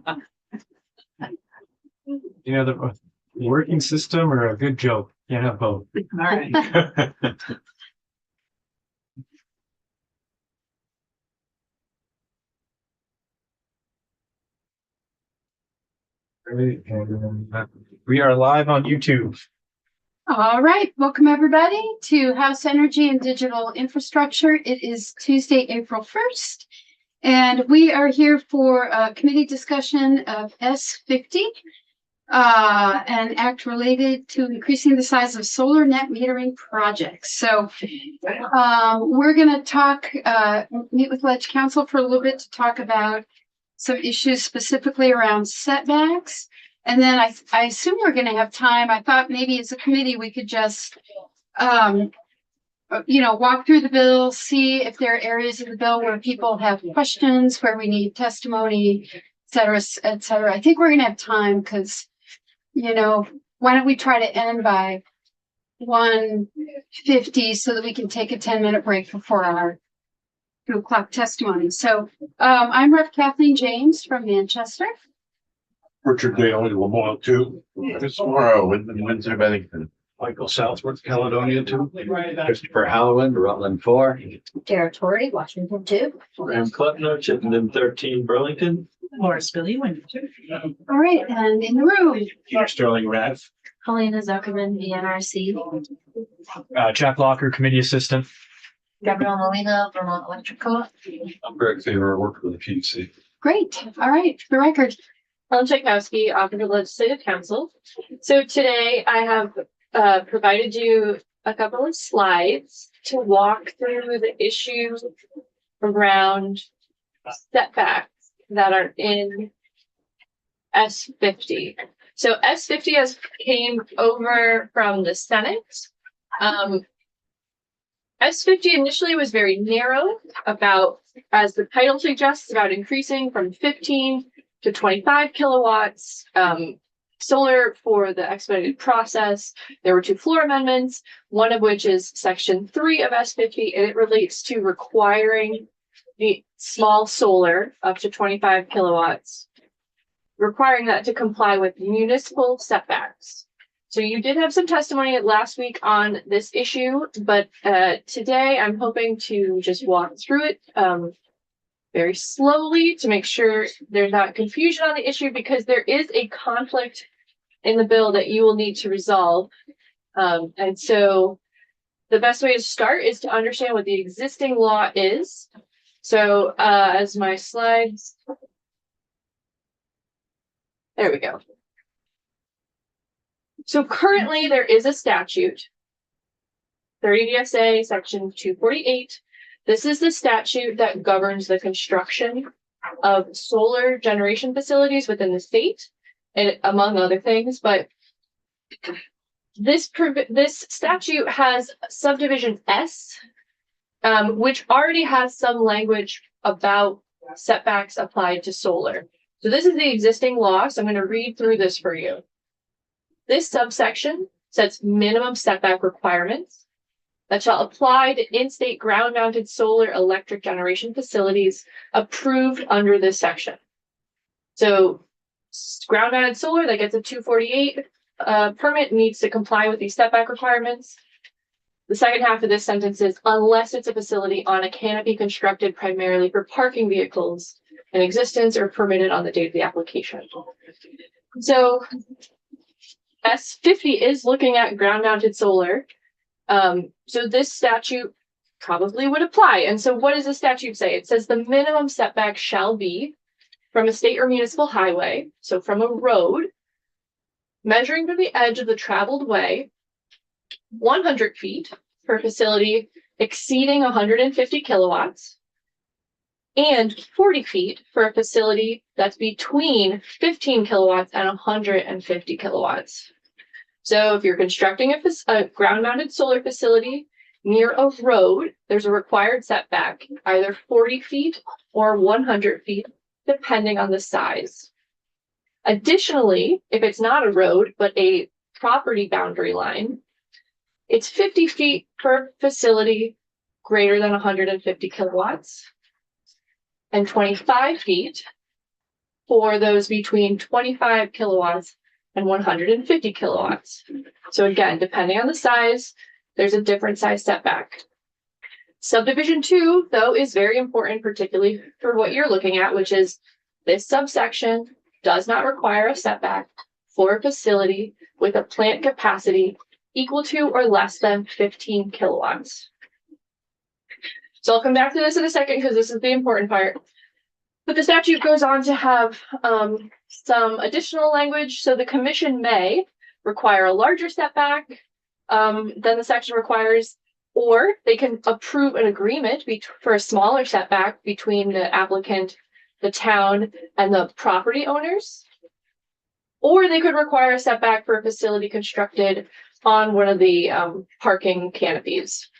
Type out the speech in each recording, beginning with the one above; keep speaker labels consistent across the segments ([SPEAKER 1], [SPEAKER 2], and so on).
[SPEAKER 1] You know, the working system or a good joke. You know, both.
[SPEAKER 2] All right.
[SPEAKER 1] We are live on YouTube.
[SPEAKER 3] All right, welcome everybody to House Energy and Digital Infrastructure. It is Tuesday, April 1st, and we are here for a committee discussion of S50, an act related to increasing the size of solar net metering projects. So we're going to talk, meet with Ledge Council for a little bit to talk about some issues specifically around setbacks. And then I assume we're going to have time. I thought maybe as a committee, we could just, walk through the bill, see if there are areas of the bill where people have questions, where we need testimony, et cetera, et cetera. I think we're going to have time because, why don't we try to end by 1:50 so that we can take a 10-minute break before our 2 o'clock testimony. So I'm Rep. Kathleen James from Manchester.
[SPEAKER 4] Richard Daly, Lamoille, too. Tomorrow, Windsor, Bennington.
[SPEAKER 5] Michael Southworth, Caledonia 2. Christopher Halloran, Rutland 4.
[SPEAKER 6] Territory, Washington 2.
[SPEAKER 5] Graham Klutner, Chittenden 13, Burlington.
[SPEAKER 2] Morris Billy, Winter.
[SPEAKER 3] All right, and in the room.
[SPEAKER 1] Peter Sterling, Rev.
[SPEAKER 6] Helena Zuckerman, VNRC.
[SPEAKER 1] Jack Locker, Committee Assistant.
[SPEAKER 6] Gabrielle Molina, Vermont Electrical.
[SPEAKER 5] I'm Greg Favor, I work for the PUC.
[SPEAKER 3] Great. All right, for the record.
[SPEAKER 7] Ellen Tchaikovsky, Office of Legislative Counsel. So today I have provided you a couple of slides to walk through the issues around setbacks that are in S50. So S50 has came over from the Senate. S50 initially was very narrow about, as the title suggests, about increasing from 15 to 25 kilowatts, solar for the expedited process. There were 2 floor amendments, one of which is section 3 of S50, and it relates to requiring the small solar up to 25 kilowatts, requiring that to comply with municipal setbacks. So you did have some testimony last week on this issue, but today I'm hoping to just walk through it very slowly to make sure there's not confusion on the issue, because there is a conflict in the bill that you will need to resolve. And so the best way to start is to understand what the existing law is. So as my slides, there we go. So currently there is a statute, 30 VSA section 248. This is the statute that governs the construction of solar generation facilities within the state, and among other things. But this statute has subdivision S, which already has some language about setbacks applied to solar. So this is the existing law. So I'm going to read through this for you. This subsection sets minimum setback requirements that shall apply to in-state ground-mounted solar electric generation facilities approved under this section. So ground-mounted solar that gets a 248 permit needs to comply with these setback requirements. The second half of this sentence is, unless it's a facility on a canopy constructed primarily for parking vehicles in existence or permitted on the date of the application. So S50 is looking at ground-mounted solar. So this statute probably would apply. And so what does the statute say? It says the minimum setback shall be from a state or municipal highway, so from a road, measuring from the edge of the traveled way, 100 feet per facility exceeding 150 kilowatts, and 40 feet for a facility that's between 15 kilowatts and 150 kilowatts. So if you're constructing a ground-mounted solar facility near a road, there's a required setback, either 40 feet or 100 feet, depending on the size. Additionally, if it's not a road, but a property boundary line, it's 50 feet per facility greater than 150 kilowatts, and 25 feet for those between 25 kilowatts and 150 kilowatts. So again, depending on the size, there's a different size setback. Subdivision 2, though, is very important, particularly for what you're looking at, which is this subsection does not require a setback for a facility with a plant capacity equal to or less than 15 kilowatts. So I'll come back to this in a second because this is the important part. But the statute goes on to have some additional language. So the commission may require a larger setback than the section requires, or they can approve an agreement for a smaller setback between the applicant, the town, and the property owners. Or they could require a setback for a facility constructed on one of the parking canopies.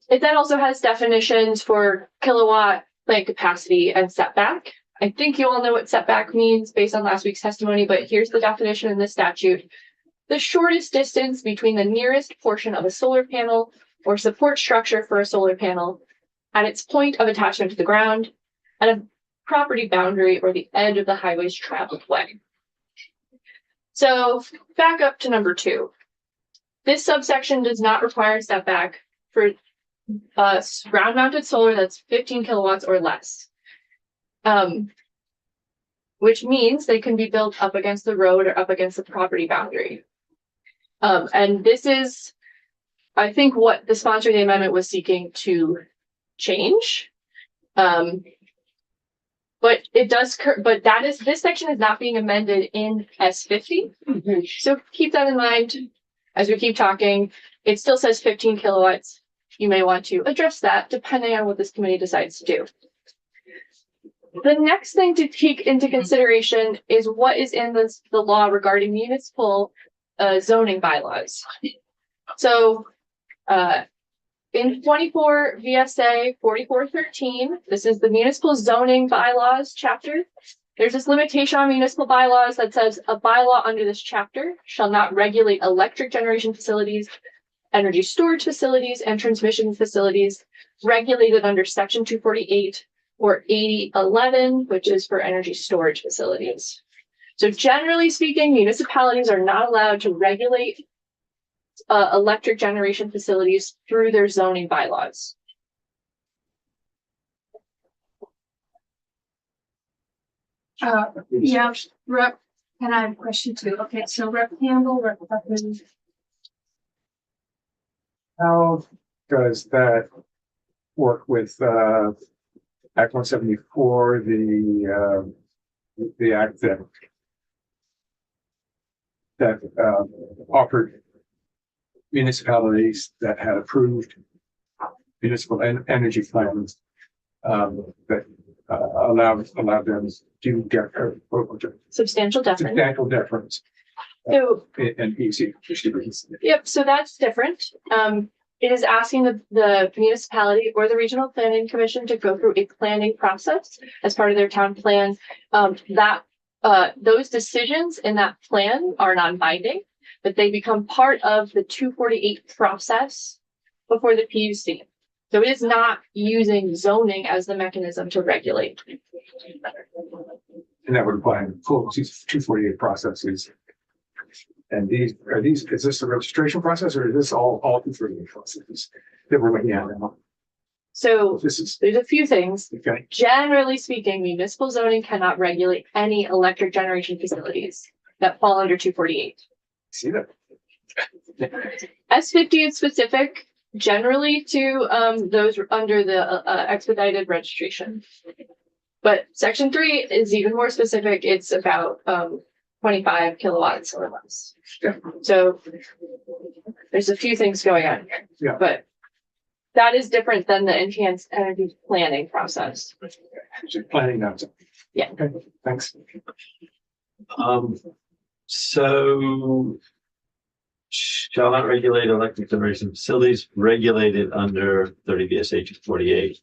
[SPEAKER 7] It then also has definitions for kilowatt, plant capacity, and setback. I think you all know what setback means based on last week's testimony, but here's the definition in the statute. The shortest distance between the nearest portion of a solar panel or support structure for a solar panel at its point of attachment to the ground and a property boundary or the edge of the highway's traveled way. So back up to number 2. This subsection does not require a setback for ground mounted solar that's 15 kilowatts or less. Which means they can be built up against the road or up against the property boundary. And this is, I think, what the sponsor of the amendment was seeking to change. But it does, but this section is not being amended in S50. So keep that in mind as we keep talking. It still says 15 kilowatts. You may want to address that depending on what this committee decides to do. The next thing to take into consideration is what is in the law regarding municipal zoning bylaws. So in 24 VSA 4413, this is the municipal zoning bylaws chapter. There's this limitation on municipal bylaws that says a bylaw under this chapter shall not regulate electric generation facilities, energy storage facilities, and transmission facilities regulated under section 248 or 8011, which is for energy storage facilities. So generally speaking, municipalities are not allowed to regulate electric generation facilities through their zoning bylaws.
[SPEAKER 3] Yeah, Rep, and I have a question too. Okay, so Rep Campbell, Rep Buckman.
[SPEAKER 1] How does that work with Act 174, the act that offered municipalities that had approved municipal energy plans that allowed them to get
[SPEAKER 7] Substantial deference.
[SPEAKER 1] substantial deference
[SPEAKER 7] So,
[SPEAKER 1] and easy.
[SPEAKER 7] yep, so that's different. It is asking the municipality or the regional planning commission to go through a planning process as part of their town plan. Those decisions in that plan are non-binding, but they become part of the 248 process before the PUC. So it is not using zoning as the mechanism to regulate.
[SPEAKER 1] And that would apply in full 248 processes. And is this the registration process or is this all 248 processes that we're looking at now?
[SPEAKER 7] So
[SPEAKER 1] There's
[SPEAKER 7] a few things.
[SPEAKER 1] okay.
[SPEAKER 7] Generally speaking, municipal zoning cannot regulate any electric generation facilities that fall under 248.
[SPEAKER 1] See that?
[SPEAKER 7] S50 is specific generally to those under the expedited registration. But section 3 is even more specific. It's about 25 kilowatts or less.
[SPEAKER 1] Yeah.
[SPEAKER 7] So there's a few things going on here.
[SPEAKER 1] Yeah.
[SPEAKER 7] But that is different than the enhanced energy planning process.
[SPEAKER 1] So planning now.
[SPEAKER 7] Yeah.
[SPEAKER 1] Okay, thanks.
[SPEAKER 5] So shall not regulate electric generation facilities regulated under 30 VSA 248.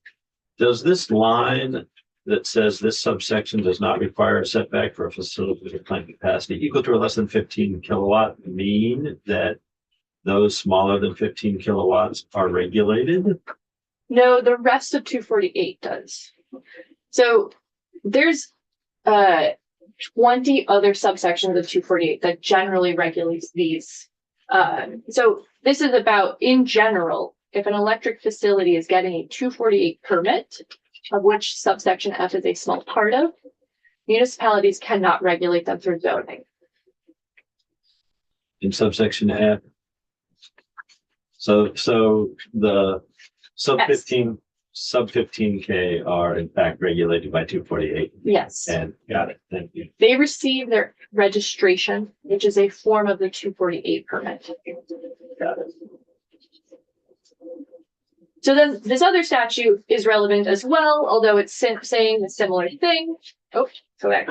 [SPEAKER 5] Does this line that says this subsection does not require a setback for a facility with a plant capacity equal to or less than 15 kilowatt mean that those smaller than 15 kilowatts are regulated?
[SPEAKER 7] No, the rest of 248 does. So there's uh 20 other subsections of 248 that generally regulates these. So this is about, in general, if an electric facility is getting a 248 permit, of which subsection F is a small part of, municipalities cannot regulate them through zoning.
[SPEAKER 5] In subsection F. So the sub
[SPEAKER 7] S.
[SPEAKER 5] 15K are in fact regulated by 248.
[SPEAKER 7] Yes.
[SPEAKER 5] And got it. Thank you.
[SPEAKER 7] They receive their registration, which is a form of the 248 permit.
[SPEAKER 5] Got it.
[SPEAKER 7] So then this other statute is relevant as well, although it's saying a similar thing. Oh, go back.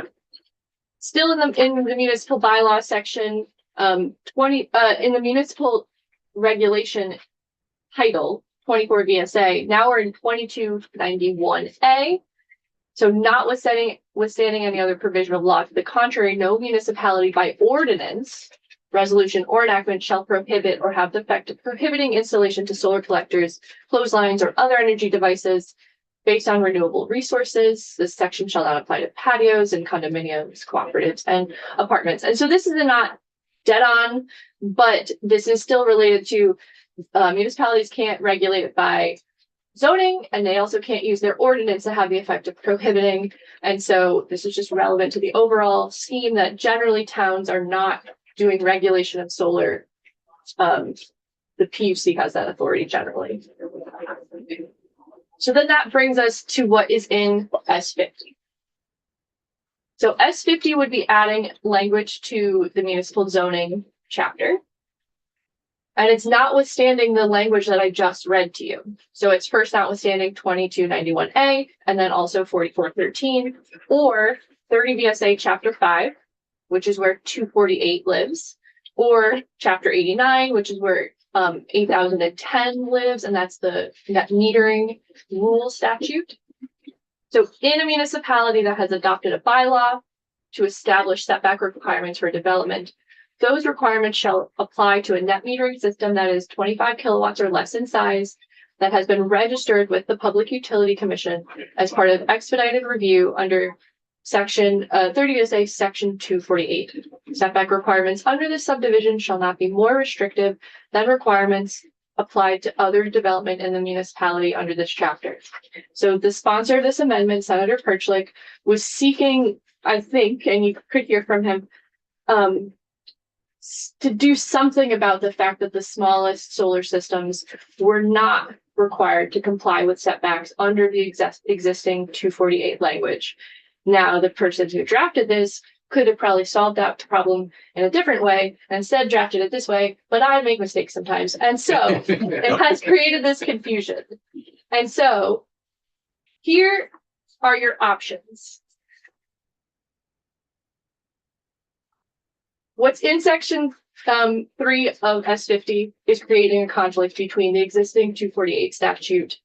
[SPEAKER 7] Still in the municipal bylaw section, 20 in the municipal regulation title 24 VSA. Now we're in 2291A. So notwithstanding any other provision of law to the contrary, no municipality by ordinance, resolution, or enactment shall prohibit or have the effect of prohibiting installation to solar collectors, clotheslines, or other energy devices based on renewable resources. This section shall not apply to patios and condominiums, cooperatives, and apartments. And so this is not dead on, but this is still related to municipalities can't regulate it by zoning, and they also can't use their ordinance to have the effect of prohibiting. And so this is just relevant to the overall scheme that generally towns are not doing regulation of solar. The PUC has that authority generally. So then that brings us to what is in S50. So S50 would be adding language to the municipal zoning chapter. And it's notwithstanding the language that I just read to you. So it's first notwithstanding 2291A, and then also 4413, or 30 VSA Chapter 5, which is where 248 lives, or Chapter 89, which is where 8010 lives, and that's the net metering rule statute. So in a municipality that has adopted a bylaw to establish setback requirements for development, those requirements shall apply to a net metering system that is 25 kilowatts or less in size, that has been registered with the Public Utility Commission as part of expedited review under section 30 SA section 248. Setback requirements under this subdivision shall not be more restrictive than requirements applied to other development in the municipality under this chapter. So the sponsor of this amendment, Senator Perchlik, was seeking, I think, and you could hear from him, to do something about the fact that the smallest solar systems were not required to comply with setbacks under the existing 248 language. Now, the person who drafted this could have probably solved that problem in a different way and instead drafted it this way, but I make mistakes sometimes. And so it has created this confusion. And so here are your options. What's in section 3 of S50 is creating a conflict between the existing 248 statute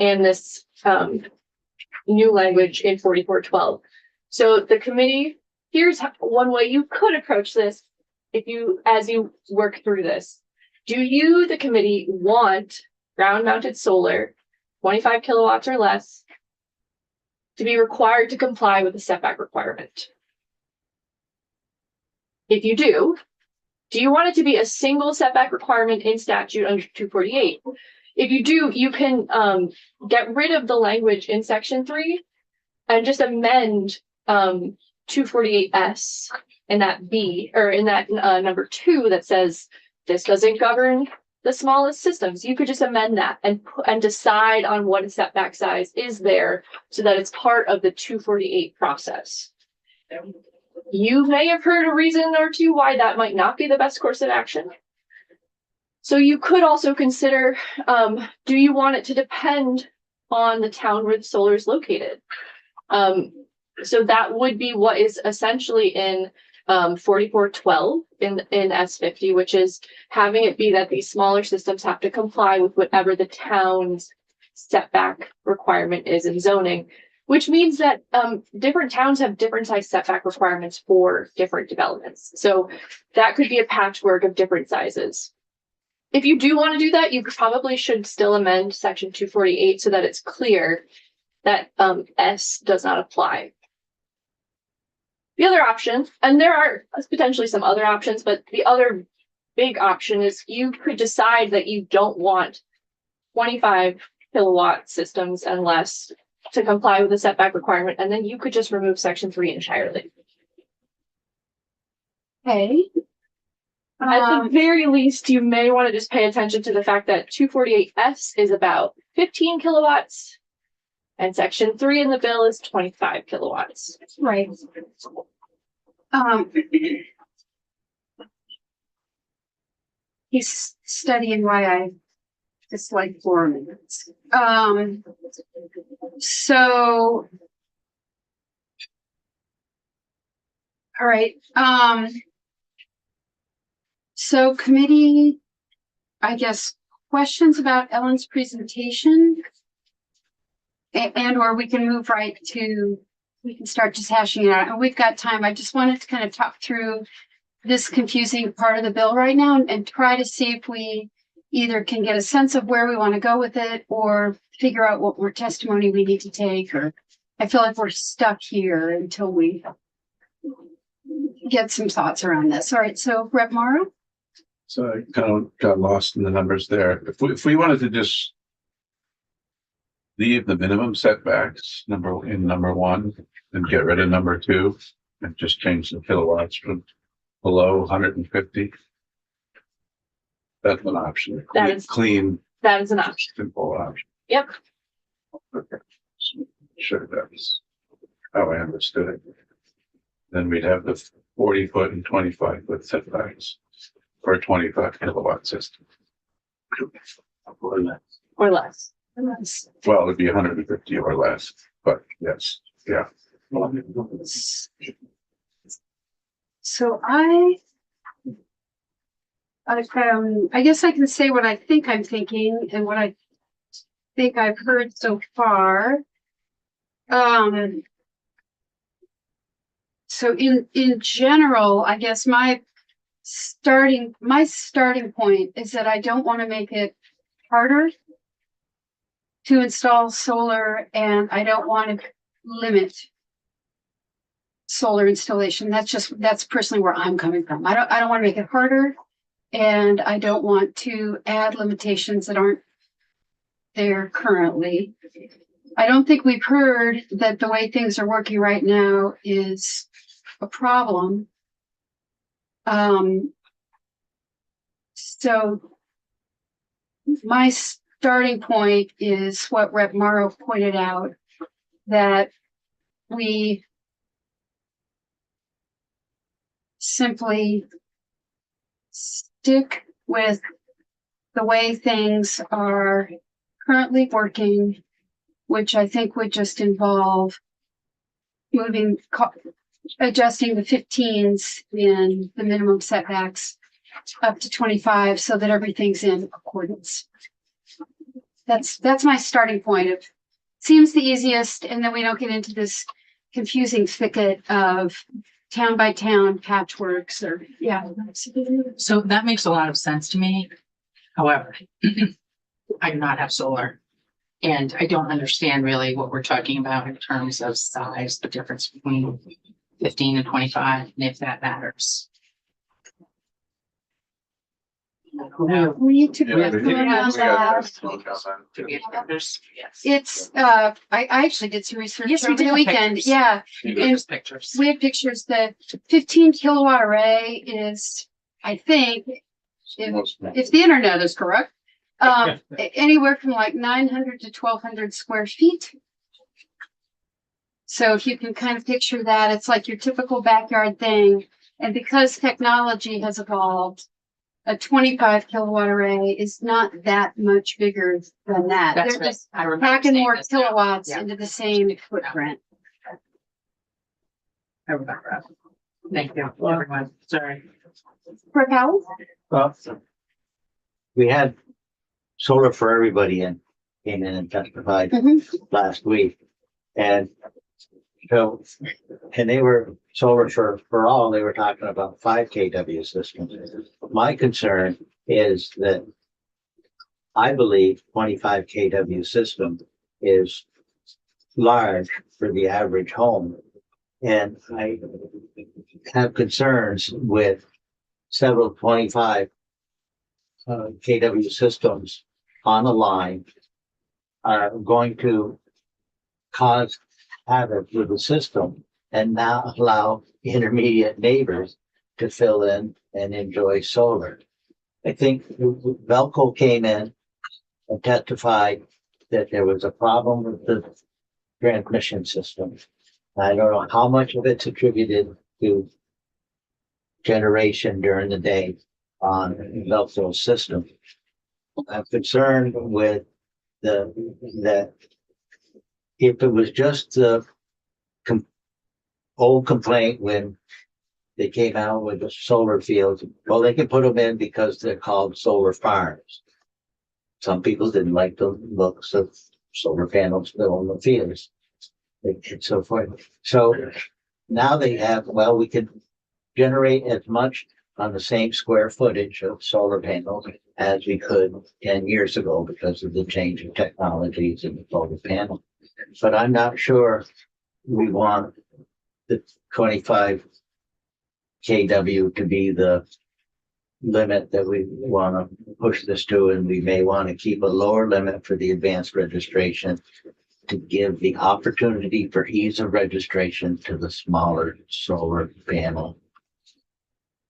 [SPEAKER 7] and this new language in 4412. So the committee, here's one way you could approach this as you work through this. Do you, the committee, want ground-mounted solar, 25 kilowatts or less, to be required to comply with the setback requirement? If you do you want it to be a single setback requirement in statute under 248? If you do, you can get rid of the language in section 3 and just amend 248S in that B, or in that number 2 that says this doesn't govern the smallest systems. You could just amend that and decide on what a setback size is there so that it's part of the 248 process. You may have heard a reason or two why that might not be the best course of action. So you could also consider, do you want it to depend on the town where the solar is located? So that would be what is essentially in 4412 in S50, which is having it be that these smaller systems have to comply with whatever the town's setback requirement is in zoning, which means that different towns have different size setback requirements for different developments. So that could be a patchwork of different sizes. If you do want to do that, you probably should still amend section 248 so that it's clear that S does not apply. The other option, and there are potentially some other options, but the other big option is you could decide that you don't want 25 kilowatt systems and less to comply with the setback requirement, and then you could just remove section 3 entirely.
[SPEAKER 3] Okay.
[SPEAKER 7] At the very least, you may want to just pay attention to the fact that 248S is about 15 kilowatts and section 3 in the bill is 25 kilowatts.
[SPEAKER 3] Right. He's studying why I dislike 4 minutes. So. All right, so committee, I guess, questions about Ellen's presentation? And or we can move right to, we can start just hashing it out, and we've got time. I just wanted to kind of talk through this confusing part of the bill right now and try to see if we either can get a sense of where we want to go with it or figure out what more testimony we need to take, or I feel like we're stuck here until we get some thoughts around this. All right, so Rep. Morrow?
[SPEAKER 4] So I kind of got lost in the numbers there. If we wanted to just leave the minimum setbacks number 1 and get rid of number 2 and just change the kilowatts from below 150. That's an option.
[SPEAKER 7] That is-
[SPEAKER 4] Clean,
[SPEAKER 7] That is an option.
[SPEAKER 4] simple option.
[SPEAKER 7] Yep.
[SPEAKER 4] Okay. Sure, that's how I understood it. Then we'd have the 40-foot and 25-foot setbacks for a 25 kilowatt system.
[SPEAKER 7] Or less.
[SPEAKER 4] Well, it'd be 150 or less, but yes, yeah.
[SPEAKER 3] So I guess I can say what I think I'm thinking and what I think I've heard so far. So in general, I guess my starting point is that I don't want to make it harder to install solar, and I don't want to limit solar installation. That's personally where I'm coming from. I don't want to make it harder, and I don't want to add limitations that aren't there currently. I don't think we've heard that the way things are working right now is a problem. So my starting point is what Rep. Morrow pointed out, that we simply stick with the way things are currently working, which I think would just involve adjusting the 15s in the minimum setbacks up to 25 so that everything's in accordance. That's my starting point. It seems the easiest, and then we don't get into this confusing thicket of town by town patchworks or, yeah.
[SPEAKER 2] So that makes a lot of sense to me. However, I do not have solar. And I don't understand really what we're talking about in terms of size, the difference between 15 and 25, and if that matters.
[SPEAKER 3] We took
[SPEAKER 4] Yeah,
[SPEAKER 3] that
[SPEAKER 4] we
[SPEAKER 3] one
[SPEAKER 4] got
[SPEAKER 3] out
[SPEAKER 4] this.
[SPEAKER 3] loud.
[SPEAKER 2] Do we have pictures? Yes.
[SPEAKER 3] It's, I actually did some research
[SPEAKER 2] Yes, we
[SPEAKER 3] over
[SPEAKER 2] did
[SPEAKER 3] the
[SPEAKER 2] have
[SPEAKER 3] weekend.
[SPEAKER 2] pictures.
[SPEAKER 3] Yeah,
[SPEAKER 2] There's pictures.
[SPEAKER 3] we have pictures. The 15 kilowatt array is, I think, if the internet is correct, anywhere from like 900 to 1,200 square feet. So if you can kind of picture that, it's like your typical backyard thing. And because technology has evolved, a 25 kilowatt array is not that much bigger than that.
[SPEAKER 2] That's
[SPEAKER 3] They're
[SPEAKER 2] right.
[SPEAKER 3] just
[SPEAKER 2] I remember
[SPEAKER 3] packing
[SPEAKER 2] seeing
[SPEAKER 3] more
[SPEAKER 2] this now.
[SPEAKER 3] kilowatts
[SPEAKER 2] Yeah.
[SPEAKER 3] into the same footprint.
[SPEAKER 2] I remember that. Thank you, everyone. Sorry.
[SPEAKER 3] For Powell?
[SPEAKER 8] Well, we had Solar for Everybody came in and testified last week. And so, and they were solar for all, they were talking about 5 kW systems. My concern is that I believe 25 kW system is large for the average home. And I have concerns with several 25 KW systems on the line are going to cause havoc with the system and not allow intermediate neighbors to fill in and enjoy solar. I think Velco came in and testified that there was a problem with the transmission system. I don't know how much of it's attributed to generation during the day on Velco's system. I'm concerned with that if it was just the old complaint when they came out with the solar fields, well, they can put them in because they're called solar farms. Some people didn't like the looks of solar panels built on the fields and so forth. So now they have, well, we can generate as much on the same square footage of solar panels as we could 10 years ago because of the change in technologies in the solar panel. But I'm not sure we want the 25 kW to be the limit that we want to push this to, and we may want to keep a lower limit for the advanced registration to give the opportunity for ease of registration to the smaller solar panel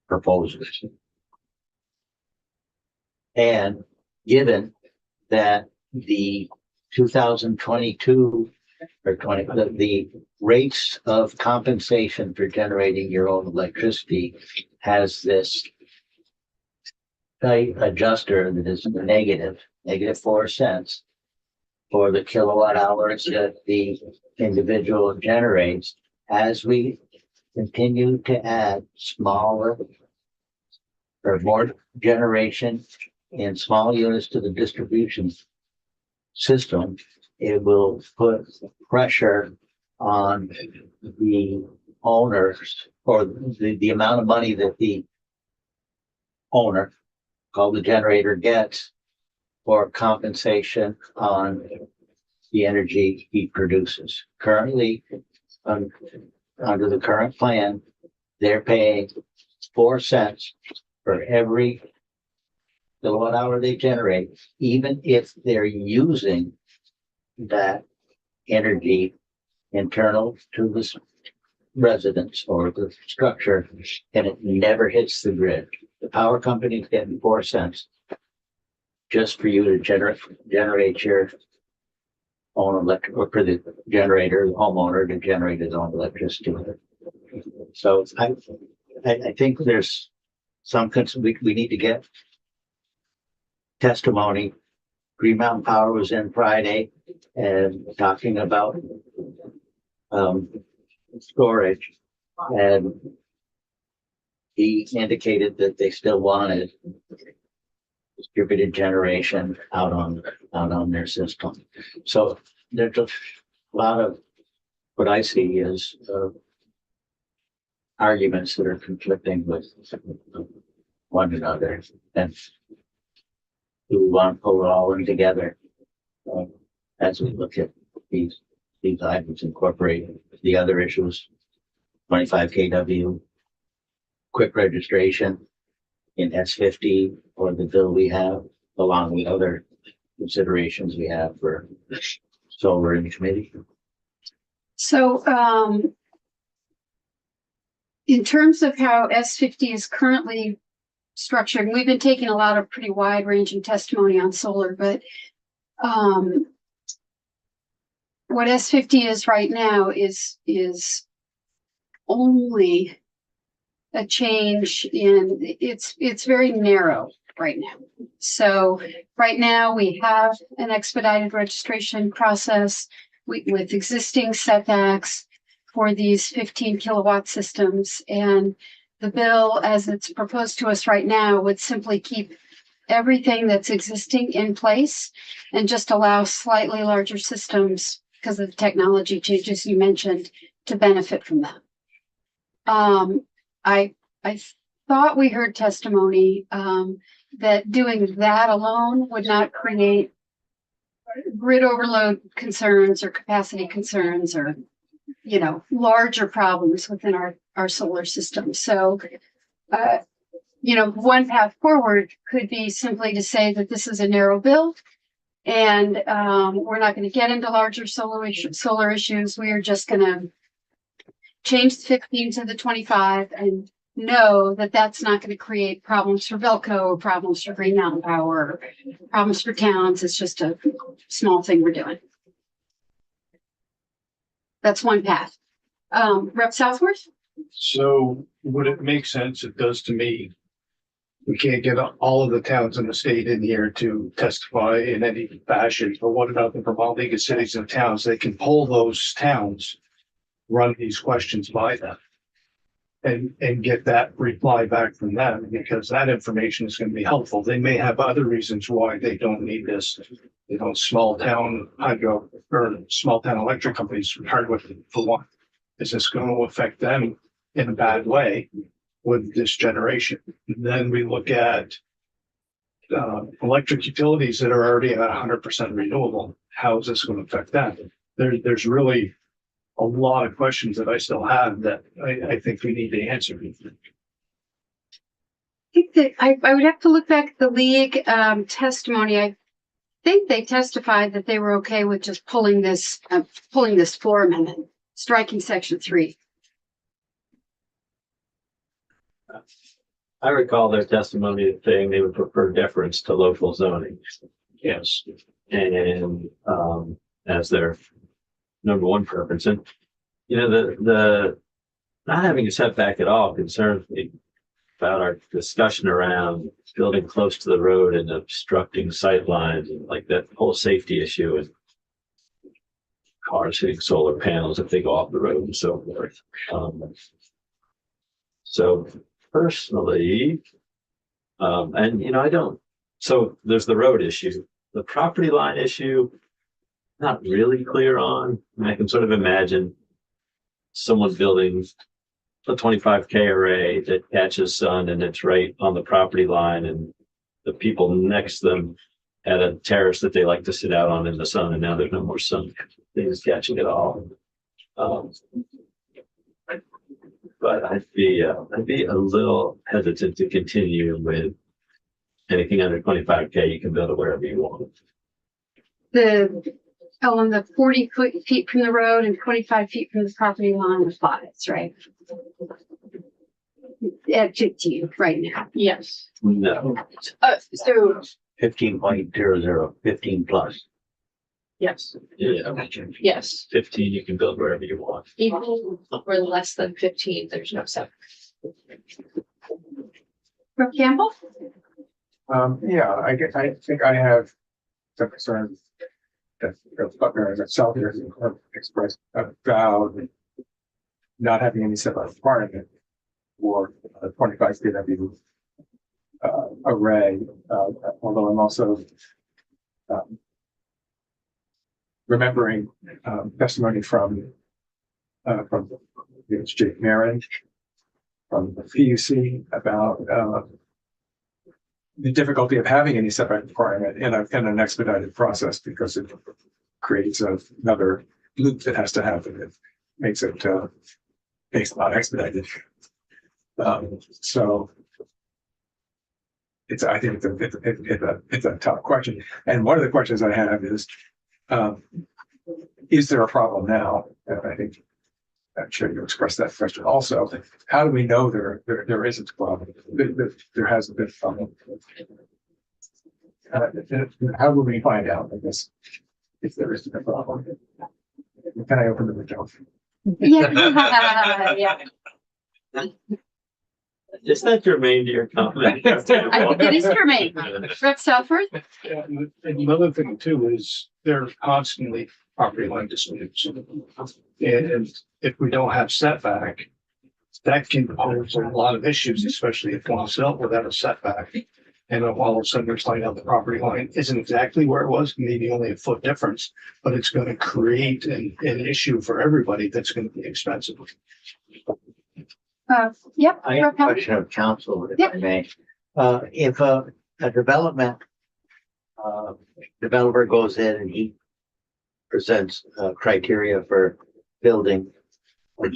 [SPEAKER 8] proposers. And given that the 2022 or 20, the rates of compensation for generating your own electricity has this tight adjuster that is negative 4 cents for the kilowatt hours that the individual generates. As we continue to add smaller or more generation in small units to the distribution system, it will put pressure on the owners or the amount of money that the owner, called the generator, gets for compensation on the energy he produces. Currently, under the current plan, they're paying 4 cents for every kilowatt hour they generate, even if they're using that energy internal to the residence or the structure, and it never hits the grid. The power company's getting 4 cents just for you to generate your own electric, or for the generator, the homeowner to generate his own electricity. So I think there's some, we need to get testimony. Green Mountain Power was in Friday and talking about storage, and he indicated that they still wanted distributed generation out on their system. So there's a lot of what I see is arguments that are conflicting with one another, and we want to pull it all in together as we look at these items, incorporating the other issues, 25 kW, quick registration in S50 or the bill we have, along with other considerations we have for solar in the committee.
[SPEAKER 3] So, in terms of how S50 is currently structured, we've been taking a lot of pretty wide ranging testimony on solar, but what S50 is right now is only a change in, it's very narrow right now. So right now we have an expedited registration process with existing setbacks for these 15 kilowatt systems, and the bill as it's proposed to us right now would simply keep everything that's existing in place and just allow slightly larger systems, because of the technology changes you mentioned, to benefit from that. I thought we heard testimony that doing that alone would not create grid overload concerns or capacity concerns, or larger problems within our solar system. So, one path forward could be simply to say that this is a narrow build and we're not going to get into larger solar issues. We are just going to change the 15 to the 25 and know that that's not going to create problems for Velco or problems for Green Mountain Power, or problems for towns. It's just a small thing we're doing. That's one path. Rep Southworth?
[SPEAKER 9] So would it make sense? It does to me. We can't get all of the towns in the state in here to testify in any fashion, but what about the Vermont League of Cities and Towns? They can poll those towns, run these questions by them, and get that reply back from them, because that information is going to be helpful. They may have other reasons why they don't need this. Small town hydro or small town electric companies, hardwood for one. Is this going to affect them in a bad way with this generation? Then we look at electric utilities that are already at 100% renewable. How is this going to affect that? There's really a lot of questions that I still have that I think we need to answer.
[SPEAKER 3] I think that I would have to look back at the league testimony. I think they testified that they were okay with just pulling this floor amendment, striking section 3.
[SPEAKER 5] I recall their testimony saying they would prefer deference to local zoning.
[SPEAKER 9] Yes.
[SPEAKER 5] And as their number one preference. And the not having a setback at all concerns me about our discussion around building close to the road and obstructing sight lines and like that whole safety issue and cars hitting solar panels if they go off the road and so forth. So personally, so there's the road issue, the property line issue, not really clear on. I can sort of imagine someone building a 25K array that catches sun and it's right on the property line, and the people next to them had a terrace that they like to sit out on in the sun, and now there's no more sun things catching it all. But I'd be a little hesitant to continue with anything under 25K. You can build it wherever you want.
[SPEAKER 3] On the 40 feet from the road and 25 feet from the property line applies, right? At 15 right now.
[SPEAKER 7] Yes.
[SPEAKER 5] No.
[SPEAKER 7] So
[SPEAKER 8] 15.00, 15 plus.
[SPEAKER 7] yes,
[SPEAKER 5] Yeah.
[SPEAKER 7] yes.
[SPEAKER 5] 15, you can build wherever you want.
[SPEAKER 7] Even for less than 15, there's no setback.
[SPEAKER 3] Rep Campbell?
[SPEAKER 1] I think I have some concerns that Butler and myself here have expressed about not having any setback requirement for a 25 kW array. Although I'm also remembering testimony from Jake Marin from the PUC about the difficulty of having any setback requirement in an expedited process, because it creates another loop that has to happen. It makes it not expedited. So I think it's a tough question. And one of the questions I have is there a problem now? And I think I'm sure you expressed that question also. How do we know there isn't a problem? There hasn't been a problem. How will we find out, I guess, if there isn't a problem? Can I open the window?
[SPEAKER 3] Yeah. Yeah.
[SPEAKER 5] Is that germane to your comment?
[SPEAKER 3] I think it is germane. Rep Southworth?
[SPEAKER 9] Yeah, and another thing too is there are constantly property line disputes. And if we don't have setback, that can pose a lot of issues, especially if one's dealt without a setback. And all of a sudden, we find out the property line isn't exactly where it was, maybe only a foot difference, but it's going to create an issue for everybody that's going to be expensive.
[SPEAKER 3] Yep.
[SPEAKER 8] I have a question of council, if I may. If a development developer goes in and he presents criteria for building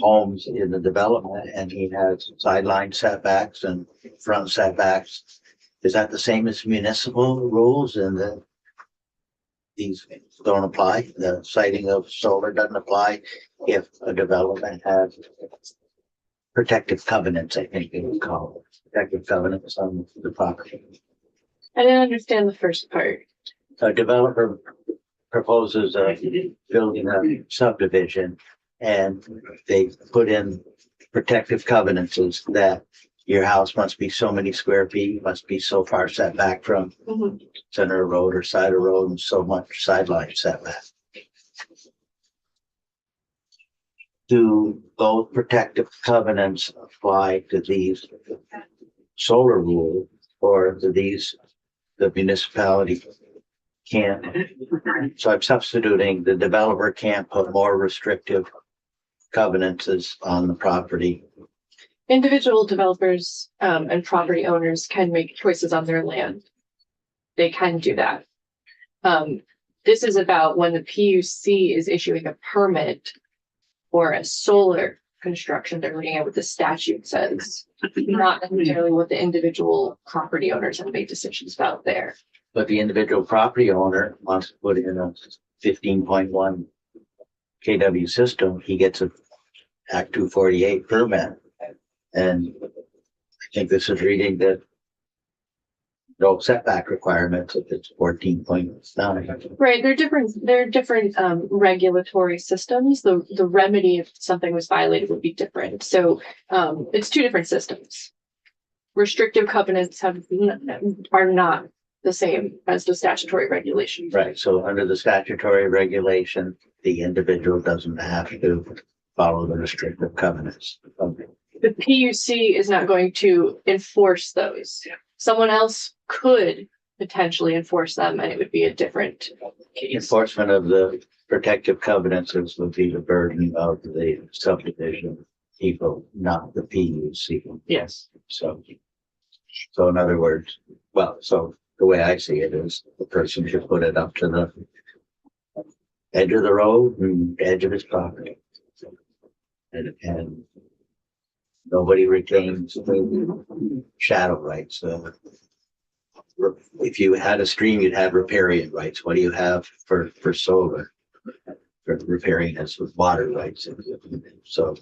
[SPEAKER 8] homes in the development and he has sideline setbacks and front setbacks. Is that the same as municipal rules and these don't apply? The siting of solar doesn't apply if a development has protective covenants, I think they would call it, protective covenants on the property.
[SPEAKER 7] I didn't understand the first part.
[SPEAKER 8] A developer proposes building a subdivision and they put in protective covenants that your house must be so many square feet, must be so far set back from
[SPEAKER 7] Mhm.
[SPEAKER 8] center of road or side of road and so much sideline setback. Do those protective covenants apply to these solar rules, or do these, the municipality can't? So I'm substituting, the developer can't put more restrictive covenants on the property.
[SPEAKER 7] Individual developers and property owners can make choices on their land. They can do that. This is about when the PUC is issuing a permit for a solar construction, they're looking at what the statute says, not necessarily what the individual property owners have made decisions about there.
[SPEAKER 8] But the individual property owner wants to put in a 15.1 kW system, he gets a Act 248 permit. And I think this is reading that no setback requirements if it's 14.9.
[SPEAKER 7] Right, they're different regulatory systems. The remedy if something was violated would be different. So it's two different systems. Restrictive covenants are not the same as the statutory regulations.
[SPEAKER 8] Right, so under the statutory regulation, the individual doesn't have to follow the restrictive covenants. Okay.
[SPEAKER 7] The PUC is not going to enforce those. Someone else could potentially enforce them and it would be a different case.
[SPEAKER 8] Enforcement of the protective covenants would be the burden of the subdivision people, not the PUC.
[SPEAKER 7] Yes.
[SPEAKER 8] So in other words, well, so the way I see it is the person should put it up to the edge of the road and edge of his property. And nobody retains the shadow rights. If you had a stream, you'd have riparian rights. What do you have for solar? For riparian is with water rights. So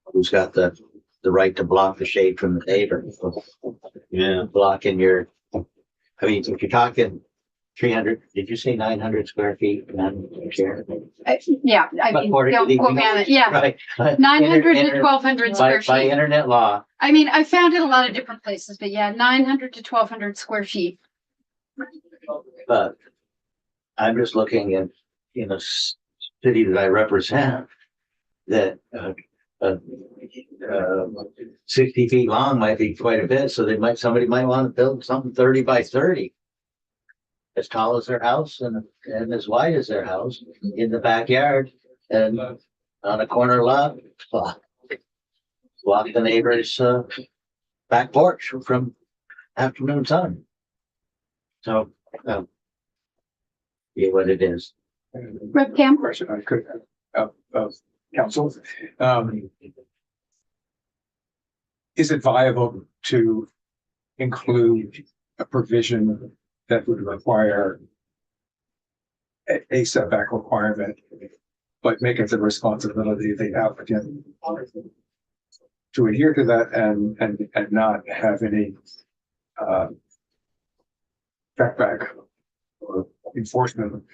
[SPEAKER 8] who's got the right to block the shade from the neighbor?
[SPEAKER 5] Yeah.
[SPEAKER 8] Blocking your, I mean, if you're talking 300, did you say 900 square feet?
[SPEAKER 3] Yeah, I
[SPEAKER 8] But
[SPEAKER 3] mean,
[SPEAKER 8] for-
[SPEAKER 3] don't quote me on it. Yeah,
[SPEAKER 8] Right.
[SPEAKER 3] 900 to
[SPEAKER 8] Inter-
[SPEAKER 3] 1,200 square
[SPEAKER 8] By
[SPEAKER 3] feet.
[SPEAKER 8] internet law,
[SPEAKER 3] I mean, I found it a lot of different places, but yeah, 900 to 1,200 square feet.
[SPEAKER 8] but I'm just looking at, in a city that I represent, that 60 feet long might be quite a bit, so somebody might want to build something 30 by 30. As tall as their house and as wide as their house in the backyard and on a corner lot, block the neighbor's back porch from afternoon sun. So, be what it is.
[SPEAKER 3] Rep Cam?
[SPEAKER 1] Question I could, of council. Is it viable to include a provision that would require a setback requirement, but make it the responsibility of the applicant to adhere to that and not have any backback or enforcement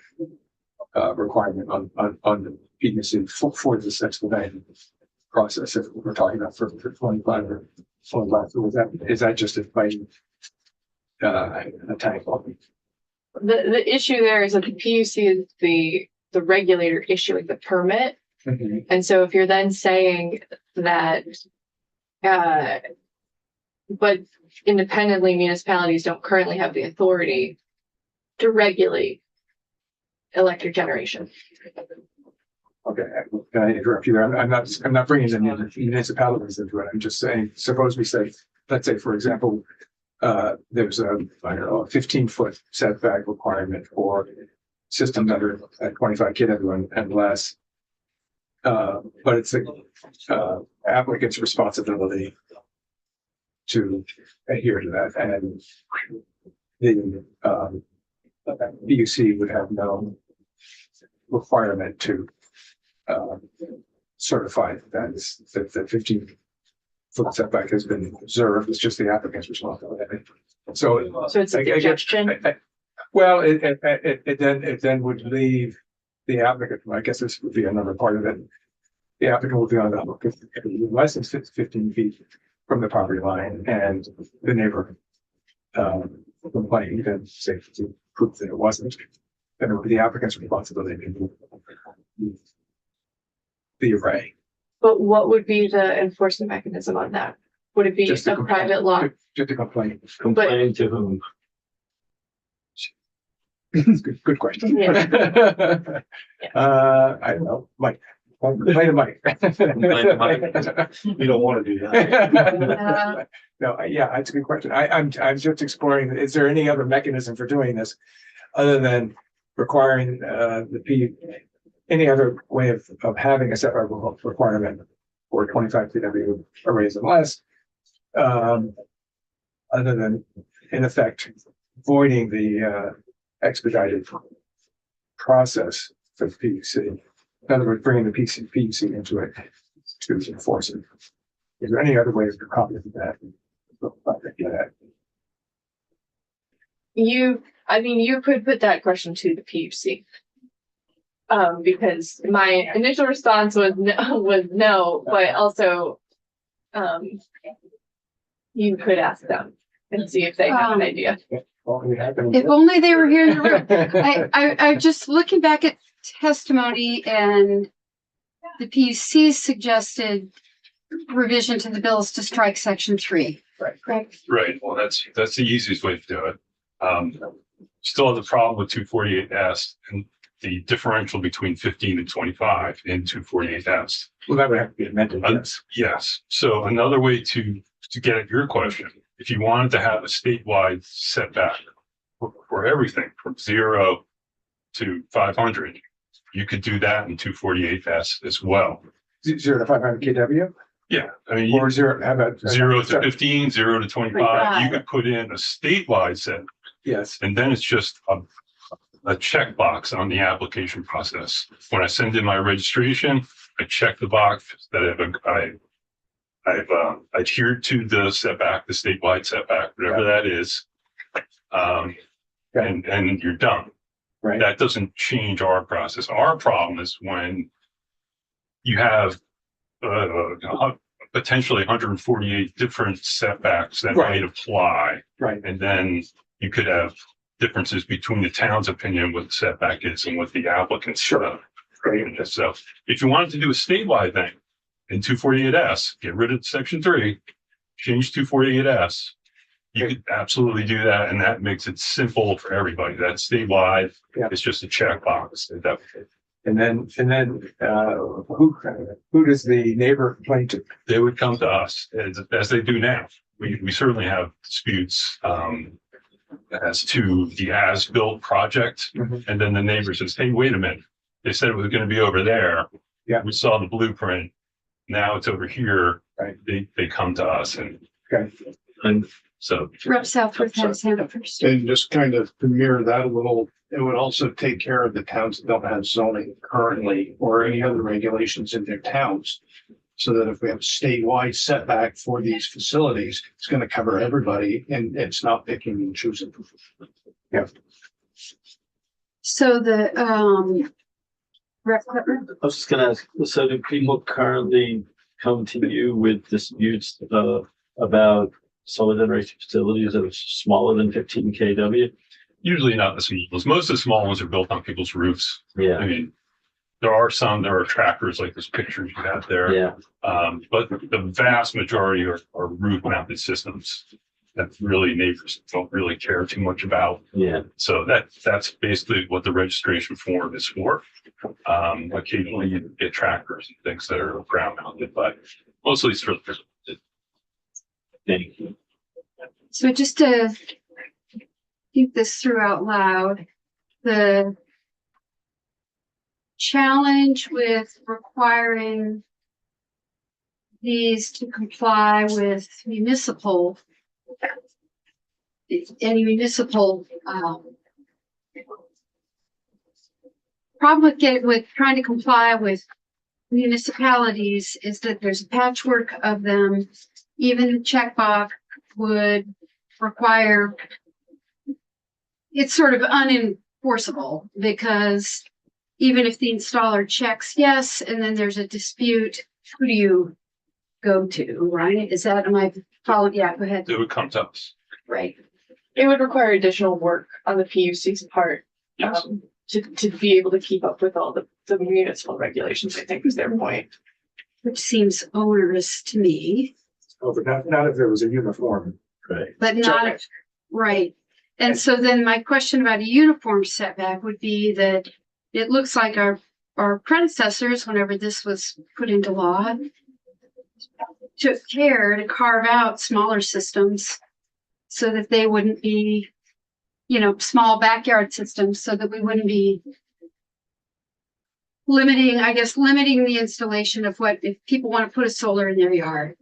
[SPEAKER 1] requirement on the PUC for the expedited process, if we're talking about for 25 or 25, is that just inviting a tank?
[SPEAKER 7] The issue there is that the PUC is the regulator issuing the permit.
[SPEAKER 1] Mm-hmm.
[SPEAKER 7] And so if you're then saying that, but independently municipalities don't currently have the authority to regulate electric generation.
[SPEAKER 1] Okay, can I interrupt you there? I'm not bringing the municipalities into it. I'm just saying, suppose we say, let's say, for example, there's a 15-foot setback requirement for systems under 25 kW and less. But it's a, applicant's responsibility to adhere to that, and the, BUC would have no requirement to, certify that the 15-foot setback has been observed. It's just the applicant's responsibility. So,
[SPEAKER 7] So it's a
[SPEAKER 1] I guess-
[SPEAKER 7] suggestion.
[SPEAKER 1] well, it then would leave the applicant, I guess this would be another part of it. The applicant will be on the hook if the license fits 15 feet from the property line and the neighbor complained and say to prove that it wasn't, then it would be the applicant's responsibility to move the array.
[SPEAKER 7] But what would be the enforcement mechanism on that? Would it be
[SPEAKER 1] Just a
[SPEAKER 7] a private law?
[SPEAKER 1] Just a complaint.
[SPEAKER 5] Complaining to whom?
[SPEAKER 1] Good question.
[SPEAKER 7] Yeah.
[SPEAKER 1] I don't know, Mike. Complain to Mike.
[SPEAKER 5] Complain to Mike.
[SPEAKER 9] We don't want to do that.
[SPEAKER 1] No, yeah, that's a good question. I'm just exploring, is there any other mechanism for doing this other than requiring, any other way of having a setback requirement for 25 kW arrays and less? Other than, in effect, voiding the, expedited process for the PUC. In other words, bringing the PUC into it to enforce it. Is there any other way to accomplish that?
[SPEAKER 7] You could put that question to the PUC. Because my initial response was no, but also, you could ask them and see if they have an idea.
[SPEAKER 3] If only they were here in the room. I just looking back at testimony and the PUC suggested revision to the bills to strike section 3.
[SPEAKER 10] Right, well, that's the easiest way to do it. Still have the problem with 248S and the differential between 15 and 25 in 248S.
[SPEAKER 1] Well, that would have to be amended, yes.
[SPEAKER 10] Yes, so another way to get at your question, if you wanted to have a statewide setback for everything from 0 to 500, you could do that in 248S as well.
[SPEAKER 1] 0 to 500 kW?
[SPEAKER 10] Yeah, I mean,
[SPEAKER 1] Or 0, how about?
[SPEAKER 10] 0 to 15, 0 to 25, you could put in a statewide set.
[SPEAKER 1] Yes,
[SPEAKER 10] And then it's just a checkbox on the application process. When I send in my registration, I check the box that I've adhered to the setback, the statewide setback, whatever that is. And you're done.
[SPEAKER 1] right.
[SPEAKER 10] That doesn't change our process. Our problem is when you have potentially 148 different setbacks that
[SPEAKER 1] Right.
[SPEAKER 10] might apply.
[SPEAKER 1] Right.
[SPEAKER 10] And then you could have differences between the town's opinion what the setback is and what the applicant's.
[SPEAKER 1] Sure.
[SPEAKER 10] opinion is. So if you wanted to do a statewide thing in 248S, get rid of section 3, change 248S, you could absolutely do that. And that makes it simple for everybody. That's statewide.
[SPEAKER 1] Yeah.
[SPEAKER 10] It's just a checkbox.
[SPEAKER 1] And then, who does the neighbor complain to?
[SPEAKER 10] They would come to us as they do now. We certainly have disputes, as to the as-built project.
[SPEAKER 1] Mhm.
[SPEAKER 10] And then the neighbor says, hey, wait a minute. They said it was going to be over there.
[SPEAKER 1] Yeah.
[SPEAKER 10] We saw the blueprint. Now it's over here.
[SPEAKER 1] Right.
[SPEAKER 10] They come to us
[SPEAKER 1] Okay.
[SPEAKER 10] and so.
[SPEAKER 3] Rep Southworth had his hand up first.
[SPEAKER 9] And just kind of to mirror that a little, it would also take care of the towns that don't have zoning currently or any other regulations in their towns. So that if we have a statewide setback for these facilities, it's going to cover everybody and it's not picking and choosing.
[SPEAKER 3] So the, Rep Clipper,
[SPEAKER 5] I was just gonna ask, so do people currently come to you with disputes about solar generation facilities that are smaller than 15 kW?
[SPEAKER 10] Usually not the small ones. Most of the small ones are built on people's roofs.
[SPEAKER 5] Yeah,
[SPEAKER 10] I mean, there are trackers like this picture you have there.
[SPEAKER 5] yeah,
[SPEAKER 10] But the vast majority are roof mounted systems that really neighbors don't really care too much about.
[SPEAKER 5] yeah.
[SPEAKER 10] So that's basically what the registration form is for. Occasionally you get trackers and things that are ground mounted, but mostly it's for.
[SPEAKER 5] Thank you.
[SPEAKER 3] so just to think this through out loud, the challenge with requiring these to comply with any municipal, problem with trying to comply with municipalities is that there's a patchwork of them. Even the checkbox would require, it's sort of unenforceable because even if the installer checks yes, and then there's a dispute, who do you go to, right? Is that, am I following? Yeah, go ahead.
[SPEAKER 10] It would come to us.
[SPEAKER 3] Right.
[SPEAKER 7] It would require additional work on the PUC's part.
[SPEAKER 10] Yes.
[SPEAKER 7] To be able to keep up with all the municipal regulations, I think was their point.
[SPEAKER 3] Which seems onerous to me,
[SPEAKER 1] Oh, but not if there was a uniform.
[SPEAKER 5] Right.
[SPEAKER 3] but not, right. And so then my question about a uniform setback would be that it looks like our predecessors, whenever this was put into law, took care to carve out smaller systems so that they wouldn't be, small backyard systems, so that we wouldn't be limiting the installation of what, if people want to put a solar in their yard,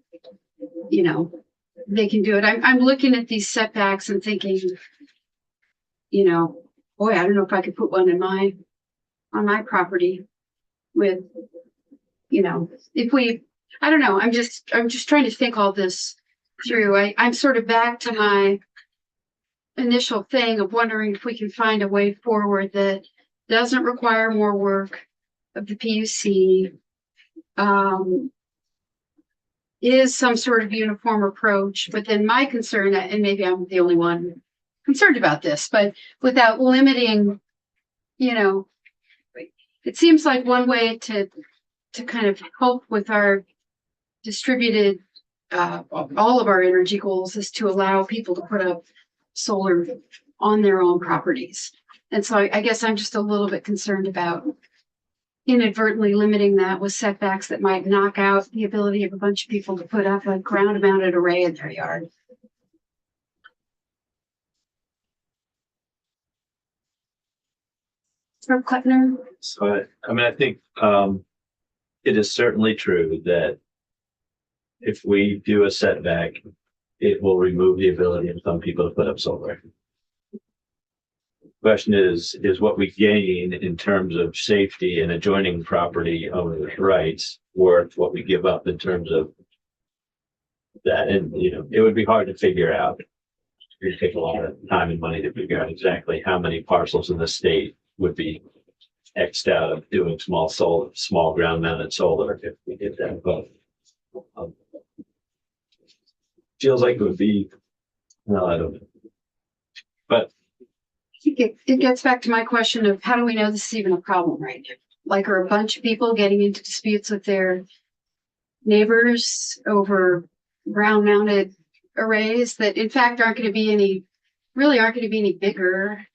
[SPEAKER 3] they can do it. I'm looking at these setbacks and thinking, boy, I don't know if I could put one on my property with, I don't know. I'm just trying to think all this through. I'm sort of back to my initial thing of wondering if we can find a way forward that doesn't require more work of the PUC, is some sort of uniform approach. But then my concern, and maybe I'm the only one concerned about this, but without limiting, it seems like one way to kind of help with our distributed, all of our energy goals is to allow people to put up solar on their own properties. And so I guess I'm just a little bit concerned about inadvertently limiting that with setbacks that might knock out the ability of a bunch of people to put up a ground mounted array in their yard. Herb Klettner?
[SPEAKER 5] So I think it is certainly true that if we do a setback, it will remove the ability of some people to put up solar. Question is what we gain in terms of safety and adjoining property owners' rights worth what we give up in terms of that? And, it would be hard to figure out. It would take a lot of time and money to figure out exactly how many parcels in the state would be X'd out of doing small ground mounted solar if we did that. But feels like it would be, no, I don't know. But
[SPEAKER 3] It gets back to my question of how do we know this is even a problem right now? Like, are a bunch of people getting into disputes with their neighbors over ground mounted arrays that in fact aren't going to be any bigger?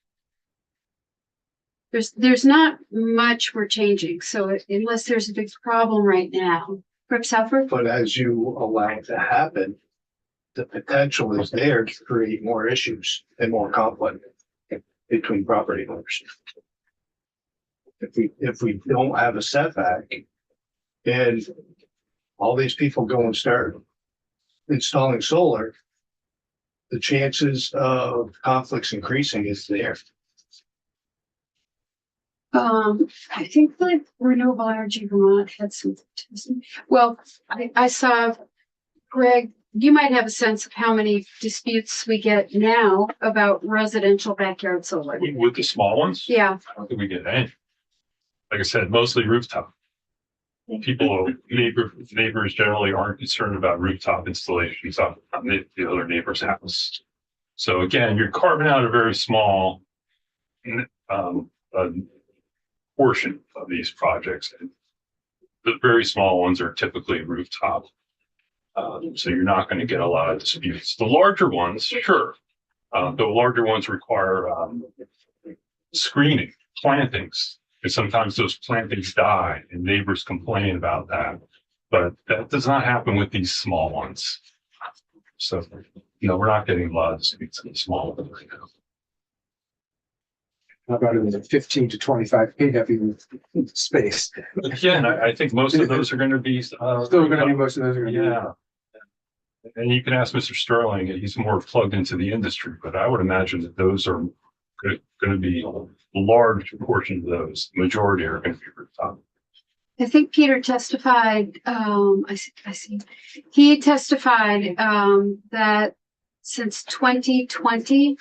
[SPEAKER 3] There's not much we're changing. So unless there's a big problem right now, Rep. Southworth?
[SPEAKER 9] But as you allow it to happen, the potential is there to create more issues and more conflict between property owners. If we don't have a setback and all these people go and start installing solar, the chances of conflicts increasing is there.
[SPEAKER 3] I think that Renewable Energy Vermont had some. Well, I saw, Greg, you might have a sense of how many disputes we get now about residential backyard solar.
[SPEAKER 10] With the small ones?
[SPEAKER 3] Yeah.
[SPEAKER 10] I don't think we get any. Like I said, mostly rooftop. Neighbors generally aren't concerned about rooftop installations on the other neighbor's house. So again, you're carving out a very small portion of these projects. The very small ones are typically rooftop. So you're not going to get a lot of disputes. The larger ones, sure. The larger ones require screening, plantings. And sometimes those plantings die and neighbors complain about that. But that does not happen with these small ones. So, we're not getting a lot of disputes in the small ones right now.
[SPEAKER 1] How about in the 15 to 25 kW space?
[SPEAKER 10] Again, I think most of those are gonna be,
[SPEAKER 1] Still gonna be, most of those are gonna be.
[SPEAKER 10] yeah. And you can ask Mr. Sterling, he's more plugged into the industry, but I would imagine that those are gonna be a large portion of those, majority are gonna be rooftop.
[SPEAKER 3] I think Peter testified, I see. He testified, that since 2020,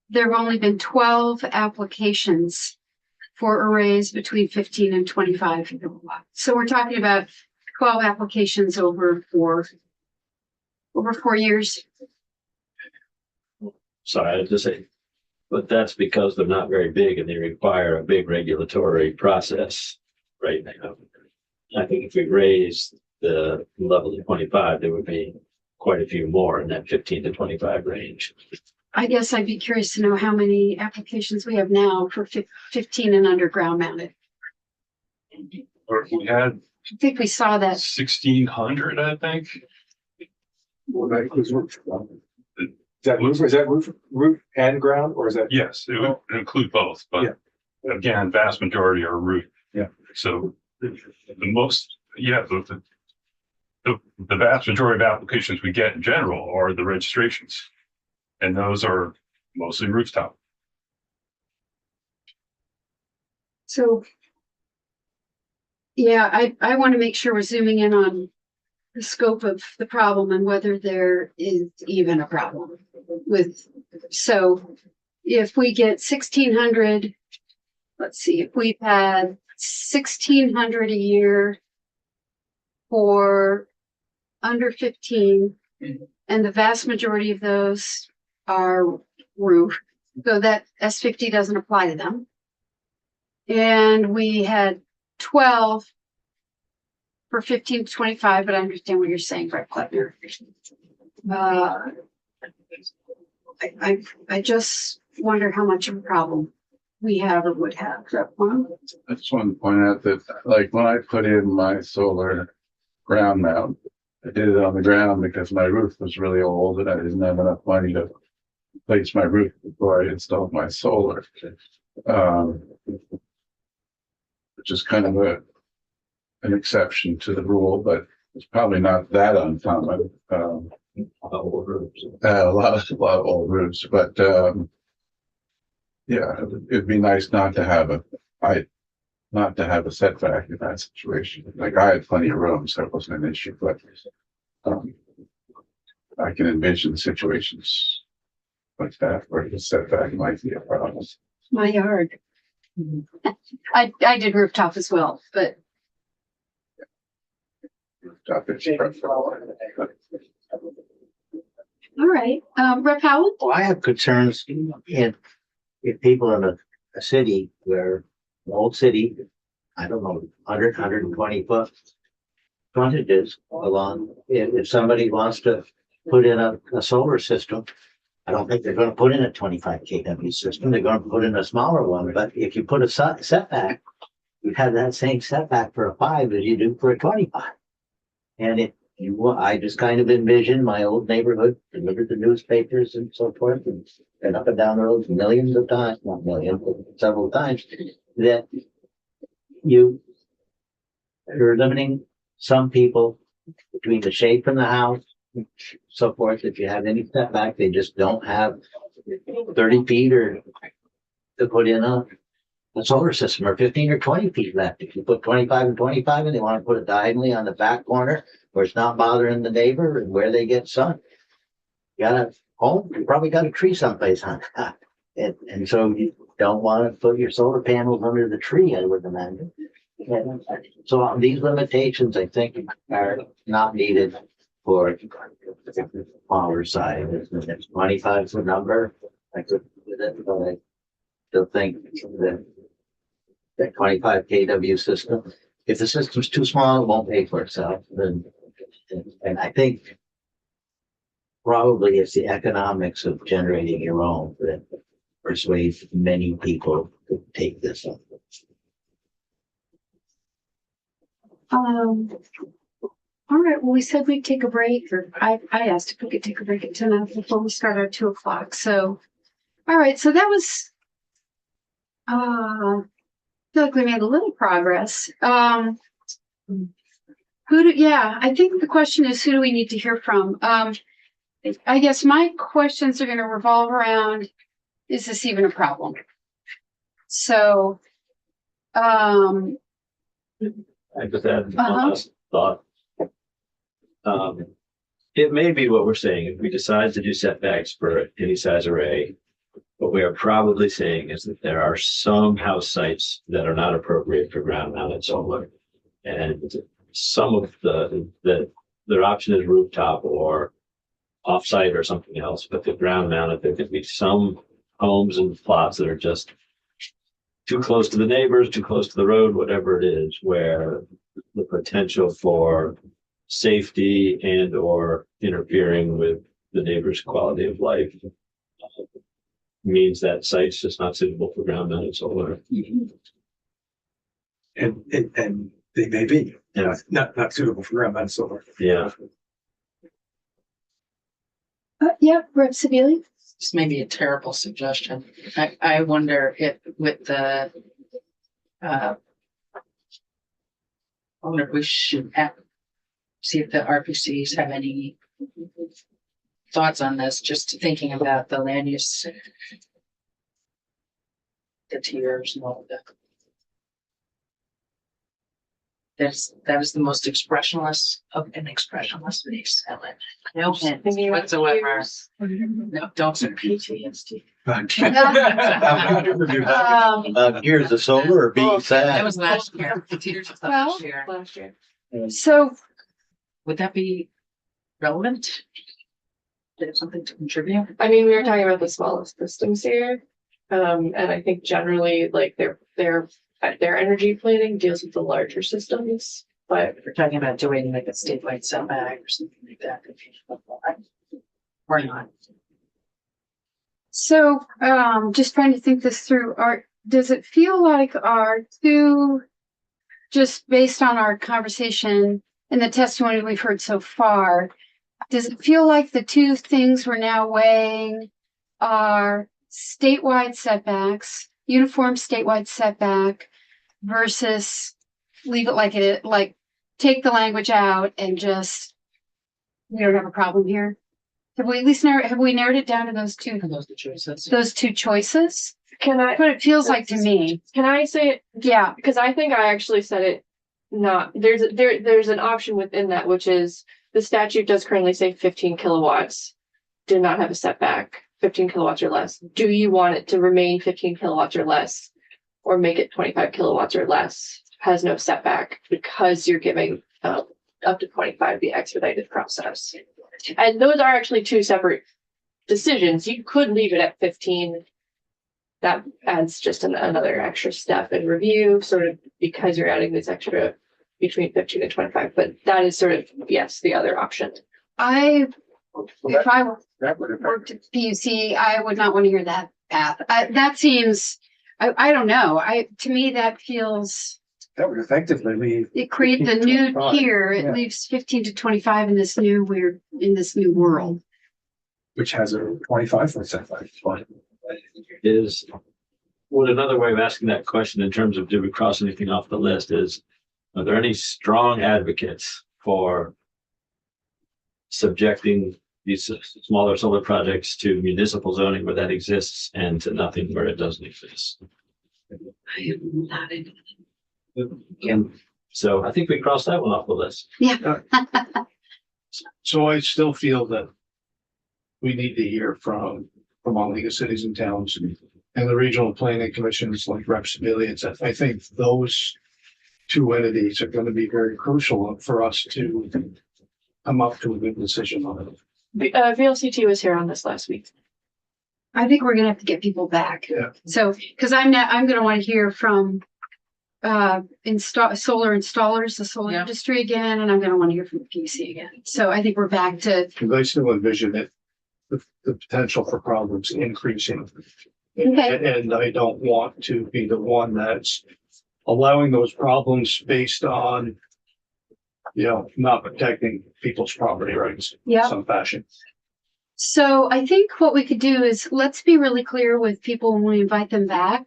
[SPEAKER 3] there have only been 12 applications for arrays between 15 and 25 kilowatts. So we're talking about 12 applications over 4 years.
[SPEAKER 5] Sorry, I had to say, but that's because they're not very big and they require a big regulatory process right now. I think if we raise the level to 25, there would be quite a few more in that 15 to 25 range.
[SPEAKER 3] I guess I'd be curious to know how many applications we have now for 15 and underground mounted.
[SPEAKER 10] Or we had
[SPEAKER 3] I think we saw that.
[SPEAKER 10] 1,600, I think.
[SPEAKER 1] Well, that includes roof. Is that roof and ground, or is that?
[SPEAKER 10] Yes, it would include both, but again, vast majority are roof.
[SPEAKER 1] Yeah.
[SPEAKER 10] So the most, the vast majority of applications we get in general are the registrations. And those are mostly rooftop.
[SPEAKER 3] So, yeah, I want to make sure we're zooming in on the scope of the problem and whether there is even a problem with, so if we get 1,600, let's see, if we've had 1,600 a year for under 15, and the vast majority of those are roof, so that S50 doesn't apply to them. And we had 12 for 15 to 25, but I understand what you're saying, Brett Kleppner. I just wonder how much of a problem we have or would have.
[SPEAKER 4] I just want to point out that, like, when I put in my solar ground mount, I did it on the ground because my roof was really old and I didn't have enough money to replace my roof before I installed my solar. Which is kind of an exception to the rule, but it's probably not that uncommon. A lot of old roofs, but yeah, it'd be nice not to have a setback in that situation. Like, I had plenty of room, so it wasn't an issue, but I can envision situations like that where the setback might be a problem.
[SPEAKER 3] My yard. I did rooftop as well, but all right. Rep Howland?
[SPEAKER 8] Well, I have concerns if people in a city where an old city, I don't know, 120 foot frontages along, if somebody wants to put in a solar system, I don't think they're going to put in a 25 kW system. They're going to put in a smaller one. But if you put a setback, you have that same setback for a 5 as you do for a 25. And I just kind of envision my old neighborhood, delivered the newspapers and so forth, and up and down the roads millions of times, not millions, but several times, that you're limiting some people between the shade from the house, so forth. If you have any setback, they just don't have 30 feet or to put in a solar system, or 15 or 20 feet left. If you put 25 and 25 and they want to put it diagonally on the back corner where it's not bothering the neighbor and where they get sun, you probably got a tree someplace on that. And so you don't want to put your solar panels under the tree, I would imagine. And so these limitations, I think, are not needed for the smaller side. It's 25 is the number. I could with it, but I still think that 25 kW system, if the system's too small, it won't pay for itself. And I think probably it's the economics of generating your own that persuades many people to take this up.
[SPEAKER 3] All right, well, we said we'd take a break, or I asked if we could take a break at 10 before we start our 2 o'clock. So, all right, so that was feel like we made a little progress. Yeah, I think the question is, who do we need to hear from? I guess my questions are gonna revolve around, is this even a problem? So,
[SPEAKER 5] I just add one
[SPEAKER 3] Uh-huh.
[SPEAKER 5] last thought. It may be what we're saying, if we decide to do setbacks for any size array, what we are probably saying is that there are some house sites that are not appropriate for ground mounted solar. And some of their option is rooftop or offsite or something else, but the ground mounted, there could be some homes and plots that are just too close to the neighbors, too close to the road, whatever it is, where the potential for safety and or interfering with the neighbor's quality of life means that site's just not suitable for ground mounted solar.
[SPEAKER 1] And they may be,
[SPEAKER 5] Yeah.
[SPEAKER 1] not suitable for ground mounted solar.
[SPEAKER 5] Yeah.
[SPEAKER 3] yeah, Rep. Sabili?
[SPEAKER 2] This may be a terrible suggestion. I wonder if with the, I wonder if we should see if the RPCs have any thoughts on this, just thinking about the land use, the tiers and all of that. That is the most expressionless of an expressionless piece. No hint whatsoever. No, don't say PTSD.
[SPEAKER 8] Here's the solar or being
[SPEAKER 2] That
[SPEAKER 8] sad.
[SPEAKER 2] was last year. The tiers was
[SPEAKER 3] Well-
[SPEAKER 2] last year.
[SPEAKER 7] Last year.
[SPEAKER 3] So,
[SPEAKER 2] Would that be relevant? Did it have something to contribute?
[SPEAKER 7] I mean, we were talking about the smallest systems here. And I think generally like their energy planning deals with the larger systems, but
[SPEAKER 2] If we're talking about doing like a statewide setback or something like that. Or not.
[SPEAKER 3] so, just trying to think this through, does it feel like our two, just based on our conversation and the testimony we've heard so far, does it feel like the two things we're now weighing are statewide setbacks, uniform statewide setback versus leave it like it, like take the language out and just, we don't have a problem here? Have we at least have we narrowed it down to those two choices?
[SPEAKER 7] can
[SPEAKER 3] That's what it feels like to me.
[SPEAKER 7] I say it?
[SPEAKER 3] Yeah.
[SPEAKER 7] Because I think I actually said it not, there's an option within that, which is the statute does currently say 15 kilowatts. Do not have a setback, 15 kilowatts or less. Do you want it to remain 15 kilowatts or less? Or make it 25 kilowatts or less, has no setback because you're giving up to 25 the expedited process. And those are actually two separate decisions. You could leave it at 15. That adds just another extra step in review, sort of because you're adding this extra between 15 and 25. But that is sort of, yes, the other option.
[SPEAKER 3] If I
[SPEAKER 1] That would affect.
[SPEAKER 3] worked at PUC, I would not want to hear that path. That seems, I don't know. To me, that feels,
[SPEAKER 1] That would effectively leave.
[SPEAKER 3] it creates a new
[SPEAKER 1] 25,
[SPEAKER 3] tier. It
[SPEAKER 1] yeah.
[SPEAKER 3] leaves 15 to 25 in this new world.
[SPEAKER 1] Which has a 25% setback.
[SPEAKER 5] Would another way of asking that question in terms of did we cross anything off the list is, are there any strong advocates for subjecting these smaller solar projects to municipal zoning where that exists and to nothing where it doesn't exist?
[SPEAKER 2] I am not in.
[SPEAKER 5] And so I think we crossed that one off the list.
[SPEAKER 3] Yeah.
[SPEAKER 9] So I still feel that we need to hear from all League of Cities and Towns and the regional planning commissions like Rep. Civilians. I think those two entities are going to be very crucial for us to come up to a good decision on it.
[SPEAKER 7] VLCT was here on this last week.
[SPEAKER 3] I think we're gonna have to get people back.
[SPEAKER 9] Yeah.
[SPEAKER 3] So, because I'm gonna want to hear from solar installers, the solar
[SPEAKER 2] Yeah.
[SPEAKER 3] industry again, and I'm gonna want to hear from the PUC again. So I think we're back to,
[SPEAKER 9] Because I still envision it, the potential for problems increasing.
[SPEAKER 3] Okay.
[SPEAKER 9] And I don't want to be the one that's allowing those problems based on, not protecting people's property rights in
[SPEAKER 3] yeah.
[SPEAKER 9] some fashion.
[SPEAKER 3] So I think what we could do is let's be really clear with people when we invite them back.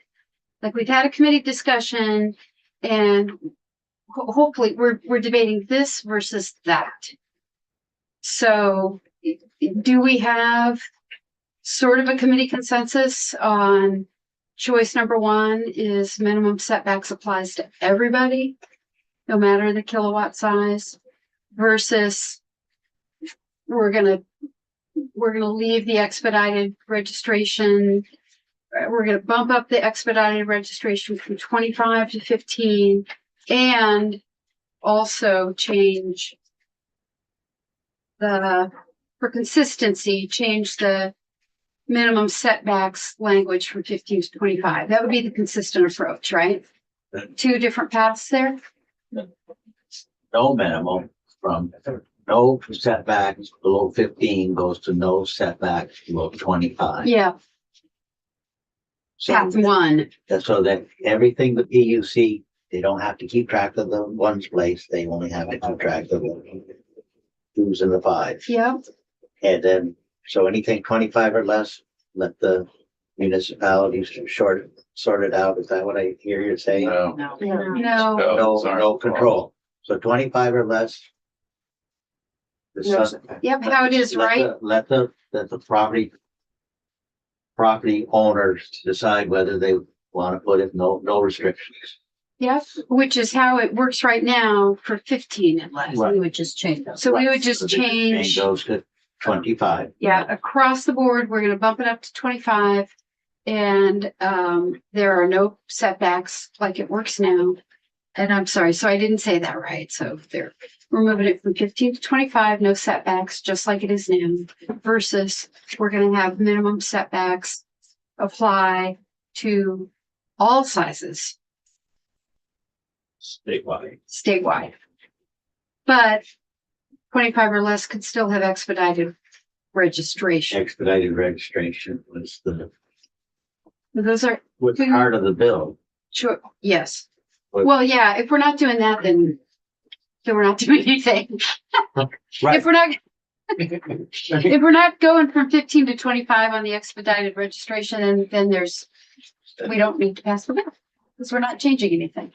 [SPEAKER 3] Like we've had a committee discussion and hopefully we're debating this versus that. So do we have sort of a committee consensus on choice number one is minimum setbacks applies to everybody, no matter the kilowatt size, versus we're gonna leave the expedited registration. We're gonna bump up the expedited registration from 25 to 15 and also change for consistency, change the minimum setbacks language from 15 to 25. That would be the consistent approach, right? Two different paths there.
[SPEAKER 8] No minimum from no setbacks below 15 goes to no setbacks below 25.
[SPEAKER 3] Yeah,
[SPEAKER 8] So,
[SPEAKER 3] path one.
[SPEAKER 8] so that everything the PUC, they don't have to keep track of the ones place. They only have to keep track of the twos and the fives.
[SPEAKER 3] Yeah,
[SPEAKER 8] And then, so anything 25 or less, let the municipalities sort it out. Is that what I hear you saying?
[SPEAKER 4] No.
[SPEAKER 2] No.
[SPEAKER 3] no,
[SPEAKER 8] No control. So 25 or less. The
[SPEAKER 6] No
[SPEAKER 8] sun-
[SPEAKER 3] yep, how it is, right?
[SPEAKER 8] Let the property owners decide whether they want to put it, no restrictions.
[SPEAKER 3] Yes, which is how it works right now for 15 and less.
[SPEAKER 8] Right.
[SPEAKER 6] We would just change those.
[SPEAKER 3] So we would
[SPEAKER 8] So
[SPEAKER 3] just
[SPEAKER 8] they
[SPEAKER 3] change,
[SPEAKER 8] those to 25.
[SPEAKER 3] yeah, across the board, we're gonna bump it up to 25. And there are no setbacks like it works now. And I'm sorry, so I didn't say that right. So we're moving it from 15 to 25, no setbacks, just like it is now, versus we're gonna have minimum setbacks apply to all sizes statewide. But 25 or less could still have expedited registration.
[SPEAKER 8] Expedited registration was
[SPEAKER 3] Those are,
[SPEAKER 8] was part of the bill.
[SPEAKER 3] sure, yes.
[SPEAKER 8] But-
[SPEAKER 3] Well, yeah, if we're not doing that, then we're not doing anything.
[SPEAKER 8] Right.
[SPEAKER 3] If we're not going from 15 to 25 on the expedited registration, then we don't need to pass the bill because we're not changing anything.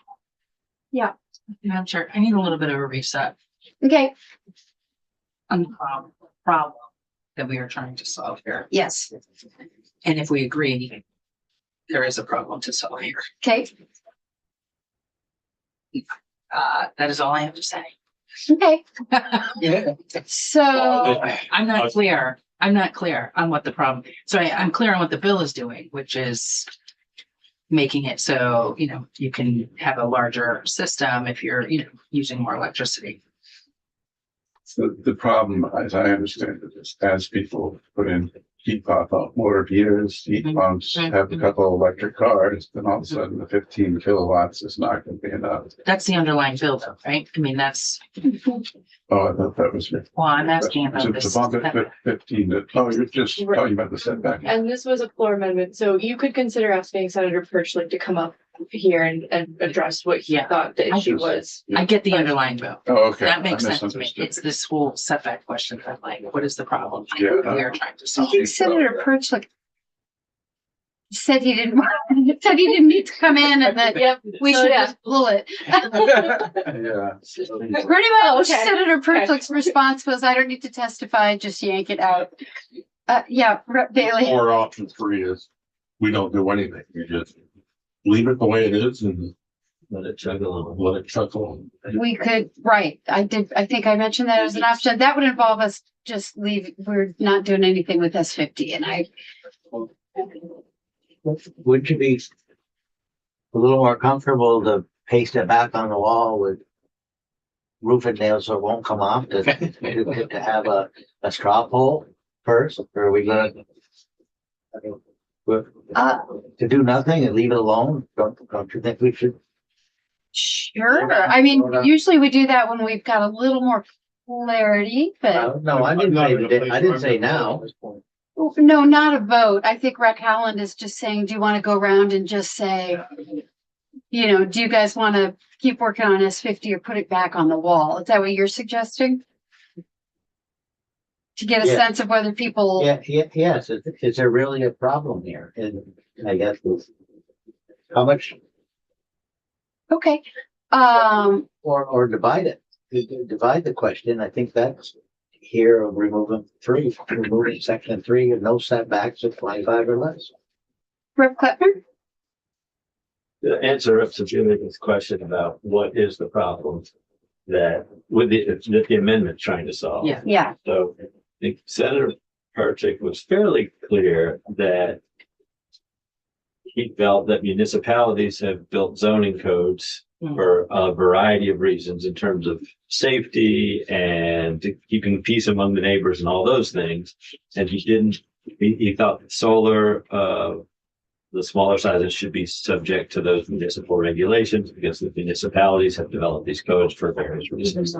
[SPEAKER 2] I'm sure I need a little bit of a reset
[SPEAKER 3] Okay,
[SPEAKER 2] on the problem that we are trying to solve here.
[SPEAKER 3] yes,
[SPEAKER 2] And if we agree, there is a problem to solve here.
[SPEAKER 3] okay,
[SPEAKER 2] That is all I have to say.
[SPEAKER 3] okay. So,
[SPEAKER 2] I'm not clear. I'm not clear on what the problem, so I'm clear on what the bill is doing, which is making it so, you can have a larger system if you're, using more electricity.
[SPEAKER 4] So the problem, as I understand it, is as people put in heat pump motor heaters, heat
[SPEAKER 2] Mhm.
[SPEAKER 4] pumps, have a couple of electric cars, then all of a sudden the 15 kilowatts is not going to be enough.
[SPEAKER 2] That's the underlying bill though, right? I mean, that's,
[SPEAKER 4] Oh, I thought that was.
[SPEAKER 2] well, I'm asking about
[SPEAKER 4] To
[SPEAKER 2] this.
[SPEAKER 4] bump it to 15, you're just talking about the setback.
[SPEAKER 7] And this was a floor amendment, so you could consider asking Senator Perchlik to come up here and address what he
[SPEAKER 2] Yeah.
[SPEAKER 7] thought the issue was.
[SPEAKER 2] I get the underlying bill.
[SPEAKER 4] Oh, okay.
[SPEAKER 2] That makes
[SPEAKER 4] I
[SPEAKER 2] sense to me.
[SPEAKER 4] misunderstood.
[SPEAKER 2] It's this whole setback question. I'm like, what is the problem?
[SPEAKER 4] Yeah.
[SPEAKER 2] We are trying to
[SPEAKER 3] I
[SPEAKER 2] solve.
[SPEAKER 3] think Senator Perchlik said he didn't need to come in and that
[SPEAKER 7] Yep.
[SPEAKER 3] we
[SPEAKER 7] So,
[SPEAKER 3] should
[SPEAKER 7] yeah.
[SPEAKER 3] just pull it.
[SPEAKER 4] Yeah.
[SPEAKER 3] Pretty much,
[SPEAKER 7] Okay.
[SPEAKER 3] Senator Perchlik's response was, I don't need to testify, just yank it out. Yeah, Rep. Bailey,
[SPEAKER 10] Or option three is, we don't do anything, we just leave it the way it is and
[SPEAKER 5] Let it chug a little.
[SPEAKER 10] let it chuckle.
[SPEAKER 3] we could, right, I think I mentioned that as an option. That would involve us just we're not doing anything with S50 and
[SPEAKER 8] Would you be a little more comfortable to paste it back on the wall with roofing nails so it won't come off to have a straw poll first? Or are we gonna to do nothing and leave it alone? Don't you think we should?
[SPEAKER 3] sure. I mean, usually we do that when we've got a little more clarity, but
[SPEAKER 8] No, I didn't say now.
[SPEAKER 3] no, not a vote. I think Rec Howland is just saying, do you want to go around and just say, do you guys want to keep working on S50 or put it back on the wall? Is that what you're suggesting? To get a
[SPEAKER 8] Yeah.
[SPEAKER 3] sense of whether people,
[SPEAKER 8] Yes. Is there really a problem here? And I guess How much,
[SPEAKER 3] Okay.
[SPEAKER 8] or divide it, divide the question. I think that's here, removing section 3 of no setbacks of 25 or less.
[SPEAKER 3] Rep. Kleppner?
[SPEAKER 5] To answer up to Julie's question about what is the problem that that the amendment's trying to solve.
[SPEAKER 2] Yeah.
[SPEAKER 3] Yeah.
[SPEAKER 5] So I think Senator Perchik was fairly clear that he felt that municipalities have built zoning codes for a variety of reasons in terms of safety and keeping peace among the neighbors and all those things. And he thought solar, the smaller sizes should be subject to those municipal regulations because the municipalities have developed these codes for various reasons.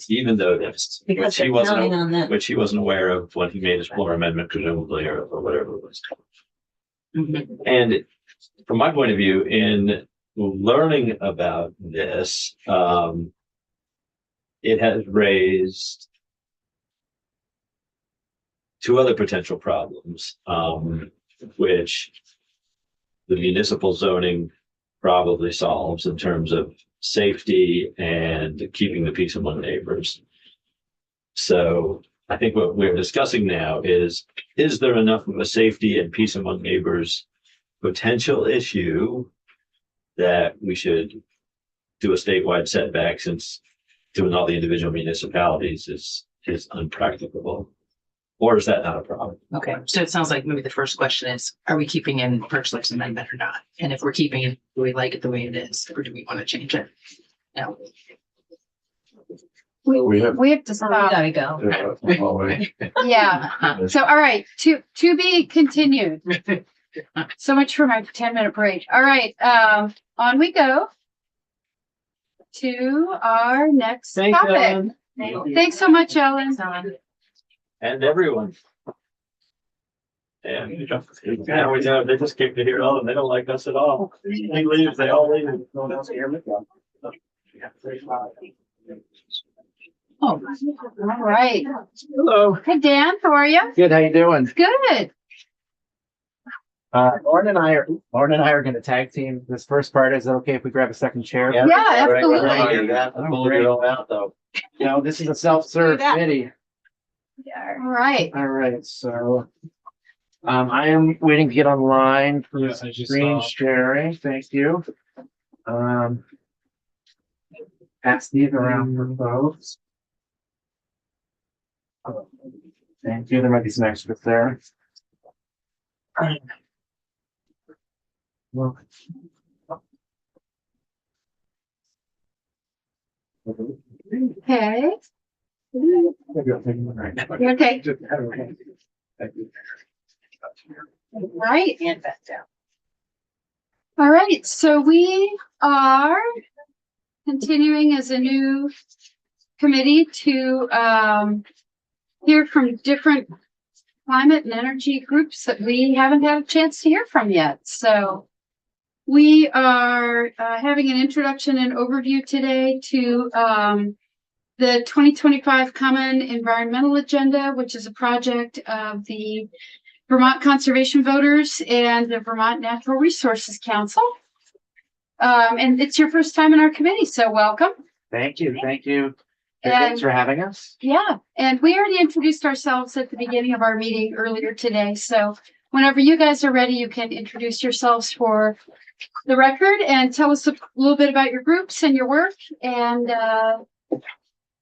[SPEAKER 5] Even though that's,
[SPEAKER 6] Because they're counting on them.
[SPEAKER 5] which he wasn't aware of when he made his floor amendment, presumably, or whatever it was. And from my point of view, in learning about this, it has raised two other potential problems, which the municipal zoning probably solves in terms of safety and keeping the peace among neighbors. So I think what we're discussing now is there enough of a safety and peace among neighbors potential issue that we should do a statewide setback, since doing all the individual municipalities is unpracticable? Or is that not a problem?
[SPEAKER 2] Okay, so it sounds like maybe the first question is, are we keeping in Perchlik's amendment or not? And if we're keeping it, do we like it the way it is, or do we want to change it? No.
[SPEAKER 4] We have.
[SPEAKER 3] We have to
[SPEAKER 6] We
[SPEAKER 3] stop.
[SPEAKER 6] gotta go.
[SPEAKER 3] Yeah. So, all right, to be continued. So much for my 10-minute break. All right, on we go to our next
[SPEAKER 5] Thanks,
[SPEAKER 3] topic.
[SPEAKER 5] Ellen.
[SPEAKER 3] Thanks so much, Ellen.
[SPEAKER 5] And everyone. And now we know they just came to hear, oh, they don't like us at all. He leaves, they all leave. No one else here.
[SPEAKER 3] Oh, all right.
[SPEAKER 11] Hello,
[SPEAKER 3] Hey, Dan, how are you?
[SPEAKER 11] good, how you doing?
[SPEAKER 3] Good.
[SPEAKER 11] Lauren and I are gonna tag team this first part. Is it okay if we grab a second chair?
[SPEAKER 3] Yeah, absolutely.
[SPEAKER 8] Though.
[SPEAKER 11] No, this is a self-serve
[SPEAKER 3] Do that.
[SPEAKER 11] committee.
[SPEAKER 3] All right.
[SPEAKER 11] All right, so I am waiting to get online for
[SPEAKER 10] Yes, I just
[SPEAKER 11] screen
[SPEAKER 10] saw.
[SPEAKER 11] sharing. Thank you. Pass these around for folks. Thank you. There might be some extras there. Well.
[SPEAKER 3] Okay. You okay? Right.
[SPEAKER 6] And back down.
[SPEAKER 3] All right, so we are continuing as a new committee to hear from different climate and energy groups that we haven't had a chance to hear from yet. So we are having an introduction and overview today to the 2025 Common Environmental Agenda, which is a project of the Vermont Conservation Voters and the Vermont Natural Resources Council. And it's your first time in our committee, so welcome.
[SPEAKER 11] Thank you, thank you.
[SPEAKER 3] And-
[SPEAKER 11] Thanks for having us.
[SPEAKER 3] Yeah, and we already introduced ourselves at the beginning of our meeting earlier today, so whenever you guys are ready, you can introduce yourselves for the record and tell us a little bit about your groups and your work and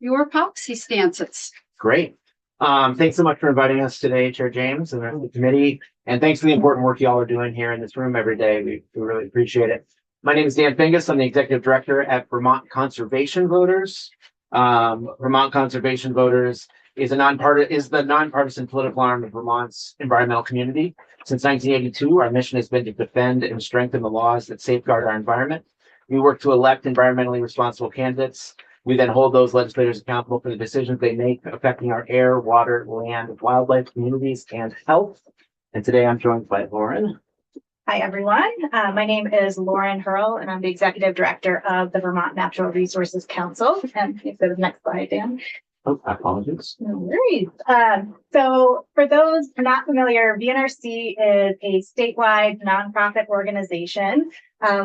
[SPEAKER 3] your policy stances.
[SPEAKER 11] Great. Thanks so much for inviting us today, Chair James and the rest of the committee. And thanks for the important work y'all are doing here in this room every day. We really appreciate it. My name is Dan Fingus. I'm the Executive Director at Vermont Conservation Voters. Vermont Conservation Voters is the nonpartisan political arm of Vermont's environmental community. Since 1982, our mission has been to defend and strengthen the laws that safeguard our environment. We work to elect environmentally responsible candidates. We then hold those legislators accountable for the decisions they make affecting our air, water, land, wildlife, communities, and health. And today I'm joined by Lauren.
[SPEAKER 12] Hi, everyone. My name is Lauren Hurl, and I'm the Executive Director of the Vermont Natural Resources Council. And if you go to the next slide, Dan.
[SPEAKER 11] Oh, apologies.
[SPEAKER 12] No worries. So for those not familiar, VNRC is a statewide nonprofit organization.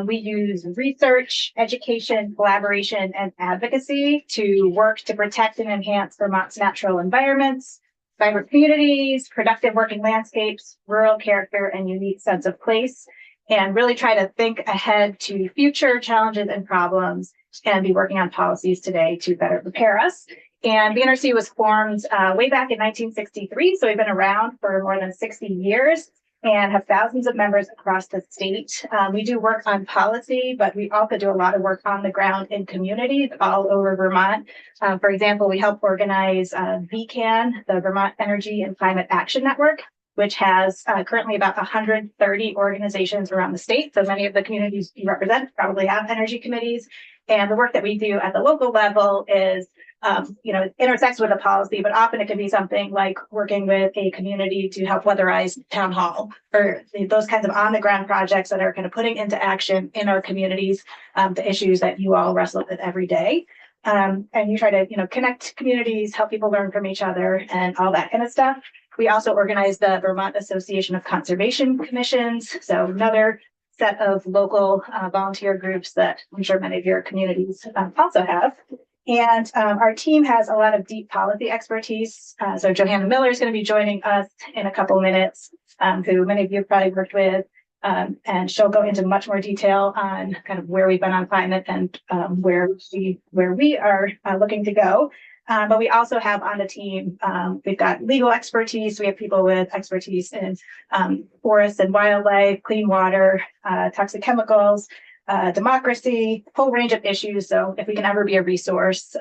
[SPEAKER 12] We use research, education, collaboration, and advocacy to work to protect and enhance Vermont's natural environments, vibrant communities, productive working landscapes, rural character, and unique sense of place, and really try to think ahead to future challenges and problems and be working on policies today to better prepare us. And VNRC was formed way back in 1963, so we've been around for more than 60 years and have thousands of members across the state. We do work on policy, but we also do a lot of work on the ground in communities all over Vermont. For example, we help organize VCAN, the Vermont Energy and Climate Action Network, which has currently about 130 organizations around the state. So many of the communities you represent probably have energy committees. And the work that we do at the local level is it intersects with a policy, but often it can be something like working with a community to help weatherize town hall or those kinds of on the ground projects that are kind of putting into action in our communities the issues that you all wrestle with every day. And you try to, connect communities, help people learn from each other and all that kind of stuff. We also organize the Vermont Association of Conservation Commissions. So another set of local volunteer groups that I'm sure many of your communities also have. And our team has a lot of deep policy expertise. So Johanna Miller is going to be joining us in a couple minutes, who many of you have probably worked with. And she'll go into much more detail on kind of where we've been on climate and where we are looking to go. But we also have on the team, we've got legal expertise. We have people with expertise in forests and wildlife, clean water, toxic chemicals, democracy, whole range of issues. So if we can ever be a resource,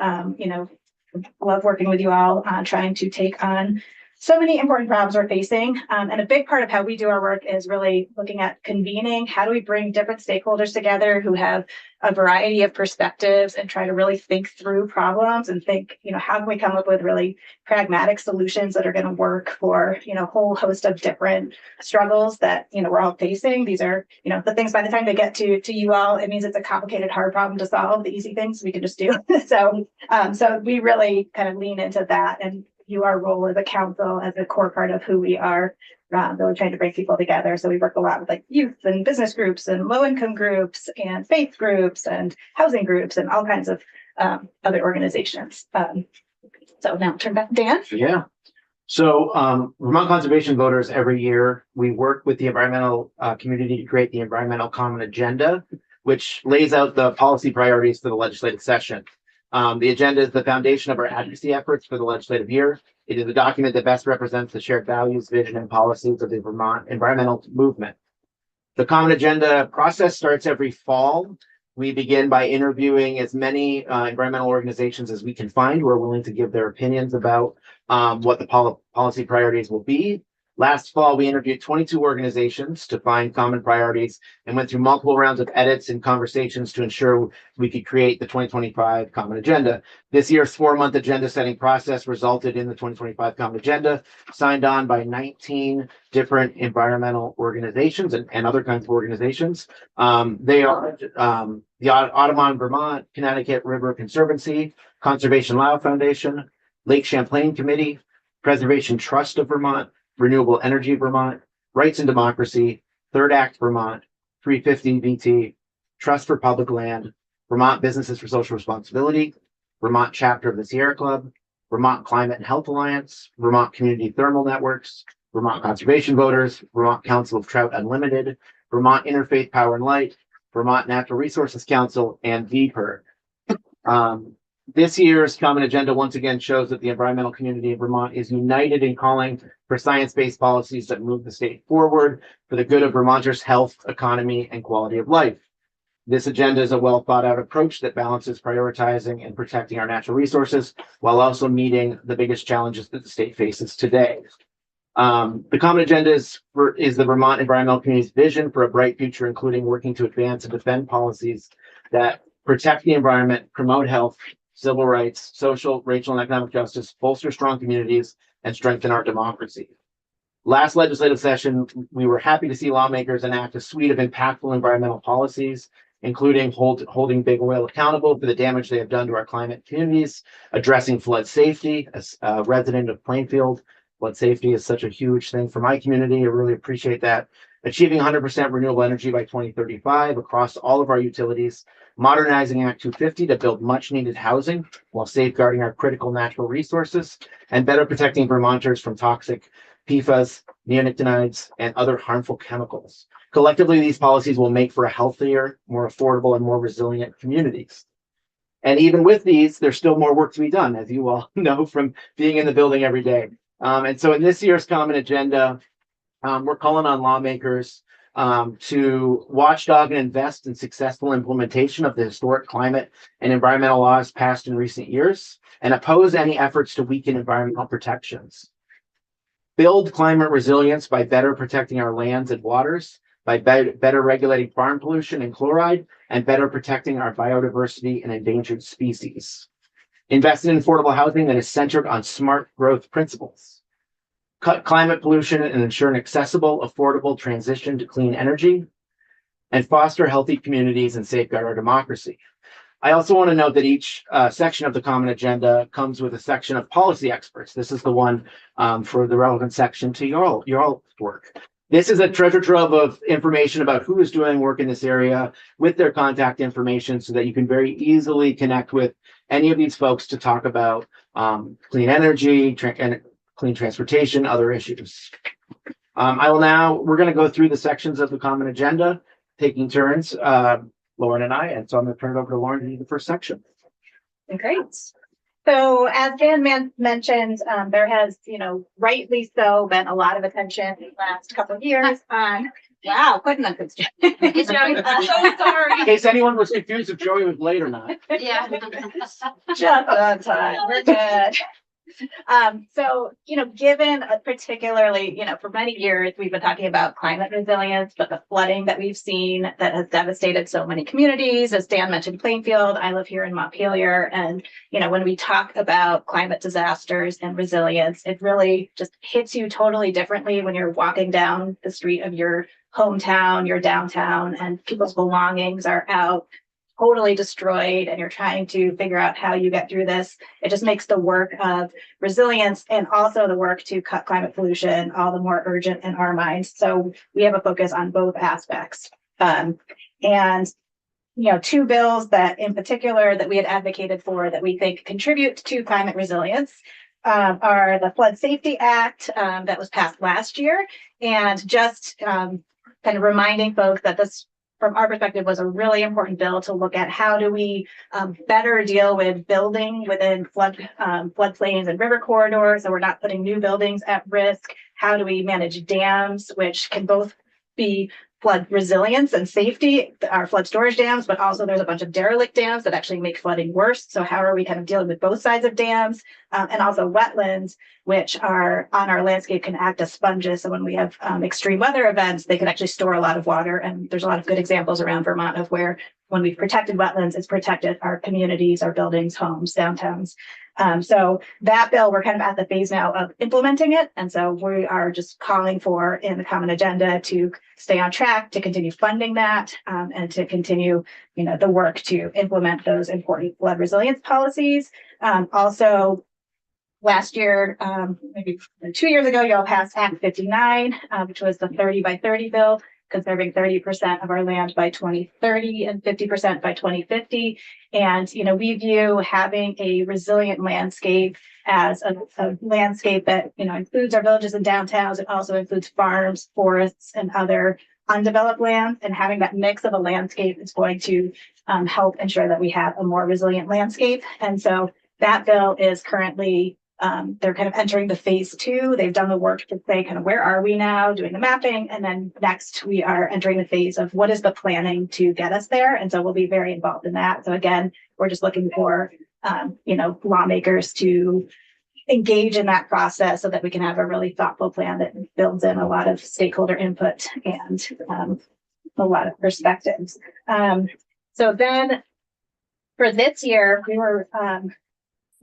[SPEAKER 12] love working with you all on trying to take on so many important problems we're facing. And a big part of how we do our work is really looking at convening. How do we bring different stakeholders together who have a variety of perspectives and try to really think through problems and think, how can we come up with really pragmatic solutions that are going to work for, a whole host of different struggles that, we're all facing. These are, the things by the time they get to you all, it means it's a complicated, hard problem to solve. The easy things we can just do. So we really kind of lean into that and view our role as a council as a core part of who we are, really trying to bring people together. So we work a lot with like youth and business groups and low income groups and faith groups and housing groups and all kinds of other organizations. So now turn back to Dan.
[SPEAKER 11] Yeah. So Vermont conservation voters every year, we work with the environmental community to create the Environmental Common Agenda, which lays out the policy priorities for the legislative session. The agenda is the foundation of our advocacy efforts for the legislative year. It is a document that best represents the shared values, vision, and policies of the Vermont environmental movement. The Common Agenda process starts every fall. We begin by interviewing as many environmental organizations as we can find who are willing to give their opinions about what the policy priorities will be. Last fall, we interviewed 22 organizations to find common priorities and went through multiple rounds of edits and conversations to ensure we could create the 2025 Common Agenda. This year's 4-month agenda setting process resulted in the 2025 Common Agenda, signed on by 19 different environmental organizations and other kinds of organizations. They are the Audubon Vermont, Connecticut River Conservancy, Conservation Lao Foundation, Lake Champlain Committee, Preservation Trust of Vermont, Renewable Energy Vermont, Rights and Democracy, Third Act Vermont, 350 VT, Trust for Public Land, Vermont Businesses for Social Responsibility, Vermont Chapter of the Sierra Club, Vermont Climate and Health Alliance, Vermont Community Thermal Networks, Vermont Conservation Voters, Vermont Council of Trout Unlimited, Vermont Interfaith Power and Light, Vermont Natural Resources Council, and VPER. This year's Common Agenda once again shows that the environmental community of Vermont is united in calling for science-based policies that move the state forward for the good of Vermonters' health, economy, and quality of life. This agenda is a well thought out approach that balances prioritizing and protecting our natural resources while also meeting the biggest challenges that the state faces today. The Common Agenda is the Vermont environmental community's vision for a bright future, including working to advance and defend policies that protect the environment, promote health, civil rights, social, racial, and economic justice, bolster strong communities, and strengthen our democracy. Last legislative session, we were happy to see lawmakers enact a suite of impactful environmental policies including holding big oil accountable for the damage they have done to our climate communities, addressing flood safety. As a resident of Plainfield, flood safety is such a huge thing for my community. I really appreciate that. Achieving 100% renewable energy by 2035 across all of our utilities, modernizing Act 250 to build much needed housing while safeguarding our critical natural resources, and better protecting Vermonters from toxic PFAS, neonicotinoids, and other harmful chemicals. Collectively, these policies will make for a healthier, more affordable, and more resilient communities. And even with these, there's still more work to be done, as you all know from being in the building every day. And so in this year's Common Agenda, we're calling on lawmakers to watchdog and invest in successful implementation of the historic climate and environmental laws passed in recent years, and oppose any efforts to weaken environmental protections. Build climate resilience by better protecting our lands and waters, by better regulating farm pollution and chloride, and better protecting our biodiversity and endangered species. Invest in affordable housing that is centered on smart growth principles. Cut climate pollution and ensure an accessible, affordable transition to clean energy, and foster healthy communities and safeguard our democracy. I also want to note that each section of the Common Agenda comes with a section of policy experts. This is the one for the relevant section to your work. This is a treasure trove of information about who is doing work in this area with their contact information, so that you can very easily connect with any of these folks to talk about clean energy and clean transportation, other issues. We're going to go through the sections of the Common Agenda, taking turns, Lauren and I. And so I'm going to turn it over to Lauren to do the first section.
[SPEAKER 12] Great. So as Dan mentioned, there has, rightly so, been a lot of attention in the last couple of years on, wow, putting on good stuff. I'm so sorry.
[SPEAKER 11] In case anyone was confused if Joey was late or not.
[SPEAKER 3] Yeah.
[SPEAKER 12] Just on time. We're good. Given particularly, for many years, we've been talking about climate resilience, but the flooding that we've seen that has devastated so many communities, as Dan mentioned, Plainfield, I live here in Montpelier. And, when we talk about climate disasters and resilience, it really just hits you totally differently when you're walking down the street of your hometown, your downtown, and people's belongings are out totally destroyed, and you're trying to figure out how you get through this. It just makes the work of resilience and also the work to cut climate pollution all the more urgent in our minds. So we have a focus on both aspects. Two bills that in particular that we had advocated for that we think contribute to climate resilience are the Flood Safety Act that was passed last year, and just kind of reminding folks that this, from our perspective, was a really important bill to look at how do we better deal with building within floodplains and river corridors, so we're not putting new buildings at risk. How do we manage dams, which can both be flood resilience and safety, our flood storage dams, but also there's a bunch of derelict dams that actually make flooding worse. So how are we kind of dealing with both sides of dams, and also wetlands, which are on our landscape, can act as sponges. So when we have extreme weather events, they can actually store a lot of water. And there's a lot of good examples around Vermont of where when we've protected wetlands, it's protected our communities, our buildings, homes, downtowns. So that bill, we're kind of at the phase now of implementing it. And so we are just calling for in the Common Agenda to stay on track, to continue funding that, and to continue, the work to implement those important flood resilience policies. Also, last year, maybe 2 years ago, y'all passed Act 59, which was the 30 by 30 bill, conserving 30% of our land by 2030 and 50% by 2050. And, we view having a resilient landscape as a landscape that, includes our villages and downtowns. It also includes farms, forests, and other undeveloped land. And having that mix of a landscape is going to help ensure that we have a more resilient landscape. And so that bill is currently they're kind of entering the phase 2. They've done the work to say kind of where are we now, doing the mapping, and then next we are entering the phase of what is the planning to get us there. And so we'll be very involved in that. So again, we're just looking for lawmakers to engage in that process so that we can have a really thoughtful plan that builds in a lot of stakeholder input and a lot of perspectives. So then for this year, we were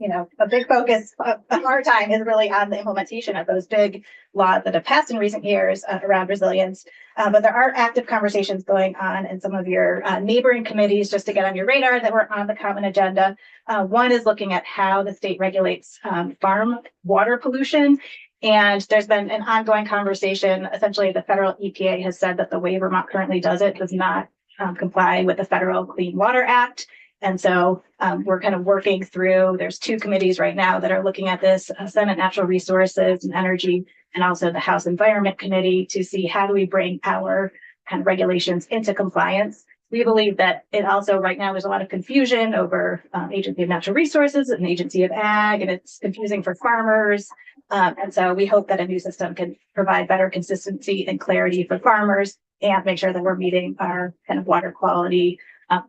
[SPEAKER 12] a big focus of our time is really on the implementation of those big laws that have passed in recent years around resilience. But there are active conversations going on in some of your neighboring committees just to get on your radar that were on the common agenda. One is looking at how the state regulates farm water pollution. And there's been an ongoing conversation. Essentially, the federal EPA has said that the way Vermont currently does it does not comply with the Federal Clean Water Act. And so we're kind of working through, there's two committees right now that are looking at this, Senate Natural Resources and Energy, and also the House Environment Committee, to see how do we bring our kind of regulations into compliance. We believe that it also, right now, there's a lot of confusion over Agency of Natural Resources and Agency of Ag, and it's confusing for farmers. And so we hope that a new system can provide better consistency and clarity for farmers and make sure that we're meeting our kind of water quality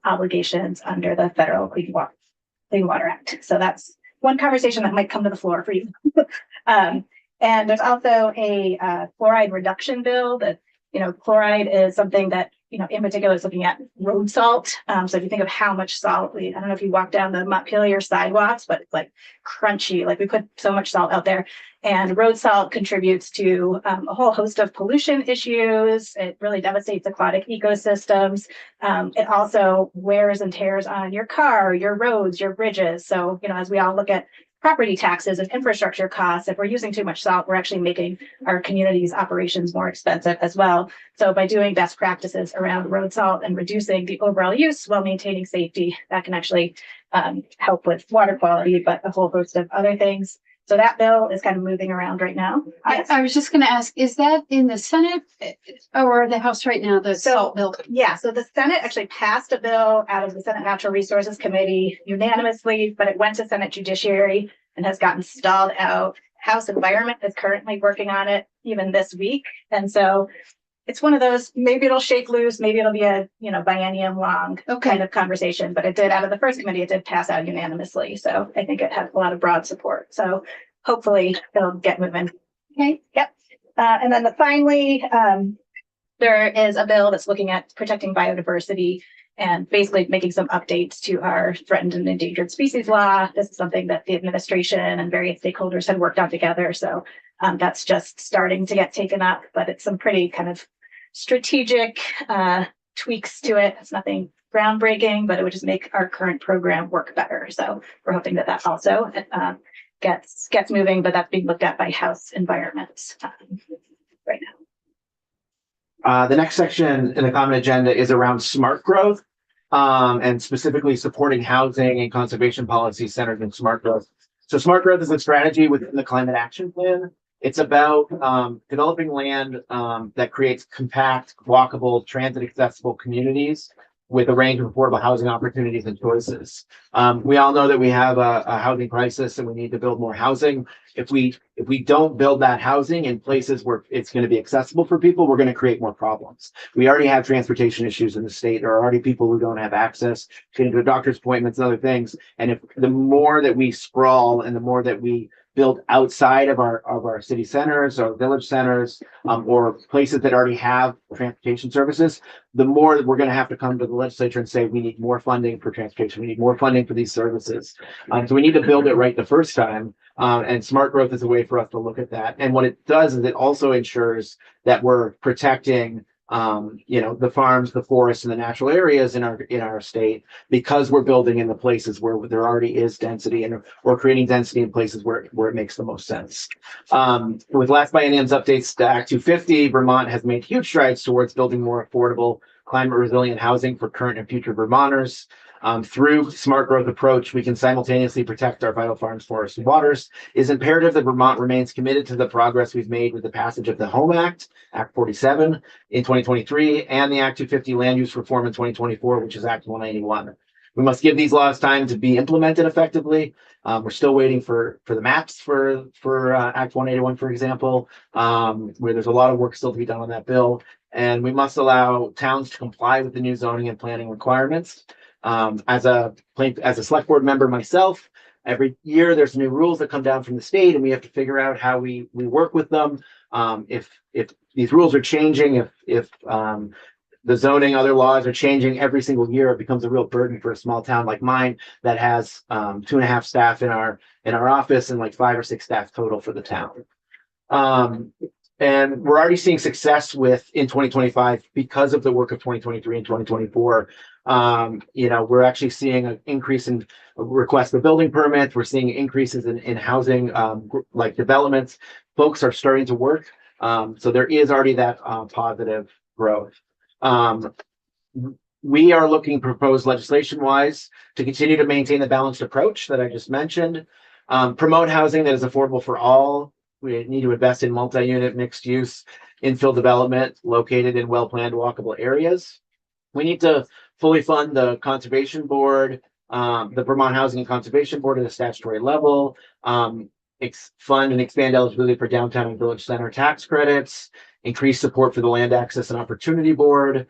[SPEAKER 12] obligations under the Federal Clean Water Act. So that's one conversation that might come to the floor for you. And there's also a fluoride reduction bill that, chloride is something that, in particular is looking at road salt. So if you think of how much salt I don't know if you walk down the Montpelier sidewalks, but it's like crunchy, like we put so much salt out there. And road salt contributes to a whole host of pollution issues. It really devastates aquatic ecosystems. It also wears and tears on your car, your roads, your bridges. So, as we all look at property taxes and infrastructure costs, if we're using too much salt, we're actually making our community's operations more expensive as well. So by doing best practices around road salt and reducing the overall use while maintaining safety, that can actually help with water quality, but a whole host of other things. So that bill is kind of moving around right now.
[SPEAKER 3] I was just going to ask, is that in the Senate or the House right now, the salt bill?
[SPEAKER 12] Yeah, so the Senate actually passed a bill out of the Senate Natural Resources Committee unanimously, but it went to Senate Judiciary and has gotten stalled out. House Environment is currently working on it even this week. And so it's one of those, maybe it'll shake loose, maybe it'll be a, biennium long kind of conversation, but it did, out of the first committee, it did pass out unanimously. So I think it has a lot of broad support. So hopefully it'll get moving.
[SPEAKER 3] Okay.
[SPEAKER 12] Yep. And then finally, there is a bill that's looking at protecting biodiversity and basically making some updates to our threatened and endangered species law. This is something that the administration and various stakeholders had worked on together. So that's just starting to get taken up, but it's some pretty kind of strategic tweaks to it. It's nothing groundbreaking, but it would just make our current program work better. So we're hoping that that also gets moving, but that's being looked at by House Environment right now.
[SPEAKER 11] The next section in the common agenda is around smart growth, and specifically supporting housing and conservation policies centered in smart growth. So smart growth is a strategy within the climate action plan. It's about developing land that creates compact, walkable, transit accessible communities with a range of affordable housing opportunities and choices. We all know that we have a housing crisis and we need to build more housing. If we don't build that housing in places where it's going to be accessible for people, we're going to create more problems. We already have transportation issues in the state. There are already people who don't have access to doctor's appointments and other things. And if the more that we sprawl and the more that we build outside of our city centers or village centers, or places that already have transportation services, the more that we're going to have to come to the legislature and say, we need more funding for transportation. We need more funding for these services. So we need to build it right the first time. And smart growth is a way for us to look at that. And what it does is it also ensures that we're protecting the farms, the forests, and the natural areas in our state, because we're building in the places where there already is density, and we're creating density in places where it makes the most sense. With last biennium's updates to Act 250, Vermont has made huge strides towards building more affordable, climate resilient housing for current and future Vermonters. Through smart growth approach, we can simultaneously protect our vital farms, forests, and waters. It is imperative that Vermont remains committed to the progress we've made with the passage of the Home Act, Act 47 in 2023, and the Act 250 land use reform in 2024, which is Act 181. We must give these laws time to be implemented effectively. We're still waiting for the maps for Act 181, for example, where there's a lot of work still to be done on that bill. And we must allow towns to comply with the new zoning and planning requirements. As a select board member myself, every year there's new rules that come down from the state, and we have to figure out how we work with them. If these rules are changing, if the zoning, other laws are changing every single year. It becomes a real burden for a small town like mine that has 2.5 staff in our office and like 5 or 6 staff total for the town. And we're already seeing success in 2025 because of the work of 2023 and 2024. We're actually seeing an increase in requests for building permits. We're seeing increases in housing, like developments. Folks are starting to work. So there is already that positive growth. We are looking proposed legislation wise to continue to maintain the balanced approach that I just mentioned, promote housing that is affordable for all. We need to invest in multi-unit mixed use infill development located in well-planned walkable areas. We need to fully fund the Conservation Board, the Vermont Housing and Conservation Board at a statutory level, fund and expand eligibility for downtown and village center tax credits, increase support for the Land Access and Opportunity Board,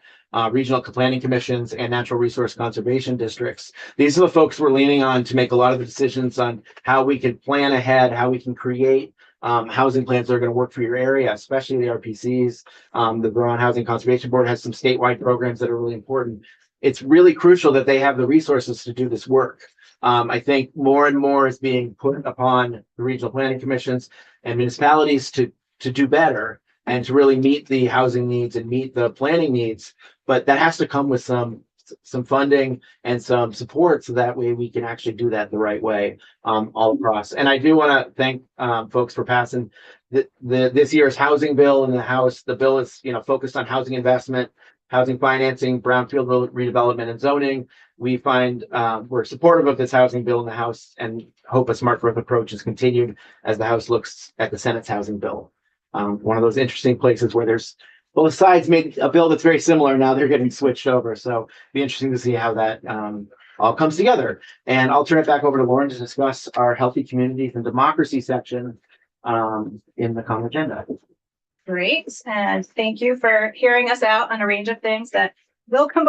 [SPEAKER 11] regional planning commissions, and natural resource conservation districts. These are the folks we're leaning on to make a lot of the decisions on how we can plan ahead, how we can create housing plans that are going to work for your area, especially the RPCs. The Vermont Housing Conservation Board has some statewide programs that are really important. It's really crucial that they have the resources to do this work. I think more and more is being put upon the regional planning commissions and municipalities to do better and to really meet the housing needs and meet the planning needs. But that has to come with some funding and some support so that way we can actually do that the right way all across. And I do want to thank folks for passing this year's housing bill in the House. The bill is focused on housing investment, housing financing, brownfield redevelopment, and zoning. We find we're supportive of this housing bill in the House and hope a smart growth approach is continued as the House looks at the Senate's housing bill. One of those interesting places where there's both sides made a bill that's very similar. Now they're getting switched over. So it'll be interesting to see how that all comes together. And I'll turn it back over to Lauren to discuss our healthy communities and democracy section in the common agenda.
[SPEAKER 12] Great, and thank you for hearing us out on a range of things that will come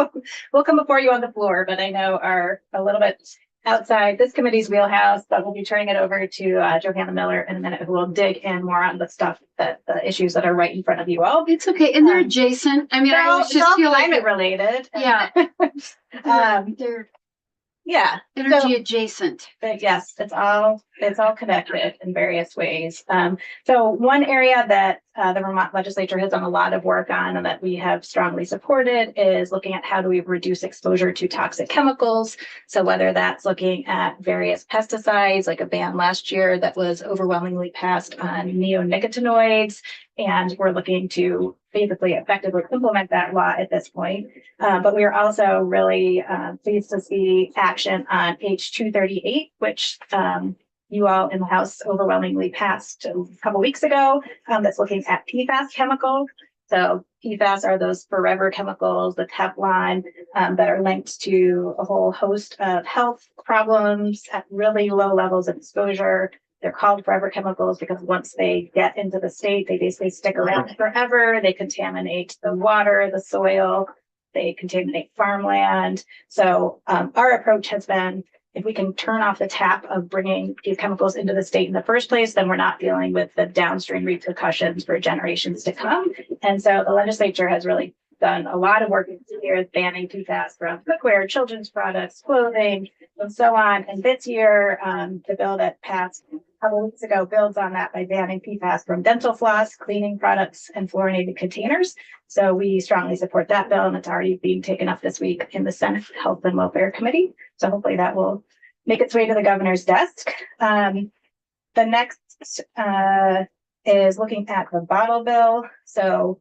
[SPEAKER 12] before you on the floor, but I know are a little bit outside this committee's wheelhouse, but we'll be turning it over to Johanna Miller in a minute, who will dig in more on the stuff the issues that are right in front of you all.
[SPEAKER 3] It's okay, and they're adjacent. I mean, I always just feel like
[SPEAKER 12] climate related.
[SPEAKER 3] Yeah. They're
[SPEAKER 12] yeah,
[SPEAKER 3] energy adjacent.
[SPEAKER 12] but yes, it's all connected in various ways. So one area that the Vermont legislature has done a lot of work on and that we have strongly supported is looking at how do we reduce exposure to toxic chemicals. So whether that's looking at various pesticides, like a ban last year that was overwhelmingly passed on neonicotinoids, and we're looking to basically effectively implement that law at this point. But we are also really pleased to see action on H238, which you all in the House overwhelmingly passed a couple weeks ago, that's looking at PFAS chemicals. So PFAS are those forever chemicals, the Teflon, that are linked to a whole host of health problems at really low levels of exposure. They're called forever chemicals because once they get into the state, they basically stick around forever. They contaminate the water, the soil, they contaminate farmland. So our approach has been, if we can turn off the tap of bringing these chemicals into the state in the first place, then we're not dealing with the downstream repercussions for generations to come. And so the legislature has really done a lot of work here banning PFAS from cookware, children's products, clothing, and so on. And this year, the bill that passed a couple weeks ago builds on that by banning PFAS from dental floss, cleaning products, and fluorinated containers. So we strongly support that bill, and it's already being taken up this week in the Senate Health and Welfare Committee. So hopefully that will make its way to the governor's desk. The next is looking at the bottle bill. So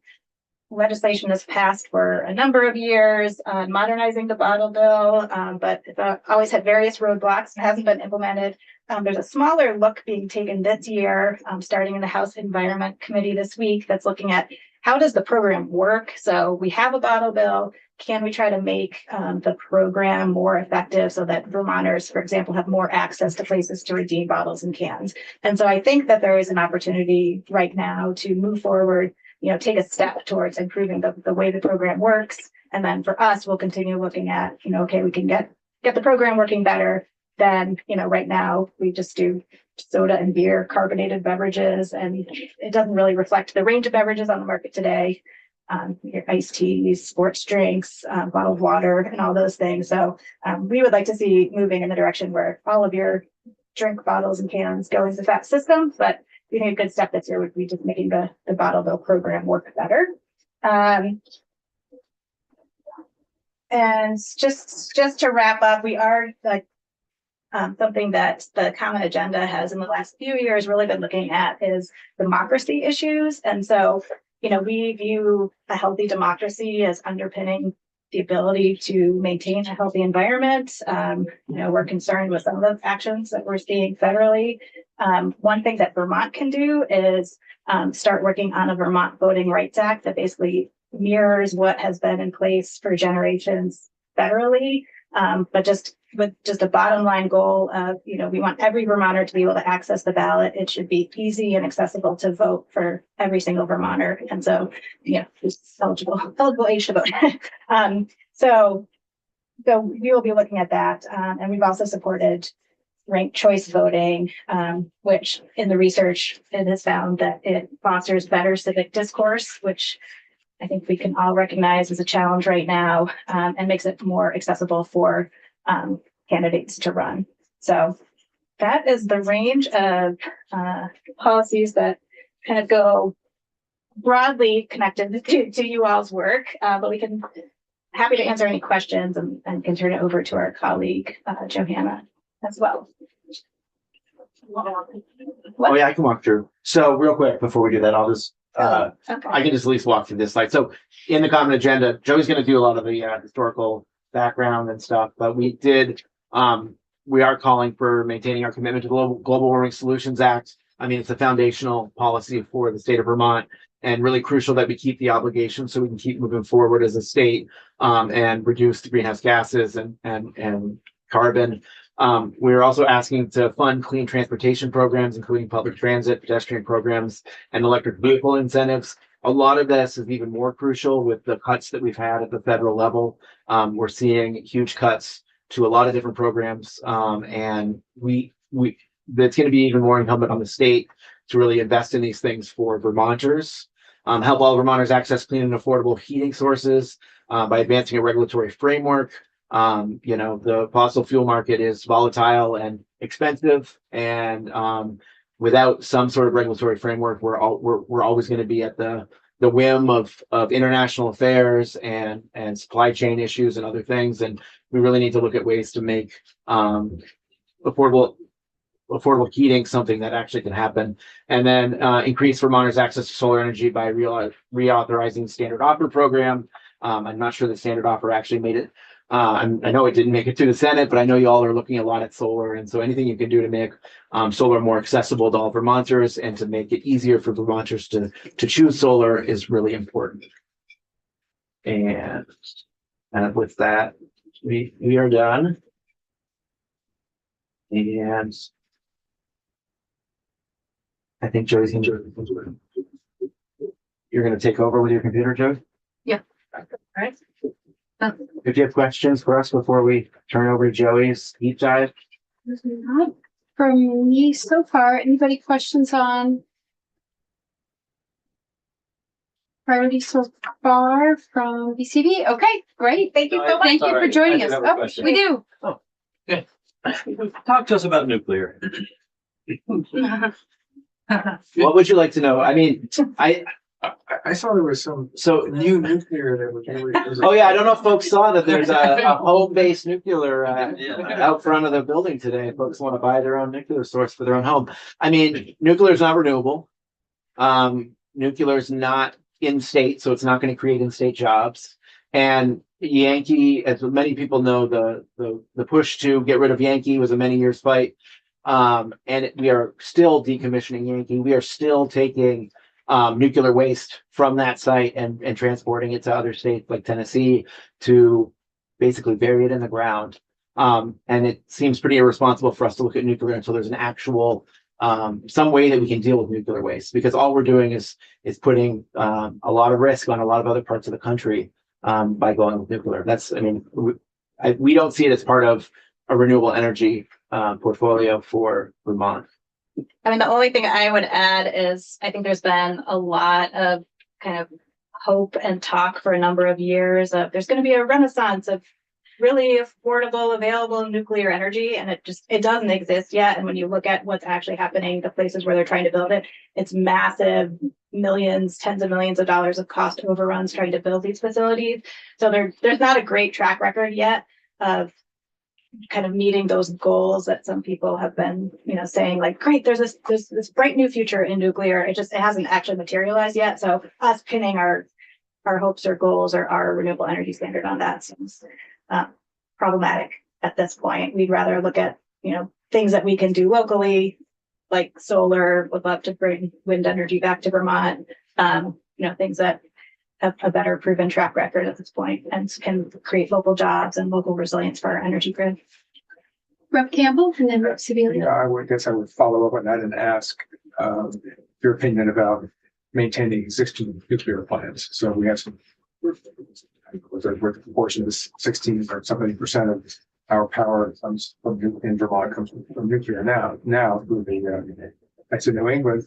[SPEAKER 12] legislation has passed for a number of years on modernizing the bottle bill, but it's always had various roadblocks and hasn't been implemented. There's a smaller look being taken this year, starting in the House Environment Committee this week, that's looking at how does the program work? So we have a bottle bill. Can we try to make the program more effective so that Vermonters, for example, have more access to places to redeem bottles and cans? And so I think that there is an opportunity right now to move forward, take a step towards improving the way the program works. And then for us, we'll continue looking at, okay, we can get the program working better than, right now we just do soda and beer, carbonated beverages, and it doesn't really reflect the range of beverages on the market today. your iced teas, sports drinks, bottled water, and all those things. So we would like to see moving in the direction where all of your drink bottles and cans go into that system. But we think a good step this year would be just making the bottle bill program work better. And just to wrap up, we are like something that the common agenda has in the last few years really been looking at is democracy issues. And so, we view a healthy democracy as underpinning the ability to maintain a healthy environment. We're concerned with some of the actions that we're seeing federally. One thing that Vermont can do is start working on a Vermont Voting Rights Act that basically mirrors what has been in place for generations federally, but just with just a bottom line goal of, we want every Vermonter to be able to access the ballot. It should be easy and accessible to vote for every single Vermonter. And so, who's eligible age to vote. So we will be looking at that. And we've also supported ranked choice voting, which in the research, it has found that it fosters better civic discourse, which I think we can all recognize as a challenge right now, and makes it more accessible for candidates to run. So that is the range of policies that kind of go broadly connected to you all's work, but we can happy to answer any questions and can turn it over to our colleague, Johanna, as well.
[SPEAKER 11] Oh yeah, I can walk through. So real quick before we do that, I'll just
[SPEAKER 12] Okay.
[SPEAKER 11] I can just at least walk through this slide. So in the common agenda, Joey's going to do a lot of the historical background and stuff, but we are calling for maintaining our commitment to the Global Warming Solutions Act. I mean, it's a foundational policy for the state of Vermont and really crucial that we keep the obligation so we can keep moving forward as a state and reduce the greenhouse gases and carbon. We're also asking to fund clean transportation programs, including public transit, pedestrian programs, and electric vehicle incentives. A lot of this is even more crucial with the cuts that we've had at the federal level. We're seeing huge cuts to a lot of different programs, and that's going to be even more incumbent on the state to really invest in these things for Vermonters. Help all Vermonters access clean and affordable heating sources by advancing a regulatory framework. The fossil fuel market is volatile and expensive, and without some sort of regulatory framework, we're always going to be at the whim of international affairs and supply chain issues and other things. And we really need to look at ways to make affordable heating something that actually can happen. And then increase Vermonters' access to solar energy by reauthorizing standard offer program. I'm not sure the standard offer actually made it. I know it didn't make it to the Senate, but I know you all are looking a lot at solar. And so anything you can do to make solar more accessible to all Vermonters and to make it easier for Vermonters to choose solar is really important. And with that, we are done. And I think Joey's going to, you're going to take over with your computer, Joey?
[SPEAKER 2] Yeah. All right.
[SPEAKER 11] If you have questions for us before we turn over to Joey's deep dive.
[SPEAKER 3] Not from me so far. Anybody questions on priorities so far from BCB? Okay, great. Thank you so much. Thank you for joining us. Oh, we do.
[SPEAKER 5] Talk to us about nuclear.
[SPEAKER 11] What would you like to know? I mean,
[SPEAKER 1] I saw there was some new nuclear that was.
[SPEAKER 11] oh yeah, I don't know if folks saw that there's a home-based nuclear out front of the building today. Folks want to buy their own nuclear source for their own home. I mean, nuclear is not renewable. Nuclear is not in state, so it's not going to create in-state jobs. And Yankee, as many people know, the push to get rid of Yankee was a many years fight. And we are still decommissioning Yankee. We are still taking nuclear waste from that site and transporting it to other states like Tennessee to basically bury it in the ground. And it seems pretty irresponsible for us to look at nuclear until there's an actual some way that we can deal with nuclear waste, because all we're doing is putting a lot of risk on a lot of other parts of the country by going with nuclear. We don't see it as part of a renewable energy portfolio for Vermont.
[SPEAKER 12] I mean, the only thing I would add is I think there's been a lot of kind of hope and talk for a number of years of there's going to be a renaissance of really affordable, available nuclear energy, and it doesn't exist yet. And when you look at what's actually happening, the places where they're trying to build it, it's massive, millions, tens of millions of dollars of cost overruns trying to build these facilities. So there's not a great track record yet of kind of meeting those goals that some people have been, saying like, great, there's this bright new future in nuclear. It hasn't actually materialized yet. So us pinning our hopes or goals or our renewable energy standard on that seems problematic at this point. We'd rather look at, things that we can do locally, like solar. Would love to bring wind energy back to Vermont. Things that have a better proven track record at this point and can create local jobs and local resilience for our energy grid.
[SPEAKER 3] Rep Campbell and then Rep Sibilia.
[SPEAKER 1] Yeah, I would follow up on that and ask your opinion about maintaining existing nuclear plants. So we have some, with the proportion of 16 or something % of our power comes from in Vermont comes from nuclear now through the that's in New England.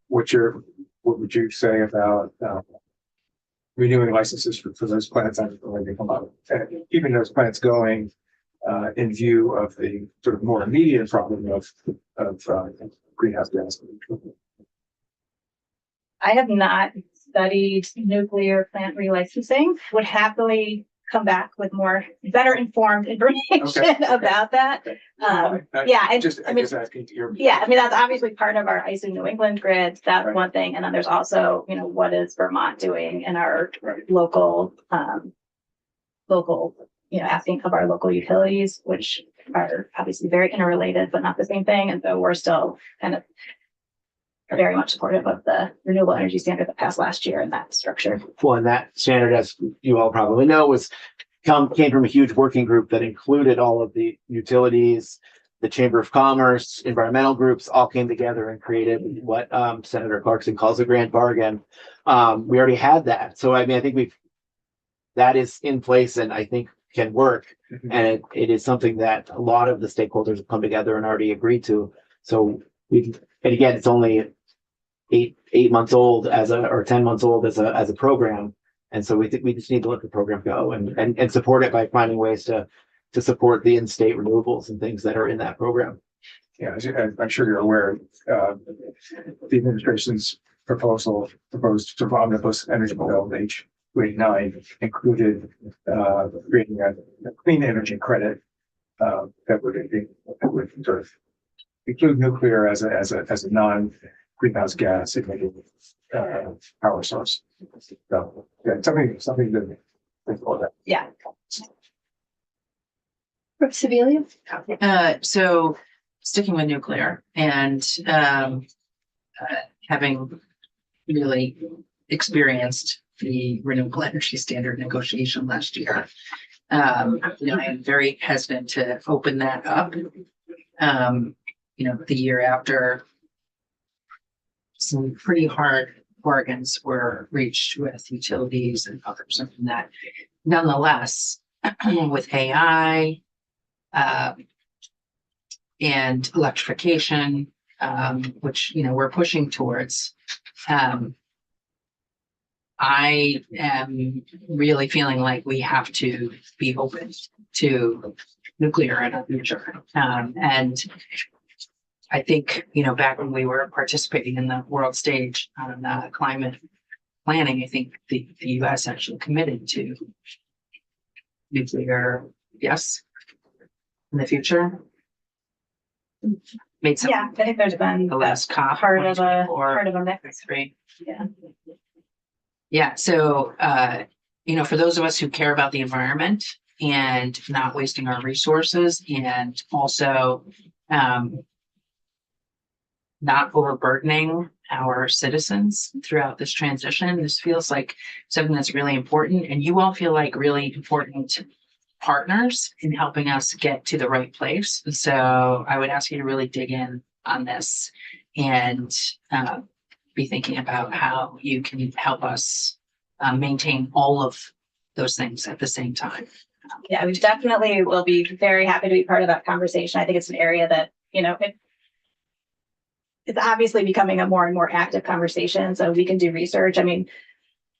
[SPEAKER 1] What would you say about renewing licenses for those plants when they come up? And keeping those plants going in view of the sort of more immediate problem of greenhouse gas.
[SPEAKER 12] I have not studied nuclear plant relicensing. Would happily come back with better informed information about that.
[SPEAKER 1] Just asking your.
[SPEAKER 12] Yeah, I mean, that's obviously part of our ICE in New England grid. That's right. One thing. And then there's also, what is Vermont doing in our local, asking of our local utilities, which are obviously very interrelated, but not the same thing. And so we're still kind of very much supportive of the renewable energy standard that passed last year in that structure.
[SPEAKER 11] Well, and that standard, as you all probably know, came from a huge working group that included all of the utilities, the Chamber of Commerce, environmental groups, all came together and created what Senator Clarkson calls a grand bargain. We already had that. So, I mean, I think that is in place and I think can work. Mm-hmm. And it is something that a lot of the stakeholders have come together and already agreed to. So and again, it's only 8 months old or 10 months old as a program. And so we just need to let the program go and support it by finding ways to support the in-state renewables and things that are in that program.
[SPEAKER 1] Yeah, I'm sure you're aware, the administration's proposed sort of omnibus energy bill, H289, included creating a clean energy credit that would sort of include nuclear as a non-greenhouse gas emitting power source. So, yeah, something to think about that.
[SPEAKER 12] Yeah.
[SPEAKER 3] Rep Sibilia.
[SPEAKER 2] So sticking with nuclear and having really experienced the renewable energy standard negotiation last year, I am very hesitant to open that up. The year after some pretty hard bargains were reached with utilities and others, and that nonetheless, with AI and electrification, which we're pushing towards, I am really feeling like we have to be open to nuclear in the future, and I think, back when we were participating in the world stage on climate planning, I think the U.S. actually committed to nuclear, yes, in the future. Made some.
[SPEAKER 12] Yeah, I think there's been
[SPEAKER 2] the last COP
[SPEAKER 12] part of a mix.
[SPEAKER 2] Right.
[SPEAKER 12] Yeah.
[SPEAKER 2] Yeah. So, for those of us who care about the environment and not wasting our resources, and also not overburdening our citizens throughout this transition, this feels like something that's really important. And you all feel like really important partners in helping us get to the right place. So I would ask you to really dig in on this and be thinking about how you can help us maintain all of those things at the same time.
[SPEAKER 12] Yeah, we definitely will be very happy to be part of that conversation. I think it's an area that, it's obviously becoming a more and more active conversation, so we can do research. I mean,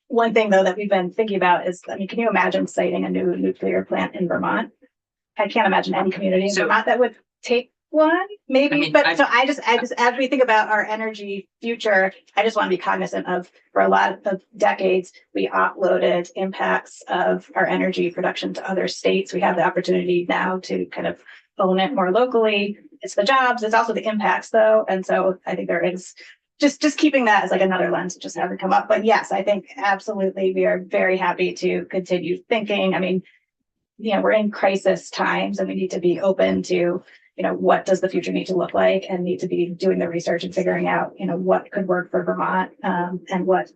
[SPEAKER 12] one thing though that we've been thinking about is, I mean, can you imagine siting a new nuclear plant in Vermont? I can't imagine any community in
[SPEAKER 2] So-
[SPEAKER 12] Vermont that would take one, maybe,
[SPEAKER 2] I mean,
[SPEAKER 12] but so I just, as we think about our energy future, I just want to be cognizant of, for a lot of decades, we offloaded impacts of our energy production to other states. We have the opportunity now to kind of own it more locally. It's the jobs, it's also the impacts though. And so I think there is just keeping that as like another lens, it just hasn't come up. But yes, I think absolutely we are very happy to continue thinking. I mean, you know, we're in crisis times and we need to be open to, you know, what does the future need to look like, and need to be doing the research and figuring out, you know, what could work for Vermont, and what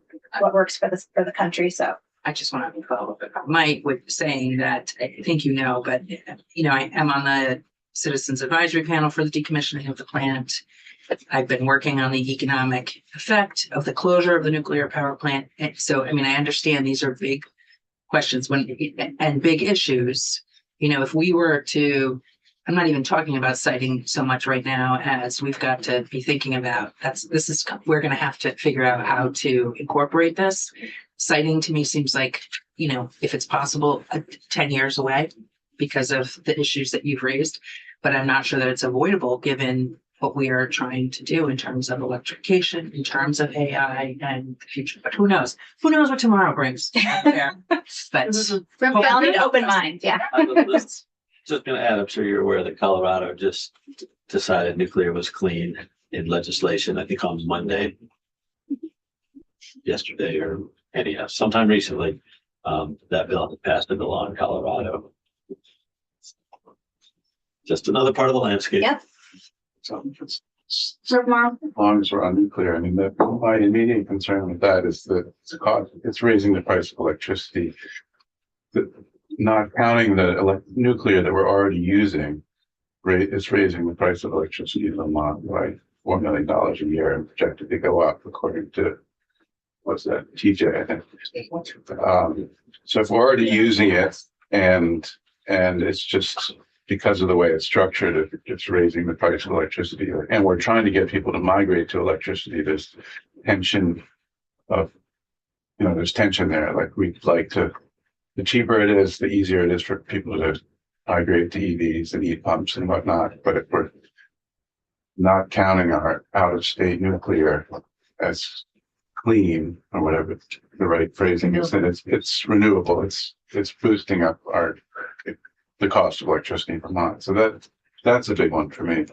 [SPEAKER 12] works for the country. So
[SPEAKER 2] I just want to follow up Mike with saying that, I think you know, but you know, I am on the Citizens Advisory Panel for the decommissioning of the plant. I've been working on the economic effect of the closure of the nuclear power plant. And so, I mean, I understand these are big questions and big issues. You know, if we were to, I'm not even talking about citing so much right now as we've got to be thinking about we're going to have to figure out how to incorporate this. Citing to me seems like, you know, if it's possible, 10 years away because of the issues that you've raised, but I'm not sure that it's avoidable given what we are trying to do in terms of electrification, in terms of AI and the future. But who knows? Who knows what tomorrow brings? But
[SPEAKER 12] we all need open minds. Yeah.
[SPEAKER 5] Just gonna add, I'm sure you're aware that Colorado just decided nuclear was clean in legislation, I think on Monday. Yesterday or anyhow, sometime recently, that bill passed into law in Colorado. Just another part of the landscape.
[SPEAKER 12] Yep.
[SPEAKER 4] So
[SPEAKER 12] Mark.
[SPEAKER 4] as long as we're on nuclear, I mean, my immediate concern with that is that it's raising the price of electricity. Not counting the nuclear that we're already using, it's raising the price of electricity in Vermont by $4 million a year and projected to go up according to, what's that, TJ, I think. So if we're already using it and it's just because of the way it's structured, it's raising the price of electricity, and we're trying to get people to migrate to electricity. There's tension there's tension there. Like we'd like to, the cheaper it is, the easier it is for people to migrate to EVs and heat pumps and whatnot. But if we're not counting our out-of-state nuclear as clean, or whatever the right phrasing is, then it's renewable. It's boosting up the cost of electricity in Vermont. So that's a big one for me.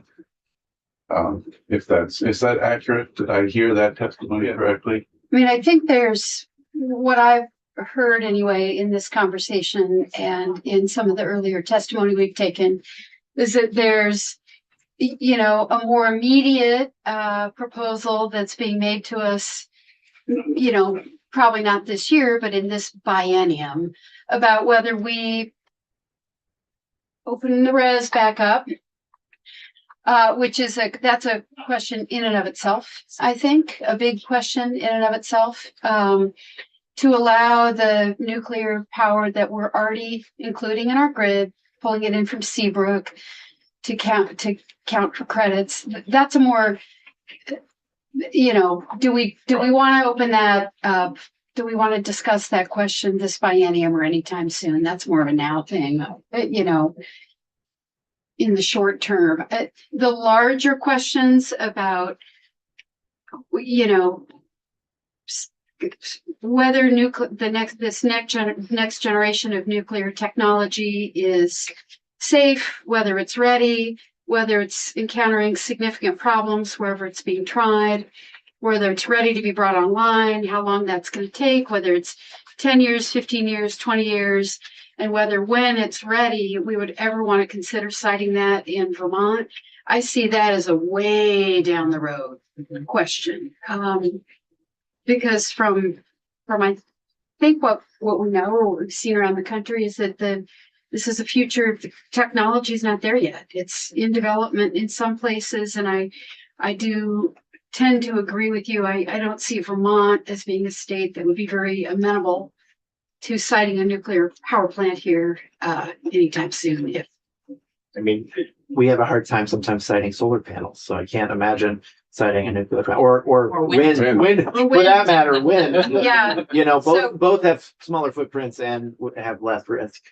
[SPEAKER 4] Is that accurate? Did I hear that testimony correctly?
[SPEAKER 3] I mean, I think there's what I've heard anyway in this conversation and in some of the earlier testimony we've taken is that there's, you know, a more immediate proposal that's being made to us, you know, probably not this year, but in this biennium, about whether we open the res back up, which is that's a question in and of itself, I think, a big question in and of itself, to allow the nuclear power that we're already including in our grid, pulling it in from Seabrook to count for credits. That's a more, you know, do we want to open that up? Do we want to discuss that question this biennium or anytime soon? That's more of a now thing, you know, in the short term. The larger questions about, you know, whether this next generation of nuclear technology is safe, whether it's ready, whether it's encountering significant problems wherever it's being tried, whether it's ready to be brought online, how long that's going to take, whether it's 10 years, 15 years, 20 years, and whether when it's ready, we would ever want to consider citing that in Vermont. I see that as a way down the road question. Because from I think what we know or what we've seen around the country is that this is a future. The technology is not there yet. It's in development in some places, and I do tend to agree with you. I don't see Vermont as being a state that would be very amenable to siting a nuclear power plant here anytime soon.
[SPEAKER 11] I mean, we have a hard time sometimes citing solar panels, so I can't imagine siting a nuclear plant or
[SPEAKER 2] Or wind.
[SPEAKER 11] wind,
[SPEAKER 2] Or
[SPEAKER 11] for
[SPEAKER 2] wind.
[SPEAKER 11] that matter, wind.
[SPEAKER 3] Yeah.
[SPEAKER 11] You know,
[SPEAKER 3] So-
[SPEAKER 11] both have smaller footprints and would have less risk.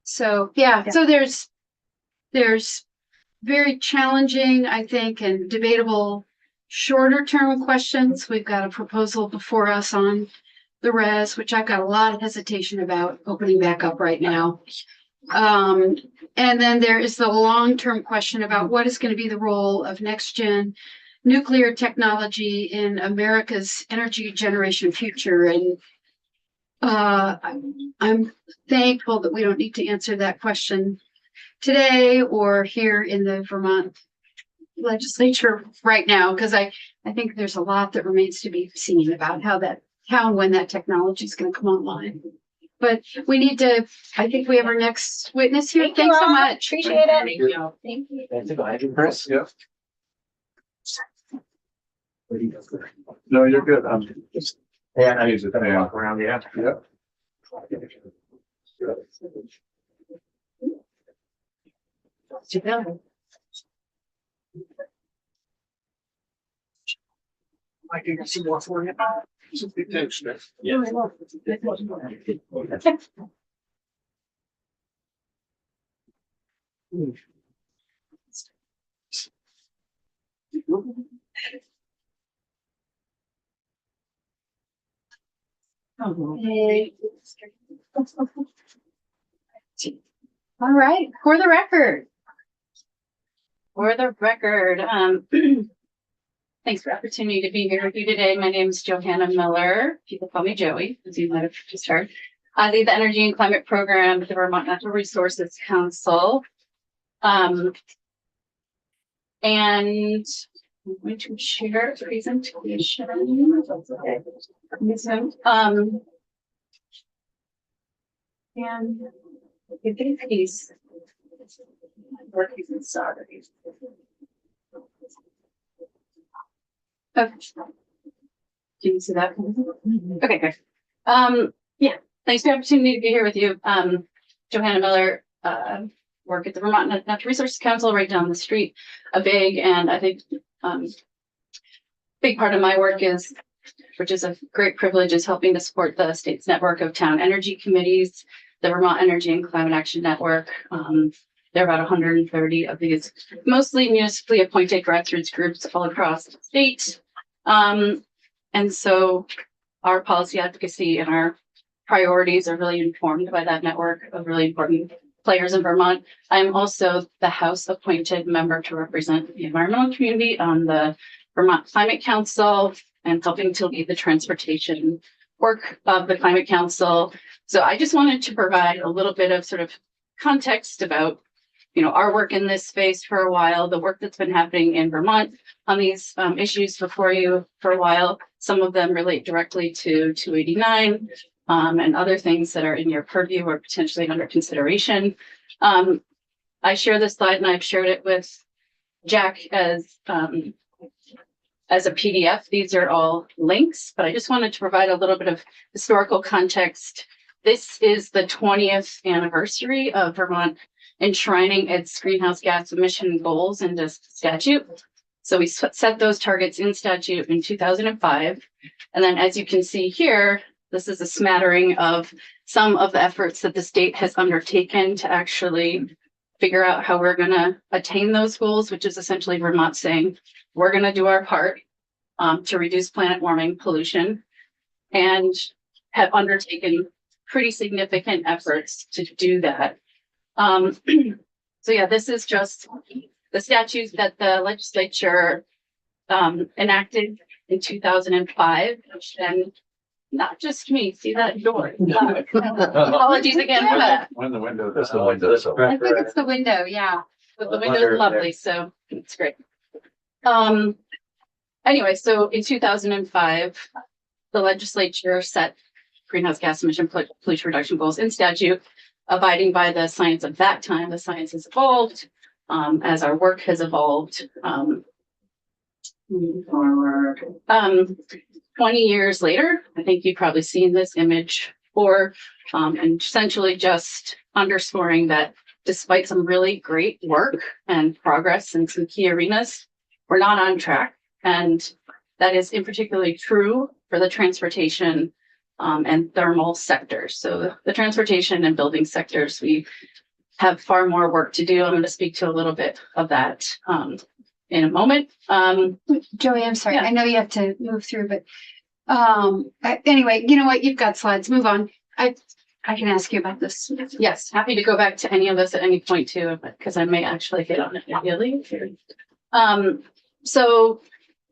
[SPEAKER 3] So, yeah, so there's very challenging, I think, and debatable shorter term questions. We've got a proposal before us on the res, which I've got a lot of hesitation about opening back up right now. And then there is the long-term question about what is going to be the role of next gen nuclear technology in America's energy generation future. And I'm thankful that we don't need to answer that question today or here in the Vermont legislature right now, because I think there's a lot that remains to be seen about how and when that technology is going to come online. But we need to, I think we have our next witness here.
[SPEAKER 12] Thank you
[SPEAKER 3] Thanks so
[SPEAKER 12] all.
[SPEAKER 3] much.
[SPEAKER 12] Appreciate it.
[SPEAKER 2] Thank you.
[SPEAKER 12] Thank you.
[SPEAKER 11] That's go ahead, Chris.
[SPEAKER 4] Yeah. No, you're good.
[SPEAKER 11] Yeah, I
[SPEAKER 4] Use it, yeah.
[SPEAKER 11] walk around, yeah.
[SPEAKER 4] Yeah.
[SPEAKER 9] I can get some more for you. Some big things, Smith.
[SPEAKER 5] Yeah.
[SPEAKER 3] All right, for the record.
[SPEAKER 13] For the record, thanks for the opportunity to be here with you today. My name is Johanna Miller. People call me Joey, as you might have just heard. I lead the Energy and Climate Program at the Vermont Natural Resources Council. And I'm going to share a presentation. And give it a piece. Working inside. Okay. Do you see that? Okay, good. Yeah, thanks for the opportunity to be here with you. Johanna Miller, work at the Vermont Natural Resources Council right down the street. A big, and I think, big part of my work is, which is a great privilege, is helping to support the state's network of town energy committees, the Vermont Energy and Climate Action Network. There are about 130 of these, mostly municipally appointed grassroots groups all across the state. And so our policy advocacy and our priorities are really informed by that network of really important players in Vermont. I'm also the House appointed member to represent the environmental community on the Vermont Climate Council and helping to lead the transportation work of the Climate Council. So I just wanted to provide a little bit of sort of context about, you know, our work in this space for a while, the work that's been happening in Vermont on these issues before you for a while. Some of them relate directly to 289 and other things that are in your purview or potentially under consideration. I share this slide and I've shared it with Jack as a PDF. These are all links, but I just wanted to provide a little bit of historical context. This is the 20th anniversary of Vermont enshrining its greenhouse gas emission goals into statute. So we set those targets in statute in 2005. And then as you can see here, this is a smattering of some of the efforts that the state has undertaken to actually figure out how we're going to attain those goals, which is essentially Vermont saying, we're going to do our part to reduce planet warming pollution, and have undertaken pretty significant efforts to do that. So yeah, this is just the statutes that the legislature enacted in 2005, which then, not just me, see that door. Apologies again for that.
[SPEAKER 4] When the window.
[SPEAKER 5] That's the window.
[SPEAKER 3] I think it's the window, yeah.
[SPEAKER 13] But the window is lovely, so it's great. Anyway, so in 2005, the legislature set greenhouse gas emission pollution reduction goals in statute, abiding by the science of that time. The science has evolved as our work has evolved. 20 years later, I think you've probably seen this image before, and essentially just underscoring that despite some really great work and progress in some key arenas, we're not on track And that is in particularly true for the transportation and thermal sectors. So the transportation and building sectors, we have far more work to do. I'm going to speak to a little bit of that in a moment.
[SPEAKER 3] Joey, I'm sorry.
[SPEAKER 13] Yeah.
[SPEAKER 3] I know you have to move through, but anyway, you know what? You've got slides. Move on. I can ask you about this.
[SPEAKER 13] Yes, happy to go back to any of this at any point too, because I may actually hit on it immediately. So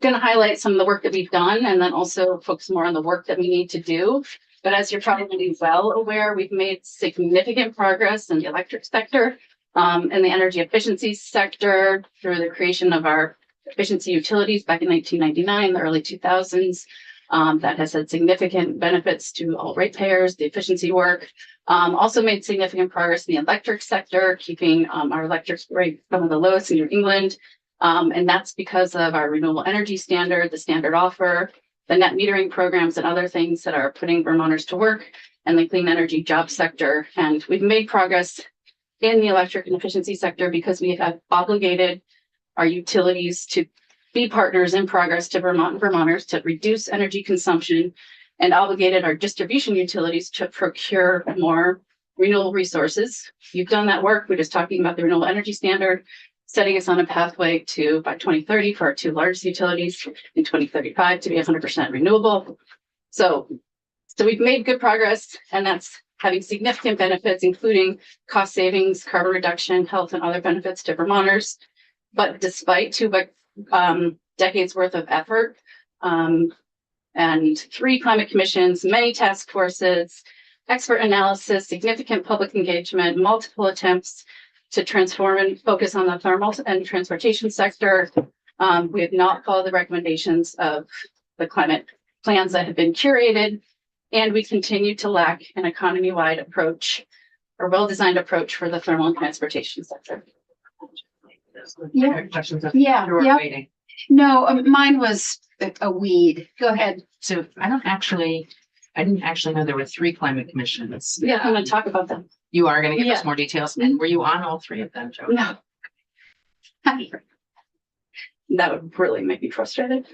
[SPEAKER 13] going to highlight some of the work that we've done and then also focus more on the work that we need to do. But as you're probably well aware, we've made significant progress in the electric sector, in the energy efficiency sector through the creation of our efficiency utilities back in 1999, the early 2000s. That has had significant benefits to all ratepayers, the efficiency work. Also made significant progress in the electric sector, keeping our electric rate some of the lowest in New England. And that's because of our renewable energy standard, the standard offer, the net metering programs and other things that are putting Vermonters to work, and the clean energy job sector. And we've made progress in the electric and efficiency sector because we have obligated our utilities to be partners in progress to Vermont and Vermonters to reduce energy consumption, and obligated our distribution utilities to procure more renewable resources. You've done that work. We're just talking about the renewable energy standard, setting us on a pathway to by 2030 for our two largest utilities, in 2035 to be 100% renewable. So we've made good progress, and that's having significant benefits, including cost savings, carbon reduction, health, and other benefits to Vermonters. But despite two decades worth of effort, and 3 climate commissions, many task forces, expert analysis, significant public engagement, multiple attempts to transform and focus on the thermal and transportation sector, we have not followed the recommendations of the climate plans that have been curated, and we continue to lack an economy-wide approach or well-designed approach for the thermal and transportation sector.
[SPEAKER 3] Yeah.
[SPEAKER 2] Questions?
[SPEAKER 3] Yeah,
[SPEAKER 2] We're
[SPEAKER 3] yep.
[SPEAKER 2] waiting.
[SPEAKER 3] No, mine was a weed. Go ahead.
[SPEAKER 2] So I didn't actually know there were 3 climate commissions.
[SPEAKER 13] Yeah, I'm going to talk about them.
[SPEAKER 2] You are going to give
[SPEAKER 13] Yeah.
[SPEAKER 2] us more details. And were you on all 3 of them, Joe?
[SPEAKER 13] No. That would really make me frustrated.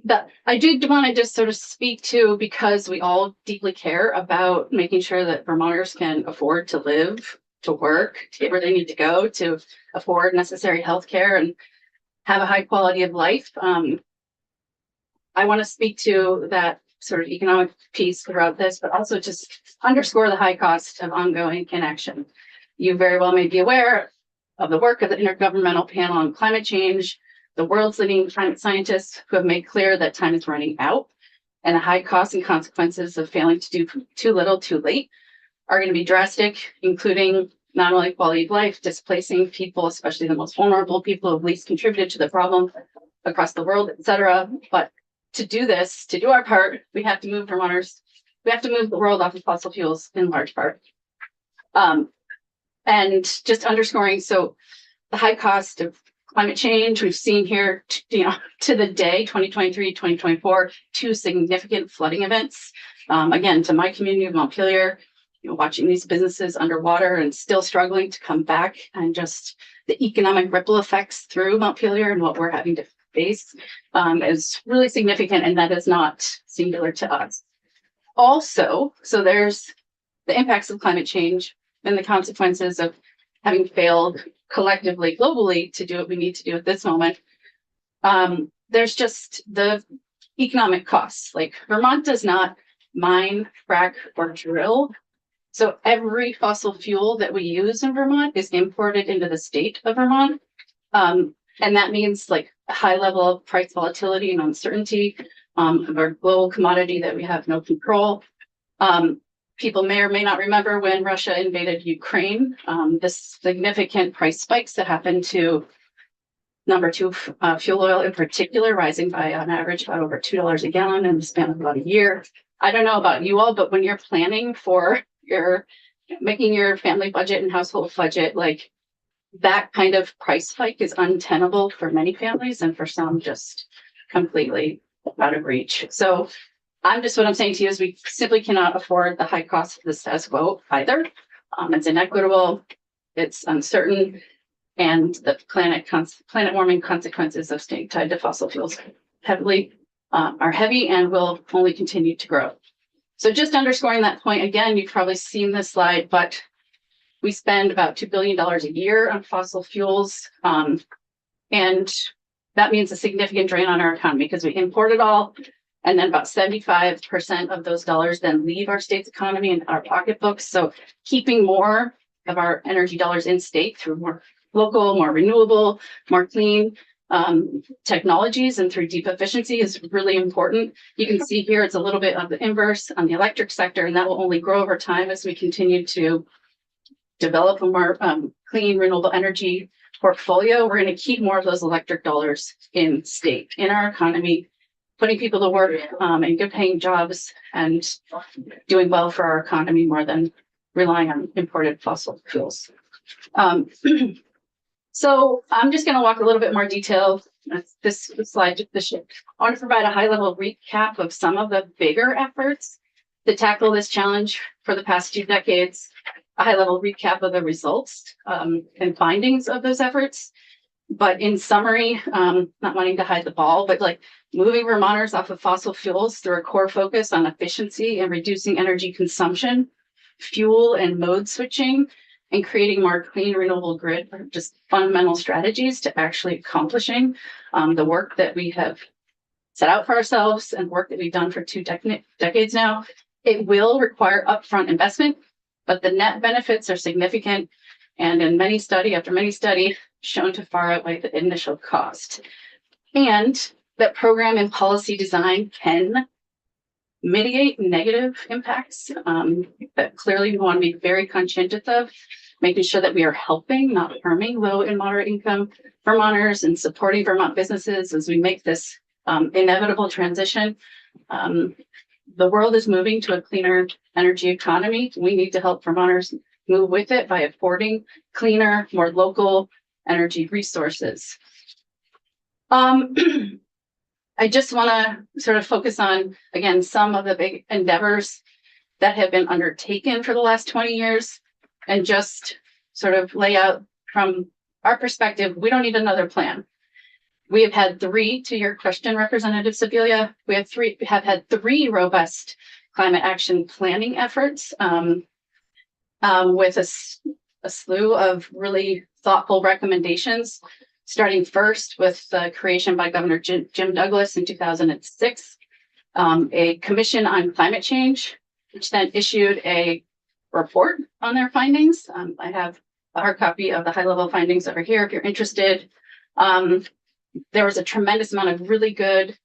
[SPEAKER 13] But I did want to just sort of speak to, because we all deeply care about making sure that Vermonters can afford to live, to work, to get where they need to go, to afford necessary health care and have a high quality of life. I want to speak to that sort of economic piece throughout this, but also just underscore the high cost of ongoing inaction. You very well may be aware of the work of the Intergovernmental Panel on Climate Change, the world's leading climate scientists who have made clear that time is running out, and the high costs and consequences of failing to do too little, too late are going to be drastic, including not only quality of life, displacing people, especially the most vulnerable people who have least contributed to the problem across the world, et cetera. But to do this, to do our part, we have to move Vermonters, we have to move the world off of fossil fuels in large part. And just underscoring, so the high cost of climate change, we've seen here, to the day, 2023, 2024, 2 significant flooding events. Again, to my community of Montpelier, watching these businesses underwater and still struggling to come back, and just the economic ripple effects through Montpelier and what we're having to face is really significant, and that is not singular to us. Also, so there's the impacts of climate change and the consequences of having failed collectively, globally, to do what we need to do at this moment. There's just the economic costs. Like, Vermont does not mine, frack, or drill. So every fossil fuel that we use in Vermont is imported into the state of Vermont. And that means like a high level of price volatility and uncertainty of our global commodity that we have no control. People may or may not remember when Russia invaded Ukraine, the significant price spikes that happened to number 2 fuel oil in particular, rising by on average about over $2 a gallon in the span of about a year. I don't know about you all, but when you're planning for making your family budget and household budget, like, that kind of price hike is untenable for many families, and for some just completely out of reach. So what I'm saying to you is we simply cannot afford the high cost of the status quo either. It's inequitable, it's uncertain, and the planet warming consequences of staying tied to fossil fuels are heavy and will only continue to grow. So just underscoring that point again, you've probably seen this slide, but we spend about $2 billion a year on fossil fuels. And that means a significant drain on our economy because we import it all. And then about 75% of those dollars then leave our state's economy and our pocketbooks. So keeping more of our energy dollars in state through more local, more renewable, more clean technologies and through deep efficiency is really important. You can see here it's a little bit of the inverse on the electric sector, and that will only grow over time as we continue to develop a more clean, renewable energy portfolio. We're going to keep more of those electric dollars in state, in our economy, putting people to work in good paying jobs and doing well for our economy more than relying on imported fossil fuels. So I'm just going to walk a little bit more detail. This slide, I want to provide a high level recap of some of the bigger efforts to tackle this challenge for the past 2 decades, a high level recap of the results and findings of those efforts. But in summary, not wanting to hide the ball, but like moving Vermonters off of fossil fuels through a core focus on efficiency and reducing energy consumption, fuel and mode switching, and creating more clean, renewable grid are just fundamental strategies to actually accomplishing the work that we have set out for ourselves and work that we've done for 2 decades now. It will require upfront investment, but the net benefits are significant. And in many study after many study, shown to far outweigh the initial cost. And that program and policy design can mitigate negative impacts that clearly we want to be very conscientious of, making sure that we are helping, not harming low and moderate income Vermonters and supporting Vermont businesses as we make this inevitable transition. The world is moving to a cleaner energy economy. We need to help Vermonters move with it by affording cleaner, more local energy resources. I just want to sort of focus on, again, some of the big endeavors that have been undertaken for the last 20 years and just sort of lay out from our perspective, we don't need another plan. We have had 3, to your question, Representative Sibilia, we have had 3 robust climate action planning efforts with a slew of really thoughtful recommendations, starting first with the creation by Governor Jim Douglas in 2006, a commission on climate change, which then issued a report on their findings. I have a hard copy of the high-level findings over here if you're interested. There was a tremendous amount of really good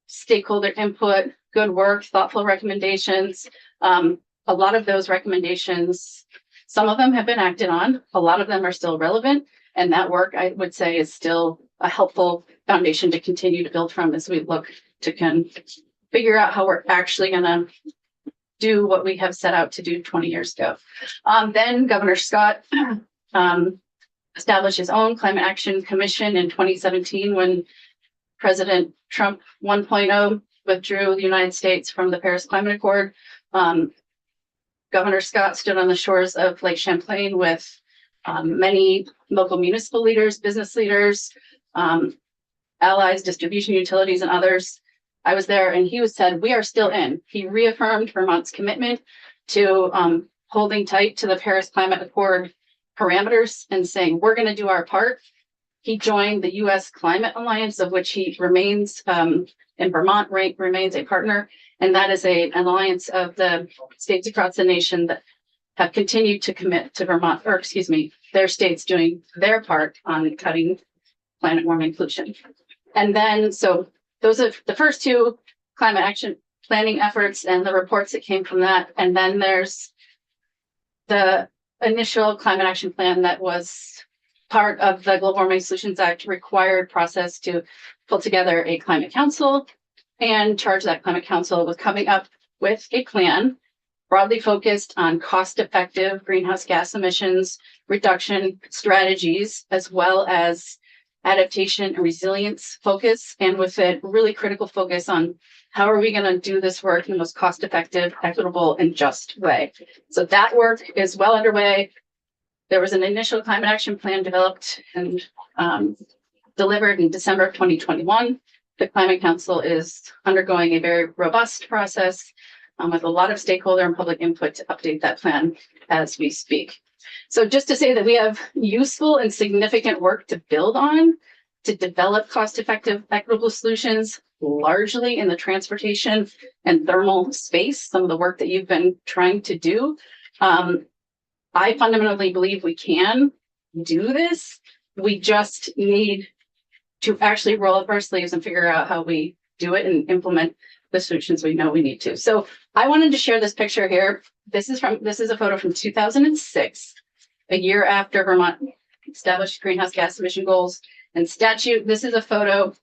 [SPEAKER 13] stakeholder input, good work, thoughtful recommendations. A lot of those recommendations, some of them have been acted on, a lot of them are still relevant, and that work, I would say, is still a helpful foundation to continue to build from as we look to figure out how we're actually going to do what we have set out to do 20 years ago. Then Governor Scott established his own Climate Action Commission in 2017 when President Trump 1.0 withdrew the United States from the Paris Climate Accord. Governor Scott stood on the shores of Lake Champlain with many local municipal leaders, business leaders, allies, distribution utilities, and others. I was there and he said, we are still in. He reaffirmed Vermont's commitment to holding tight to the Paris Climate Accord parameters and saying, we're going to do our part. He joined the U.S. Climate Alliance, of which he remains, in Vermont remains a partner. And that is an alliance of the states across the nation that have continued to commit to Vermont, or excuse me, their states doing their part on cutting planet warming pollution. And then, so those are the first 2 climate action planning efforts and the reports that came from that. And then there's the initial climate action plan that was part of the Global Warming Solutions Act required process to pull together a climate council and charge that climate council with coming up with a plan broadly focused on cost-effective greenhouse gas emissions reduction strategies, as well as adaptation and resilience focus, and with a really critical focus on how are we going to do this work in the most cost-effective, equitable, and just way. So that work is well underway. There was an initial climate action plan developed and delivered in December of 2021. The Climate Council is undergoing a very robust process with a lot of stakeholder and public input to update that plan as we speak. So just to say that we have useful and significant work to build on to develop cost-effective, equitable solutions, largely in the transportation and thermal space, some of the work that you've been trying to do. I fundamentally believe we can do this. We just need to actually roll up our sleeves and figure out how we do it and implement the solutions we know we need to. So I wanted to share this picture here. This is a photo from 2006, a year after Vermont established greenhouse gas emission goals and statute. This is a photo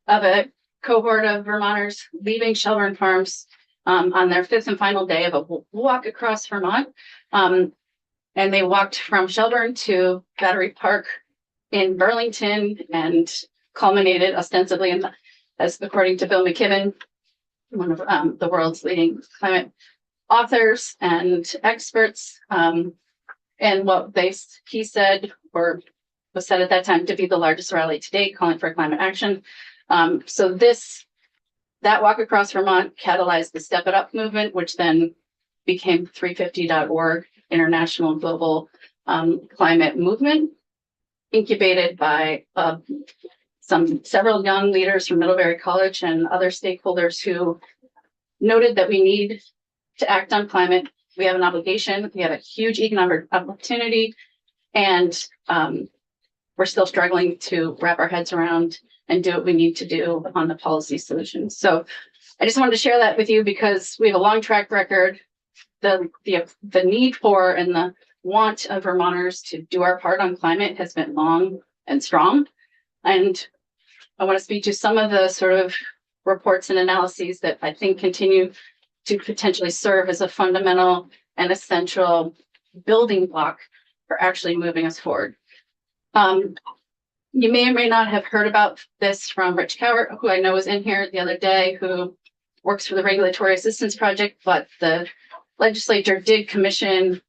[SPEAKER 13] of a cohort of Vermonters leaving Shelburne Farms on their fifth and final day of a walk across Vermont. And they walked from Shelburne to Battery Park in Burlington and culminated ostensibly in, as according to Bill McKibben, one of the world's leading climate authors and experts, and what he said, or was said at that time, to be the largest rally to date, calling for climate action. So that walk across Vermont catalyzed the Step It Up movement, which then became 350.org, international global climate movement, incubated by several young leaders from Middlebury College and other stakeholders who noted that we need to act on climate. We have an obligation, we have a huge economic opportunity, and we're still struggling to wrap our heads around and do what we need to do on the policy solutions. So I just wanted to share that with you because we have a long track record. The need for and the want of Vermonters to do our part on climate has been long and strong. And I want to speak to some of the sort of reports and analyses that I think continue to potentially serve as a fundamental and essential building block for actually moving us forward. You may or may not have heard about this from Rich Cowart, who I know was in here the other day, who works for the Regulatory Assistance Project, but the legislature did commission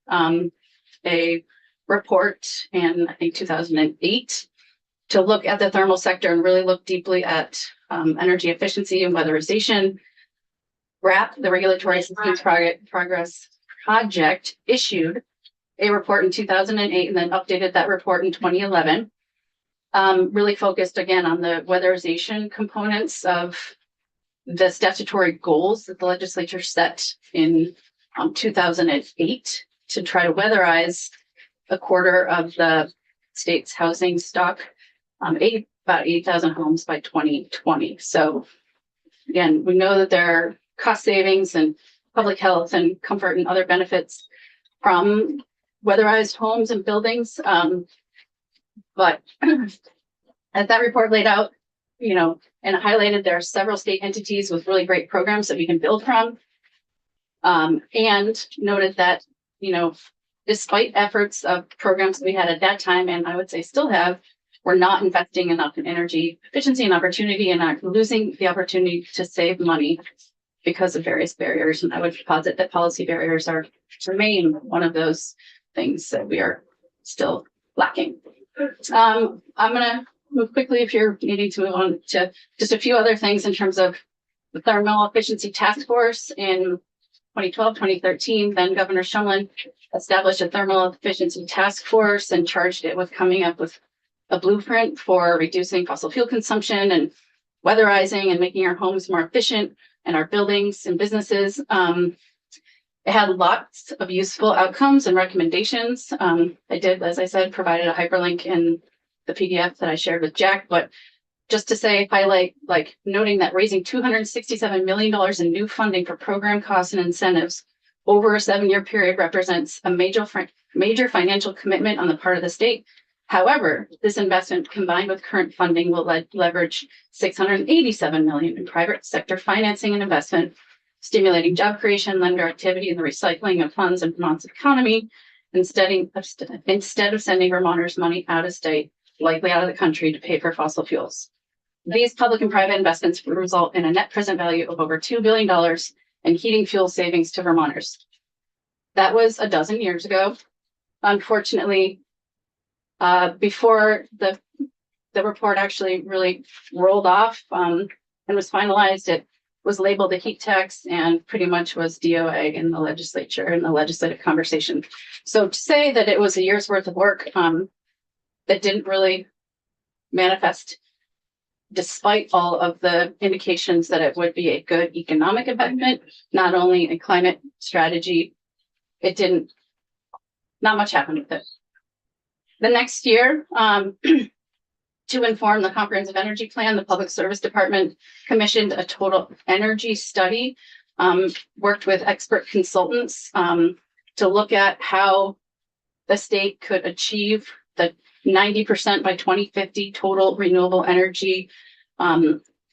[SPEAKER 13] a report in, I think, 2008 to look at the thermal sector and really look deeply at energy efficiency and weatherization. RAP, the Regulatory Assistance Progress Project, issued a report in 2008 and then updated that report in 2011. Really focused again on the weatherization components of the statutory goals that the legislature set in 2008 to try to weatherize a quarter of the state's housing stock, about 8,000 homes by 2020. So again, we know that there are cost savings and public health and comfort and other benefits from weatherized homes and buildings. But as that report laid out, and highlighted, there are several state entities with really great programs that we can build from. And noted that, despite efforts of programs we had at that time, and I would say still have, we're not investing enough in energy efficiency and opportunity and are losing the opportunity to save money because of various barriers. And I would posit that policy barriers remain one of those things that we are still lacking. I'm going to move quickly if you're needing to move on to just a few other things in terms of the Thermal Efficiency Task Force in 2012, 2013. Then Governor Shumlin established a Thermal Efficiency Task Force and charged it with coming up with a blueprint for reducing fossil fuel consumption and weatherizing and making our homes more efficient and our buildings and businesses. It had lots of useful outcomes and recommendations. I did, as I said, provided a hyperlink in the PDF that I shared with Jack, but just to say, highlight, noting that raising $267 million in new funding for program costs and incentives over a 7-year period represents a major financial commitment on the part of the state. However, this investment combined with current funding will leverage $687 million in private sector financing and investment, stimulating job creation, lender activity, and the recycling of funds in Vermont's economy, instead of sending Vermonters money out of state, likely out of the country, to pay for fossil fuels. These public and private investments will result in a net present value of over $2 billion in heating fuel savings to Vermonters. That was a dozen years ago. unfortunately, before the report actually really rolled off and was finalized, it was labeled a heat tax and pretty much was DOA in the legislature in the legislative conversation. So to say that it was a year's worth of work that didn't really manifest, despite all of the indications that it would be a good economic investment, not only a climate strategy, not much happened with it. The next year, to inform the comprehensive energy plan, the Public Service Department commissioned a total energy study, worked with expert consultants to look at how the state could achieve the 90% by 2050 total renewable energy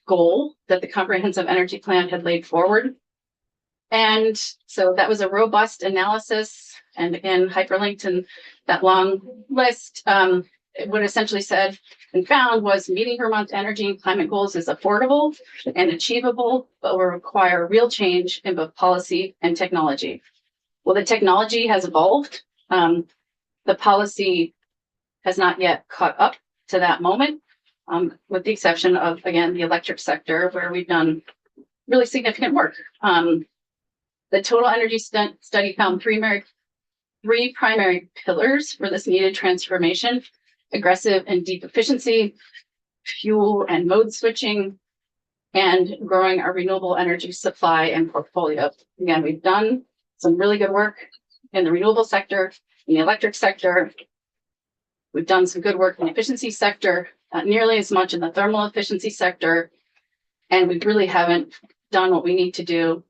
[SPEAKER 13] goal that the comprehensive energy plan had laid forward. And so that was a robust analysis, and again, hyperlinked in that long list. What it essentially said and found was meeting Vermont's energy and climate goals is affordable and achievable, but will require real change in both policy and technology. Well, the technology has evolved. The policy has not yet caught up to that moment, with the exception of, again, the electric sector, where we've done really significant work. The total energy study found three primary pillars for this needed transformation: aggressive and deep efficiency, fuel and mode switching, and growing our renewable energy supply and portfolio. Again, we've done some really good work in the renewable sector, in the electric sector. We've done some good work in the efficiency sector, not nearly as much in the thermal efficiency sector, and we really haven't done what we need to do.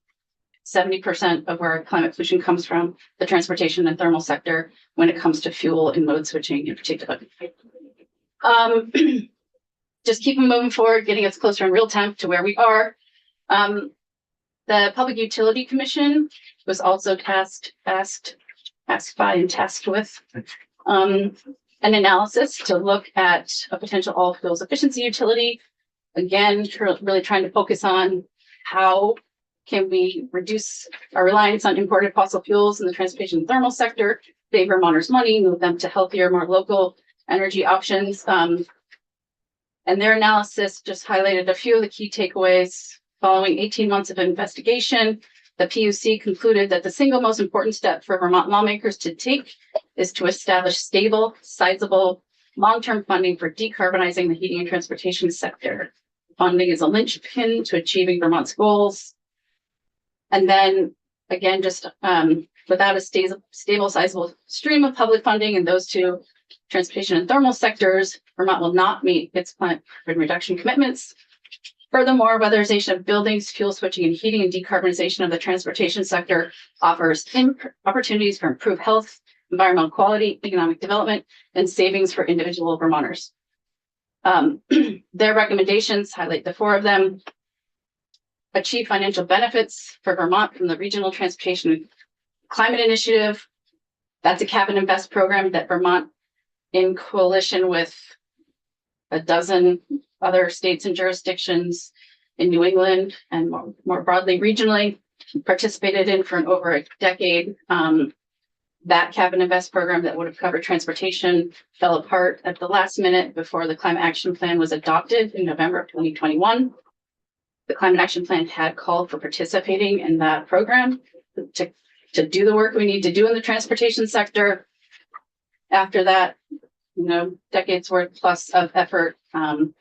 [SPEAKER 13] 70% of where climate pollution comes from the transportation and thermal sector when it comes to fuel and mode switching in particular. Just keeping moving forward, getting us closer in real time to where we are. The Public Utility Commission was also tasked with an analysis to look at a potential all fuels efficiency utility. Again, really trying to focus on how can we reduce our reliance on imported fossil fuels in the transportation and thermal sector, save Vermonters money, move them to healthier, more local energy options. And their analysis just highlighted a few of the key takeaways. Following 18 months of investigation, the PUC concluded that the single most important step for Vermont lawmakers to take is to establish stable, sizable, long-term funding for decarbonizing the heating and transportation sector. Funding is a linchpin to achieving Vermont's goals. And then again, just without a stable, sizable stream of public funding in those two, transportation and thermal sectors, Vermont will not meet its climate reduction commitments. Furthermore, weatherization of buildings, fuel switching and heating, and decarbonization of the transportation sector offers opportunities for improved health, environmental quality, economic development, and savings for individual Vermonters. Their recommendations highlight the four of them. Achieve financial benefits for Vermont from the Regional Transportation Climate Initiative. That's a cap and invest program that Vermont, in coalition with a dozen other states and jurisdictions in New England and more broadly regionally, participated in for over a decade. That cap and invest program that would have covered transportation fell apart at the last minute before the Climate Action Plan was adopted in November of 2021. The Climate Action Plan had called for participating in that program to do the work we need to do in the transportation sector. After that, decades worth plus of effort and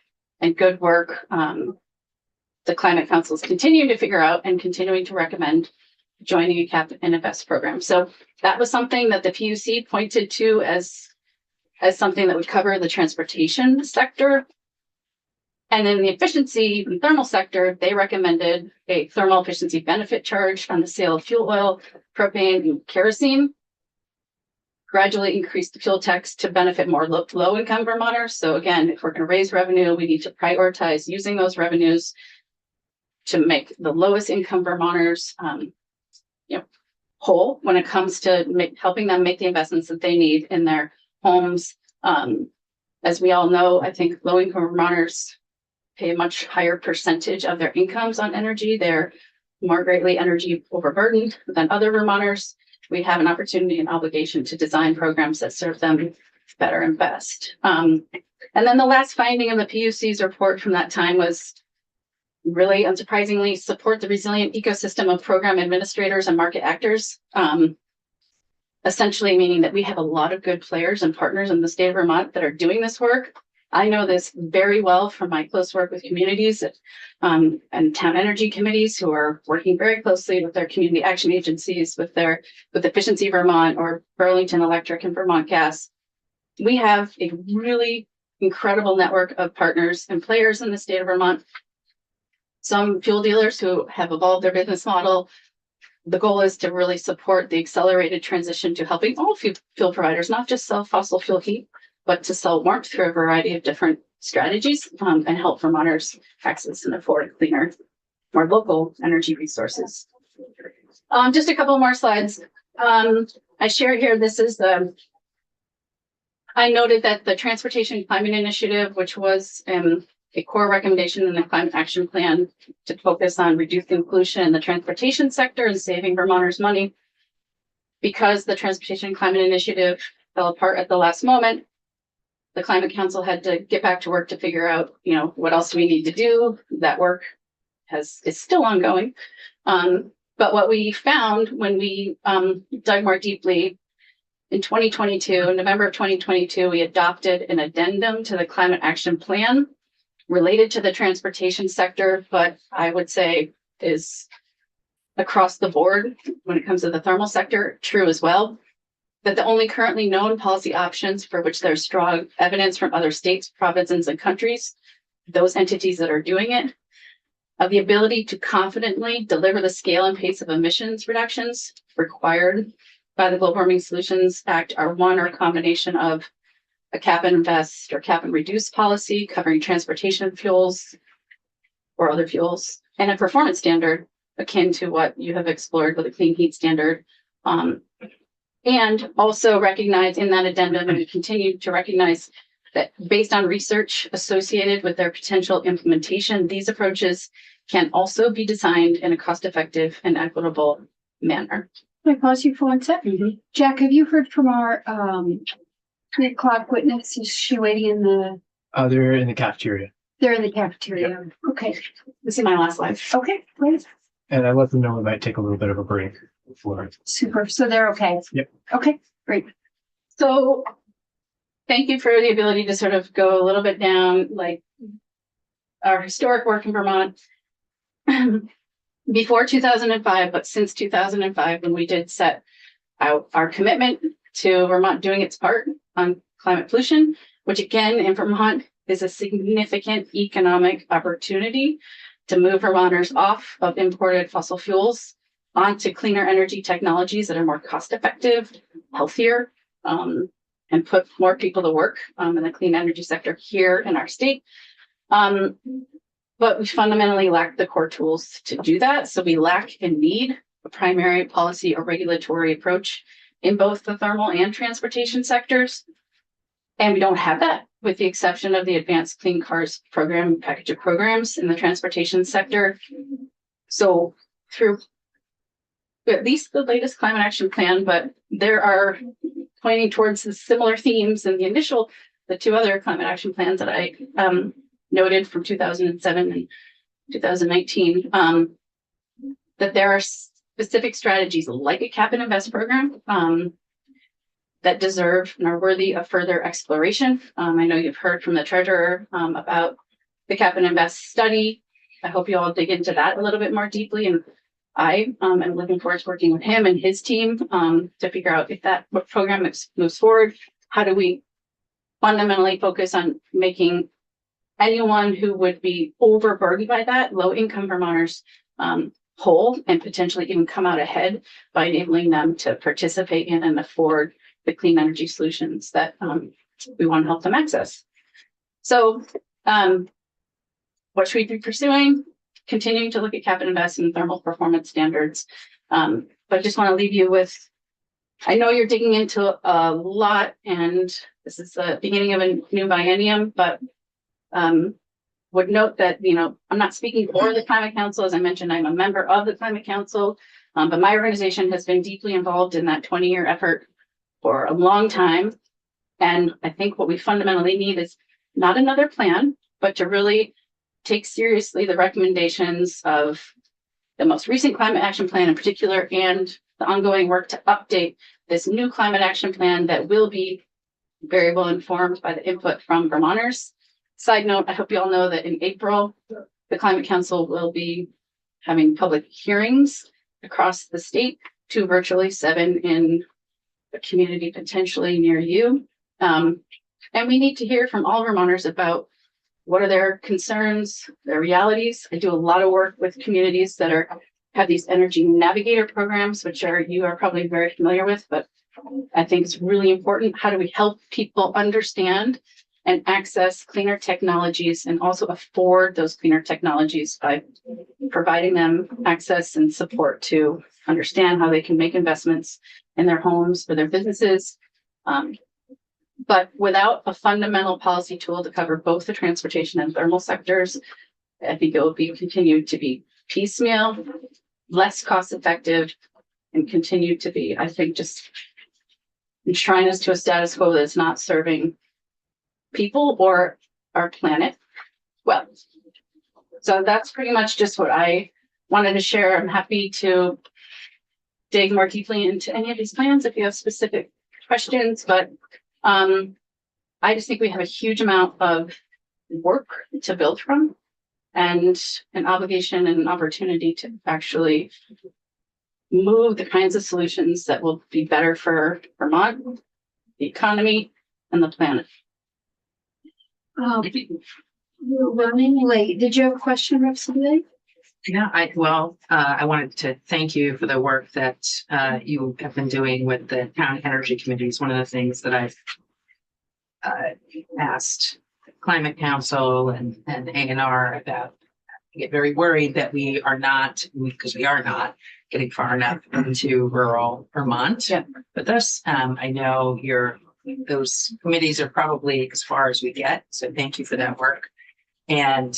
[SPEAKER 13] good work, the Climate Councils continue to figure out and continuing to recommend joining a cap and invest program. So that was something that the PUC pointed to as something that would cover the transportation sector. And in the efficiency and thermal sector, they recommended a thermal efficiency benefit charge on the sale of fuel oil, propane, and kerosene. Gradually increase the fuel tax to benefit more low-income Vermonters. So again, if we're going to raise revenue, we need to prioritize using those revenues to make the lowest income Vermonters whole when it comes to helping them make the investments that they need in their homes. As we all know, I think low-income Vermonters pay a much higher percentage of their incomes on energy. They're more greatly energy overburdened than other Vermonters. we have an opportunity and obligation to design programs that serve them better and best. And then the last finding of the PUC's report from that time was really unsurprisingly support the resilient ecosystem of program administrators and market actors. Essentially meaning that we have a lot of good players and partners in the state of Vermont that are doing this work. I know this very well from my close work with communities and town energy committees who are working very closely with their community action agencies, with Efficiency Vermont or Burlington Electric and Vermont Gas. We have a really incredible network of partners and players in the state of Vermont. Some fuel dealers who have evolved their business model. The goal is to really support the accelerated transition to helping all fuel providers, not just sell fossil fuel heat, but to sell warmth through a variety of different strategies and help Vermonters access and afford cleaner, more local energy resources. Just a couple more slides. I share here, this is I noted that the Transportation Climate Initiative, which was a core recommendation in the Climate Action Plan to focus on reducing pollution in the transportation sector and saving Vermonters money. Because the Transportation Climate Initiative fell apart at the last moment, the Climate Council had to get back to work to figure out, what else do we need to do? That work is still ongoing. But what we found when we dug more deeply in 2022, in November of 2022, we adopted an addendum to the Climate Action Plan related to the transportation sector, but I would say is across the board when it comes to the thermal sector, true as well, that the only currently known policy options for which there's strong evidence from other states, provinces, and countries, those entities that are doing it, of the ability to confidently deliver the scale and pace of emissions reductions required by the Global Warming Solutions Act are one or a combination of a cap and invest or cap and reduce policy covering transportation fuels or other fuels, and a performance standard akin to what you have explored with a clean heat standard. And also recognize in that addendum, and we continue to recognize that based on research associated with their potential implementation, these approaches can also be designed in a cost-effective and equitable manner.
[SPEAKER 3] Can I pause you for 1 second? Jack, have you heard from our 3 o'clock witness? Is she waiting in the?
[SPEAKER 11] They're in the cafeteria.
[SPEAKER 3] They're in the cafeteria. Okay.
[SPEAKER 13] This is my last slide.
[SPEAKER 3] Okay, great.
[SPEAKER 11] And I let them know we might take a little bit of a break before.
[SPEAKER 3] Super. So they're okay.
[SPEAKER 11] Yep.
[SPEAKER 3] Okay, great.
[SPEAKER 13] So thank you for the ability to sort of go a little bit down, like our historic work in Vermont before 2005, but since 2005, when we did set out our commitment to Vermont doing its part on climate pollution, which again in Vermont is a significant economic opportunity to move Vermonters off of imported fossil fuels onto cleaner energy technologies that are more cost effective, healthier, and put more people to work in the clean energy sector here in our state. But we fundamentally lack the core tools to do that. So we lack and need a primary policy or regulatory approach in both the thermal and transportation sectors. And we don't have that, with the exception of the Advanced Clean Cars program, package of programs in the transportation sector. So through at least the latest climate action plan, but there are pointing towards the similar themes in the 2 other climate action plans that I noted from 2007 and 2019, that there are specific strategies like a cap and invest program that deserve and are worthy of further exploration. I know you've heard from the treasurer about the cap and invest study. I hope you all dig into that a little bit more deeply. And I am looking forward to working with him and his team to figure out if that program moves forward. How do we fundamentally focus on making anyone who would be overburdened by that, low-income Vermonters, whole and potentially even come out ahead by enabling them to participate in and afford the clean energy solutions that we want to help them access. So what should we be pursuing? Continuing to look at cap and invest in thermal performance standards. But I just want to leave you with, I know you're digging into a lot, and this is the beginning of a new biennium, but would note that, I'm not speaking for the Climate Council. As I mentioned, I'm a member of the Climate Council. But my organization has been deeply involved in that 20-year effort for a long time. And I think what we fundamentally need is not another plan, but to really take seriously the recommendations of the most recent climate action plan in particular, and the ongoing work to update this new climate action plan that will be very well informed by the input from Vermonters. Side note, I hope you all know that in April, the Climate Council will be having public hearings across the state, 2 virtually, 7 in a community potentially near you. And we need to hear from all Vermonters about what are their concerns, their realities. I do a lot of work with communities that have these energy navigator programs, which you are probably very familiar with, but I think it's really important. How do we help people understand and access cleaner technologies and also afford those cleaner technologies by providing them access and support to understand how they can make investments in their homes or their businesses. But without a fundamental policy tool to cover both the transportation and thermal sectors, I think it will be continued to be piecemeal, less cost effective, and continue to be, I think, just enshrine us to a status quo that's not serving people or our planet well. So that's pretty much just what I wanted to share. I'm happy to dig more deeply into any of these plans if you have specific questions, but I just think we have a huge amount of work to build from and an obligation and an opportunity to actually move the kinds of solutions that will be better for Vermont, the economy, and the planet.
[SPEAKER 3] We're running late. Did you have a question, Rep. Sibley?
[SPEAKER 2] Yeah, I wanted to thank you for the work that you have been doing with the town energy committees. One of the things that I've asked Climate Council and A&R about, I get very worried that we are not getting far enough into rural Vermont.
[SPEAKER 13] Yeah.
[SPEAKER 2] But thus, I know those committees are probably as far as we get. So thank you for that work. And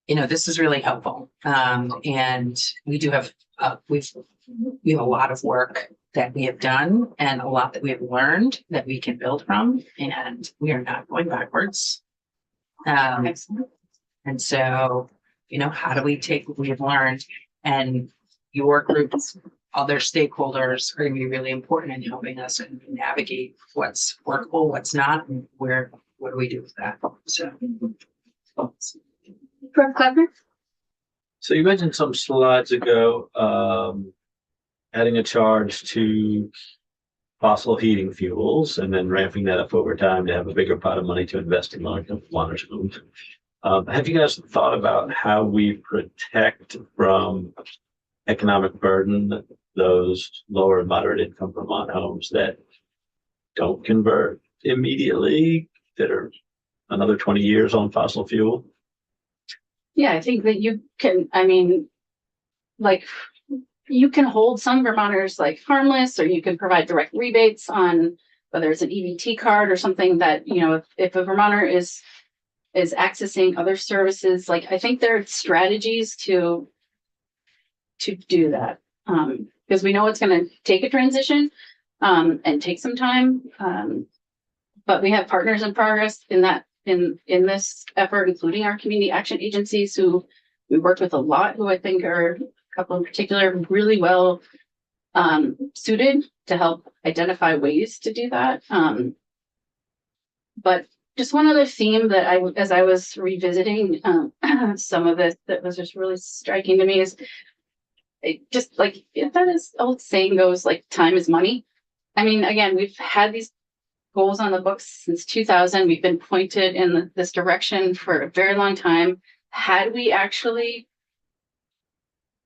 [SPEAKER 2] this is really helpful. And we do have, we have a lot of work that we have done and a lot that we have learned that we can build from, and we are not going backwards.
[SPEAKER 13] Excellent.
[SPEAKER 2] And so, how do we take what we have learned, and your groups, other stakeholders are going to be really important in helping us navigate what's workable, what's not, and what do we do with that? So.
[SPEAKER 3] Rep. Kleppner?
[SPEAKER 5] So you mentioned some slides ago, adding a charge to fossil heating fuels and then ramping that up over time to have a bigger pot of money to invest in large homes. Have you guys thought about how we protect from economic burden those lower and moderate income Vermont homes that don't convert immediately, that are another 20 years on fossil fuel?
[SPEAKER 13] Yeah, I think that you can, you can hold some Vermonters harmless, or you can provide direct rebates on whether it's an EBT card or something that, if a Vermonter is accessing other services, I think there are strategies to do that. Because we know it's going to take a transition and take some time. But we have partners in progress in this effort, including our community action agencies who we worked with a lot, who I think are a couple in particular really well suited to help identify ways to do that. But just one other theme that as I was revisiting some of this that was just really striking to me is if that is old saying goes, time is money. Again, we've had these goals on the books since 2000. We've been pointed in this direction for a very long time. Had we actually,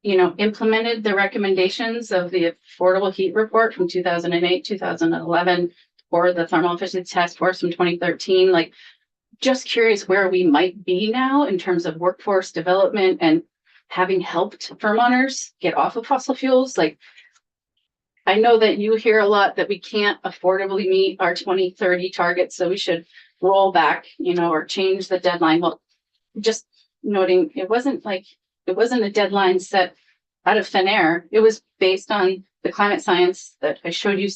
[SPEAKER 13] implemented the recommendations of the Affordable Heat Report from 2008, 2011, or the Thermal Efficiency Task Force from 2013, just curious where we might be now in terms of workforce development and having helped Vermonters get off of fossil fuels. I know that you hear a lot that we can't affordably meet our 2030 targets, so we should roll back, or change the deadline. Well, just noting, it wasn't a deadline set out of thin air. It was based on the climate science that I showed you,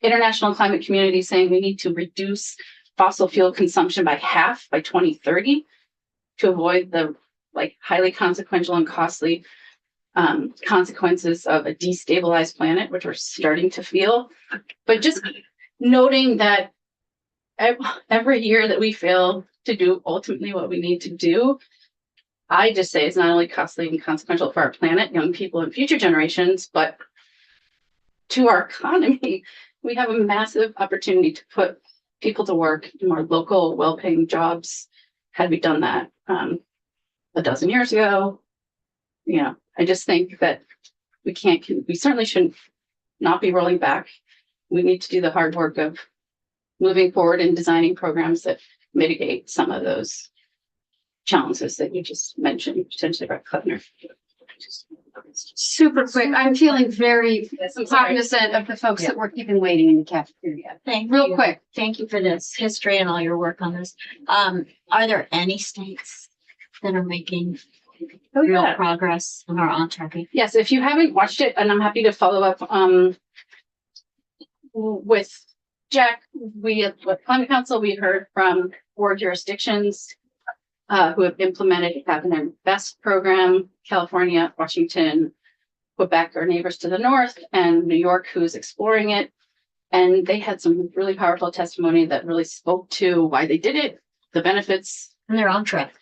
[SPEAKER 13] international climate community saying we need to reduce fossil fuel consumption by half by 2030 to avoid the highly consequential and costly consequences of a destabilized planet, which we're starting to feel. But just noting that every year that we fail to do ultimately what we need to do, I just say it's not only costly and consequential for our planet, young people, and future generations, but to our economy. We have a massive opportunity to put people to work in more local, well-paying jobs. Had we done that a dozen years ago, I just think that we certainly shouldn't not be rolling back. We need to do the hard work of moving forward and designing programs that mitigate some of those challenges that you just mentioned, potentially, Brett Kleppner.
[SPEAKER 3] Super quick. I'm feeling very cognizant of the folks that were keeping waiting in the cafeteria. Real quick.
[SPEAKER 6] Thank you for this history and all your work on this. Are there any states that are making real progress and are on track?
[SPEAKER 13] Yes, if you haven't watched it, and I'm happy to follow up with Jack, we at Climate Council, we heard from 4 jurisdictions who have implemented Have an Invest program: California, Washington, Quebec, our neighbors to the north, and New York, who's exploring it. And they had some really powerful testimony that really spoke to why they did it, the benefits.
[SPEAKER 6] And they're on track.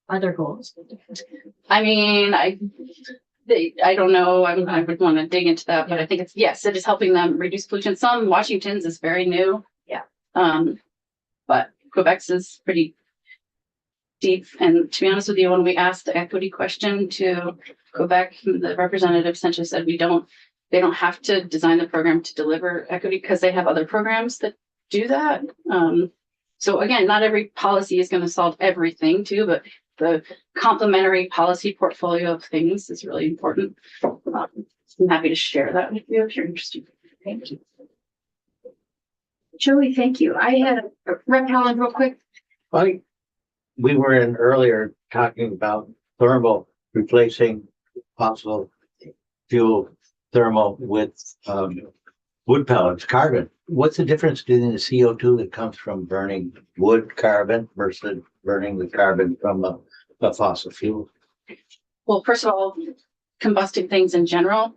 [SPEAKER 6] Other goals.
[SPEAKER 13] I mean, I don't know. I would want to dig into that, but I think it is helping them reduce pollution. Some Washington's is very new.
[SPEAKER 6] Yeah.
[SPEAKER 13] But Quebec's is pretty deep. And to be honest with you, when we asked the equity question to Quebec, the representative essentially said they don't have to design the program to deliver equity because they have other programs that do that. So again, not every policy is going to solve everything too, but the complementary policy portfolio of things is really important. I'm happy to share that with you if you're interested.
[SPEAKER 3] Thank you. Joey, thank you. I had Rep. Helen real quick.
[SPEAKER 8] We were in earlier talking about thermal replacing fossil fuel thermal with wood pellets, carbon. What's the difference between the CO2 that comes from burning wood carbon versus burning the carbon from a fossil fuel?
[SPEAKER 13] Well, first of all, combusting things in general,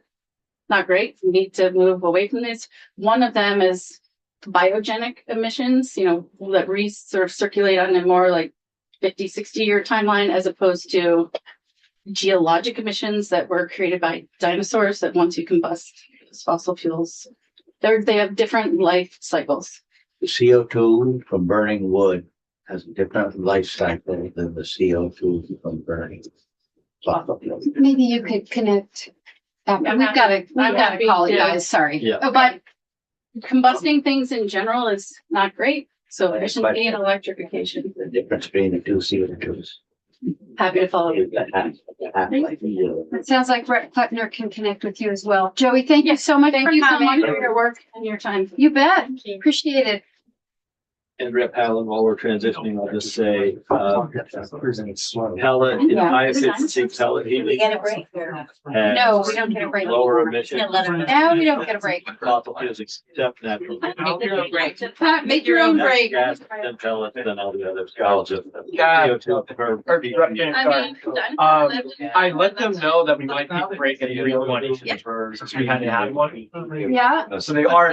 [SPEAKER 13] not great. We need to move away from this. One of them is biogenic emissions, that sort of circulate on a more 50, 60-year timeline, as opposed to geologic emissions that were created by dinosaurs that once you combust those fossil fuels, they have different life cycles.
[SPEAKER 8] CO2 from burning wood has a different life cycle than the CO2 from burning fossil fuels.
[SPEAKER 3] Maybe you could connect. We've got to call you guys. Sorry.
[SPEAKER 5] Yeah.
[SPEAKER 13] But combusting things in general is not great. So efficiency and electrification.
[SPEAKER 8] The difference between the two CO2s.
[SPEAKER 13] Happy to follow you.
[SPEAKER 3] It sounds like Brett Kleppner can connect with you as well. Joey, thank you so much.
[SPEAKER 13] Thank you so much for your work and your time.
[SPEAKER 3] You bet. Appreciate it.
[SPEAKER 5] And Rep. Helen, while we're transitioning, I'll just say, pellet,
[SPEAKER 3] Yeah.
[SPEAKER 5] high efficiency pellet heating.
[SPEAKER 6] Get a break.
[SPEAKER 3] No, we don't get a break.
[SPEAKER 5] Lower emission.
[SPEAKER 6] Can't let them know.
[SPEAKER 3] No, we don't get a break.
[SPEAKER 5] Fossil fuels except natural.
[SPEAKER 2] Make your own break.
[SPEAKER 3] Pat, make your own break.
[SPEAKER 5] Gas, then pellets, then all the others. CO2 per
[SPEAKER 11] I let them know that we might take a break at 3:20 since we hadn't had one.
[SPEAKER 3] Yeah.
[SPEAKER 11] So they are